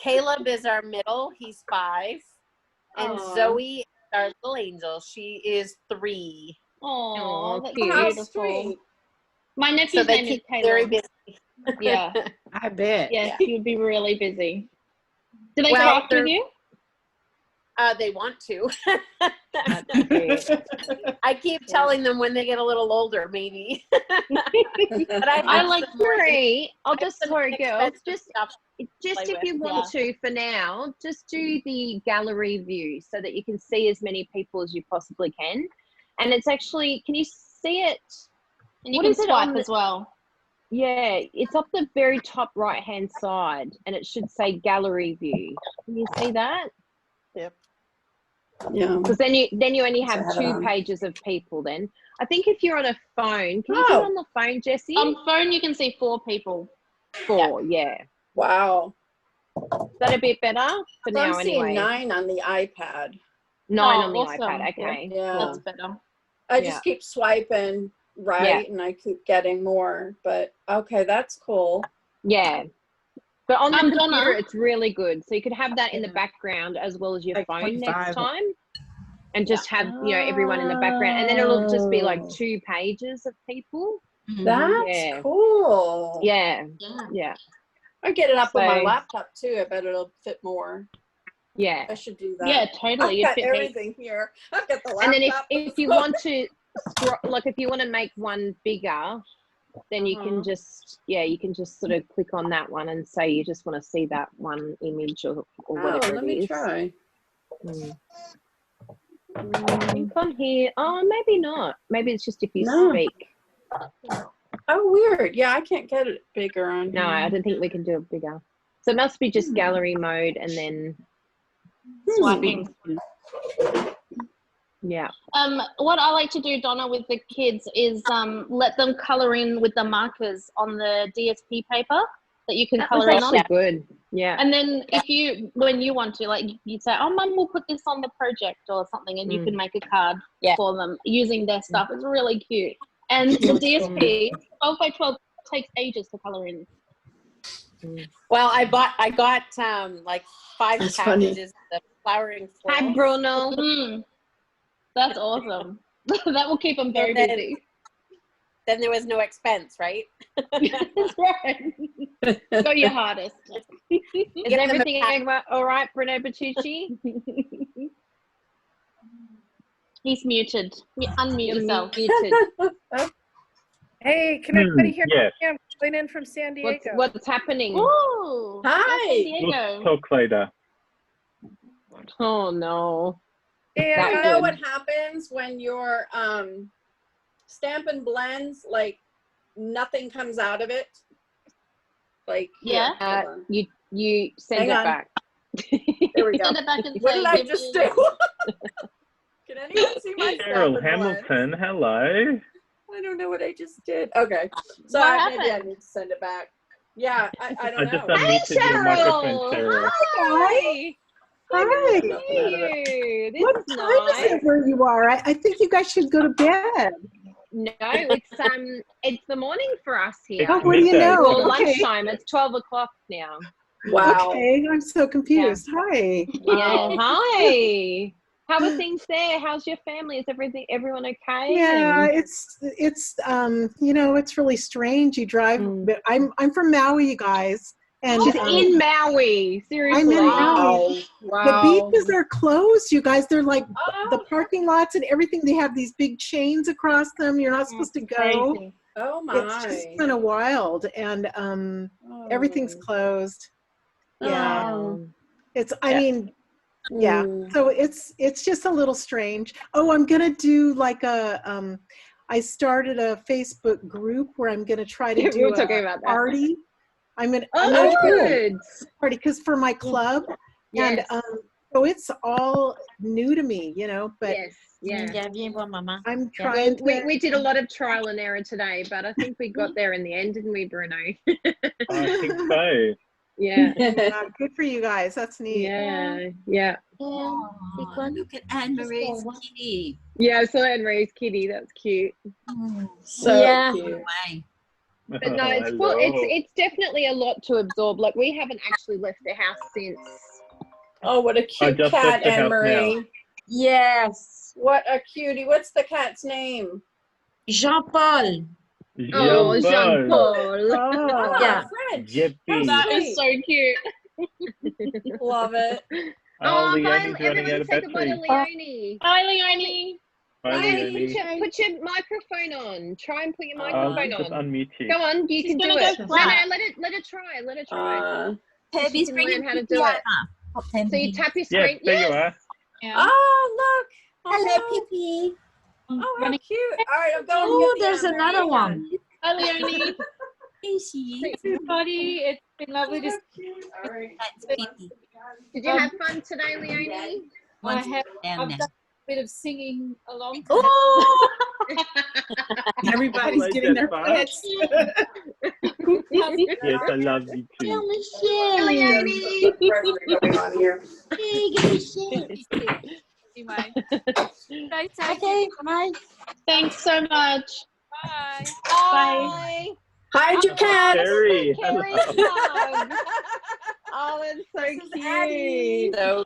Caleb is our middle. He's 5. And Aw. Zoe is our little angel. She is 3. Oh, that's cute. How beautiful. sweet. My So nephew's they name is keep Caleb. very busy. Yeah. I bet. Yes, you'd be really busy. Do they Well, craft with they're- you? They want to. I keep telling them when they get a little older, maybe. But I like Marie, I'll just some sorry, girls. expensive Just stuff if play you with. want to, for now, just do the gallery view so that you can see as many people as you possibly can. And it's actually, can you see it? And you What can is it swipe on as well. Yeah, it's up the very top right hand side, and it should say gallery view. Can you see that? Yep. Yeah. Because then you only have Is that 2 pages of people. Then I think if you're on a phone, can you do it on the phone, Jessie? On phone, you can see 4 people. 4, yeah. Wow. Is that a bit better for So I'm now? seeing Anyway, 9 on the iPad. 9 Oh, on the awesome. iPad. Okay, Yeah. That's better. I Yeah. just keep swiping right and I keep getting more. But okay, that's cool. yeah. But on the computer, Donna. it's really good. So you could have that in the background as well as your Like phone 25. next time, and just have everyone in the background, and then it'll just be like 2 pages of people. That's Yeah. cool. Yeah, Yeah. yeah, I get it up on my So- laptop too. I bet it'll fit more. yeah. I should do that. Yeah, totally. I've You got fit everything here. I've got the laptop. And then if you want to like if you want to make one bigger, then you can just sort of click on that one and say you just want to see that one image or whatever let it me is. try. I think on here. Oh, maybe not. Maybe it's just if you No. speak. Oh, weird. Yeah, I can't get it bigger on No, here. I don't think we can do it bigger. So it must be just gallery mode and then Swiping. yeah. What I like to do, Donna, with the kids is let them color in with the markers on the DSP paper that you can That was color in on. actually good. Yeah. And then when you want to, like, you say, oh, Mum, we'll put this on the project or something, and you can make a card for them using their stuff. It's really cute. And the DSP, 12 by 12, takes ages to color in. Well, I got like 5 That's funny. packages of the flowering Hi, florals. Bruno. That's awesome. That will keep them very then- busy. Then there was no expense, right? That's right. Go your hardest. Is Give them a everything pack. all right, Bruno Bertucci? He's muted. Unmute You're yourself. muted. Hey, can everybody hear yes. me? I'm calling in from San Diego. What's happening? Ooh. Hi. We'll talk later. Oh no. And you know what happens when your Stampin' blends, like nothing comes out of it? Like you send Hang it on. back. There we go. Send it back and What say, did I "Give just me-" do? Can anyone see my Cheryl Stampin' blend? Hamilton, hello. I don't know what I just did. Okay. So What maybe I happened? need to send it back. Yeah, I don't I just know. unmuted your microphone, Cheryl. Hi. Hi. You. This What is time nice. is it where you are? I think you guys should go to bed. No, it's the morning for us here. Oh, what do you know? Well, Okay. lunchtime. It's 12 o'clock now. Wow. Okay, I'm so confused. Hi. Yeah. Hi. How are things there? How's your family? Is everyone okay? Yeah, And- it's you know, it's really strange. You drive. But I'm from Maui, you guys. And She's in Maui. Seriously. I'm in Maui. Wow. The beaches are closed, you guys. They're like the parking lots and everything. They have these big chains across them. You're not supposed to go. Crazy. Oh my. It's just kind of wild, and everything's closed. Yeah, it's. I mean, yeah. So it's just a little strange. Oh, I'm gonna do like a. I started a Facebook group where I'm gonna try to We do were talking a about that. party. I'm gonna Oh, good. party because for my club, Yes. and so it's all new to me, you know. But yes, yeah. I'm trying. We did a lot of trial and error today, but I think we got there in the end, didn't we, Bruno? I think so. Yeah. Good for you guys. That's neat. Yeah. Look at Anne-Marie's kitty. Yeah, I saw Anne-Marie's kitty. That's cute. So cute. But no, it's definitely a lot to absorb. Like we haven't actually left the house since. Oh, what a cute just cat, left the house Anne-Marie. now. Yes. What a cutie. What's the cat's name? Jean-Paul. Oh, Jean-Paul. Oh, Yeah. French. Yippee. That is so cute. Love it. Oh, Leonie's bye, running out everyone of say goodbye to battery. Leonie. Bye, Leonie. Bye, Leonie, Leonie. put your microphone on. Try and put your I'll microphone just on. unmute you. Go on, you can do gonna it. go No, flat. let it try. Let it try. Herbie's She can bringing learn how to Pippi do it. over. So you tap your Yes, screen. there you are. Yeah. Oh, look. Hello, Pippi. Oh, how cute. All right, I'm going Oh, to get the there's Anne-Marie another one. again. Hi, Leonie. Here she is. Everybody, it's been lovely to All right. That's Pippi. Did you have fun today, Leonie? I have Down I've now. done a bit of singing along. To Oh! Everybody's Hello, getting their Jennifer. pets. Yes, I love you too. Michelle. Leonie. Going on here. Hey, give me Michelle. Anyway. Okay, bye. Thanks so much. Bye. Bye. Hide your cat. Terry. Carrie's hug. Oh, that's so cute. Hey, no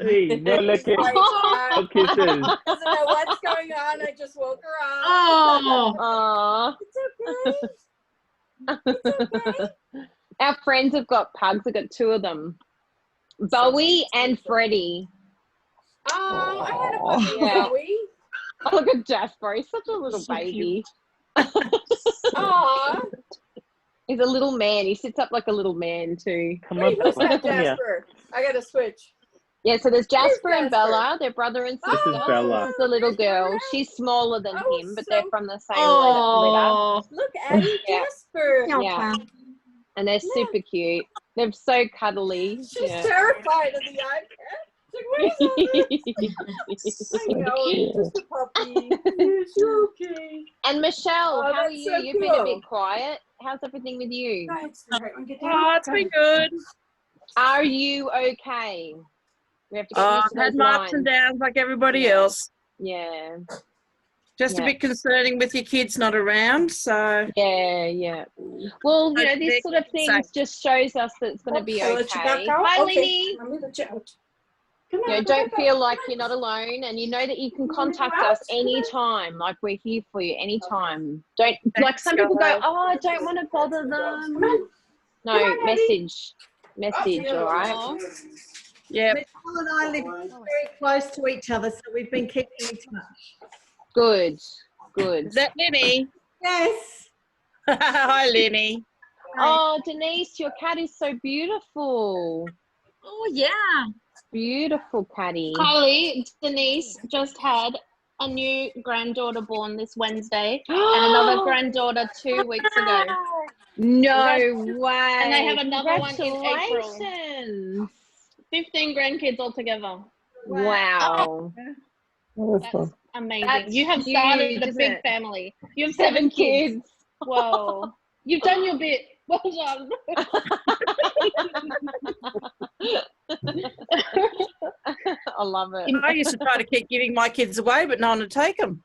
licking. No kisses. Doesn't know what's going on. I just woke her up. Oh. Aw. It's okay. Our friends have got pugs. I've got two of them. Bowie and Freddie. Oh, I had a puppy, Yeah. Bowie. Oh, look at Jasper. He's such a little baby. Aw. He's a little man. He sits up like a little man too. Come Wait, on, who's Papa. that, Come here. Jasper? I gotta switch. Yeah, so there's Jasper and Jasper? Bella. They're brother and sister. This is Bella. This is the little girl. She's smaller than Oh, him, but so- they're from the same litter. Look at you, Yeah. Jasper. Yeah. And they're super cute. They're so cuddly. She's Yeah. terrified of the iPad. She's like, what is all this? I know, it's just a puppy. Yes, you're okay. And Michelle, Oh, how are that's you? so You've been a cool. bit quiet. How's everything with you? Oh, it's been good. Are you okay? We have to get used I've to had those my ups and lines. downs like everybody Yeah. else. Yeah. Just a Yeah. bit concerning with your kids not around. So Yeah. Well, you know, this sort of thing just shows us that it's going to be I'll let you okay. back out. Bye, Okay, Lenny. let me let you out. Come You know, on, don't feel like you're not alone, and you know that you can contact us anytime. Like, we're here for you anytime. Don't, like, some people go, oh, I don't want to bother them. No, message, all right? yeah, Paul and I live very close to each other, so we've been keeping in touch. Good, good. Is that Lenny? Yes. Hi, Lenny. Oh, Denise, your cat is so beautiful. Oh, yeah. Beautiful catty. Kylie, Denise just had a new granddaughter born this Wednesday and another granddaughter 2 weeks ago. No way. And they have another one in April. Congratulations. 15 grandkids altogether. Wow. That's amazing. That's You have started huge, a isn't big it? family. You have 7 7 kids. Whoa. You've done your bit. Well done. I love it. I used to try to keep giving my kids away, but no one would take them.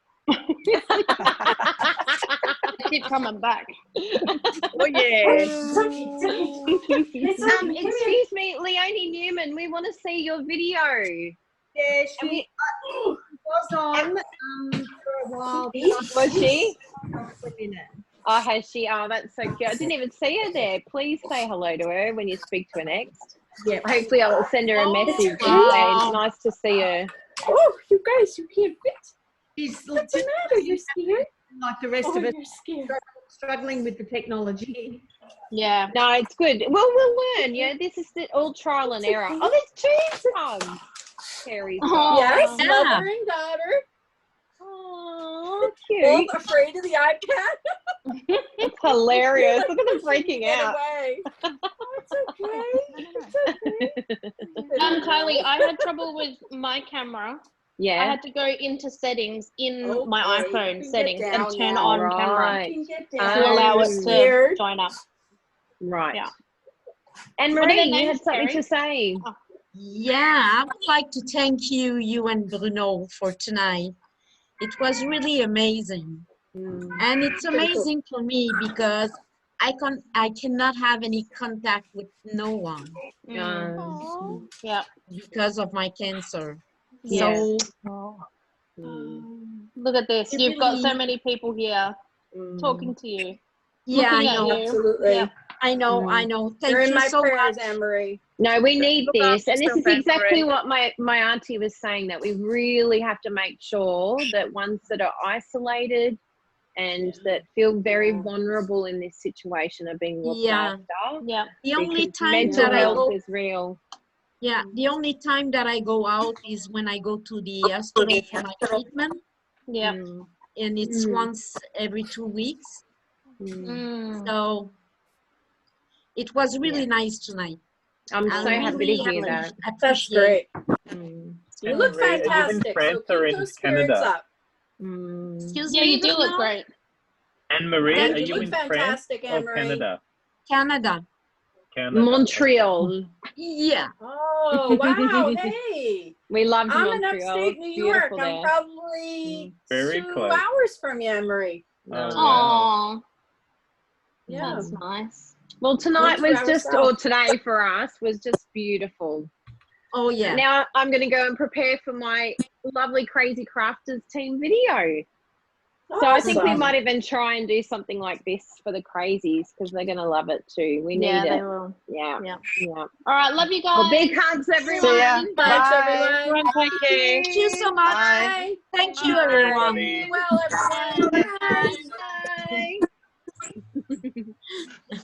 Keep coming back. Oh, yeah. Excuse me, Leonie Newman, we want to see your video. Yeah, she was on for a while. Was she? Oh, has she? Oh, that's so cute. I didn't even see her there. Please say hello to her when you speak to her next. Yeah. Hopefully I'll send her a message and say it's nice to see her. Oh, you guys, you can't fit. What's the matter? You're scared? Like the rest of us, you're scared. struggling with the technology. Yeah. No, it's good. Well, we'll learn. Yeah, this is all trial and error. Oh, there's 2 pugs. Terry's Oh, Yes, yeah. mother and daughter. Oh, cute. Both afraid of the iPad. It's hilarious. Look at them freaking Get out. away. Oh, it's okay. It's okay. Kylie, I had trouble with my camera. Yeah. I had to go into settings in my Okay, you iPhone can settings get and down turn now. on camera Right. You can get to down. allow it Scared. to join up. Right. Yeah. And What are Marie, their you names, had something Terry? to say. Oh. Yeah, I would like to thank you and Bruno for tonight. It was really amazing. And it's amazing for me because I cannot have any contact with no one Yeah. because of my cancer. Yeah. So Look at this. it You've got so really- many people here talking to you. Yeah, I looking at know. you. Absolutely. Yep. I know. Thank You're in you my so prayers, much. Anne-Marie. No, we need Look this. after And this is yourself, exactly Anne-Marie. what my auntie was saying, that we really have to make sure that ones that are isolated and that feel very vulnerable in this situation are being looked Yeah. after. Yeah. The only Because time mental that I health go, is real. yeah, the only time that I go out is when I go to the hospital for my treatment, Yeah. and it's once every 2 weeks. So it was really nice tonight. I'm so happy to hear that. That's great. You look Marie, are you in fantastic. France So or keep in those spirits Canada? up. Excuse Yeah, me, you do look Bruno? great. And Marie, Thank are You you look in France fantastic, or Anne-Marie. Canada? Canada. Canada. Montreal. Yeah. Oh, wow. Hey. We loved I'm in Montreal. upstate It's New York. beautiful I'm there. probably Very 2 close. hours from you, Anne-Marie. Oh, wow. Aw. Yeah. That's nice. Well, tonight We're 2 was hours just, south. or today for us, was just beautiful. Oh, yeah. Now I'm going to go and prepare for my lovely Crazy Crafters team video. So I think we Awesome. might even try and do something like this for the crazies because they're going to love it too. We need Yeah, it. they will. Yeah. Yeah. Yeah. All right. Love you guys. Well, big hugs, everyone. See ya. Thanks, Bye. everyone. Thank you. Thank you so much. Bye. Thank you, Bye, everyone. everybody. Be well, everyone. Bye.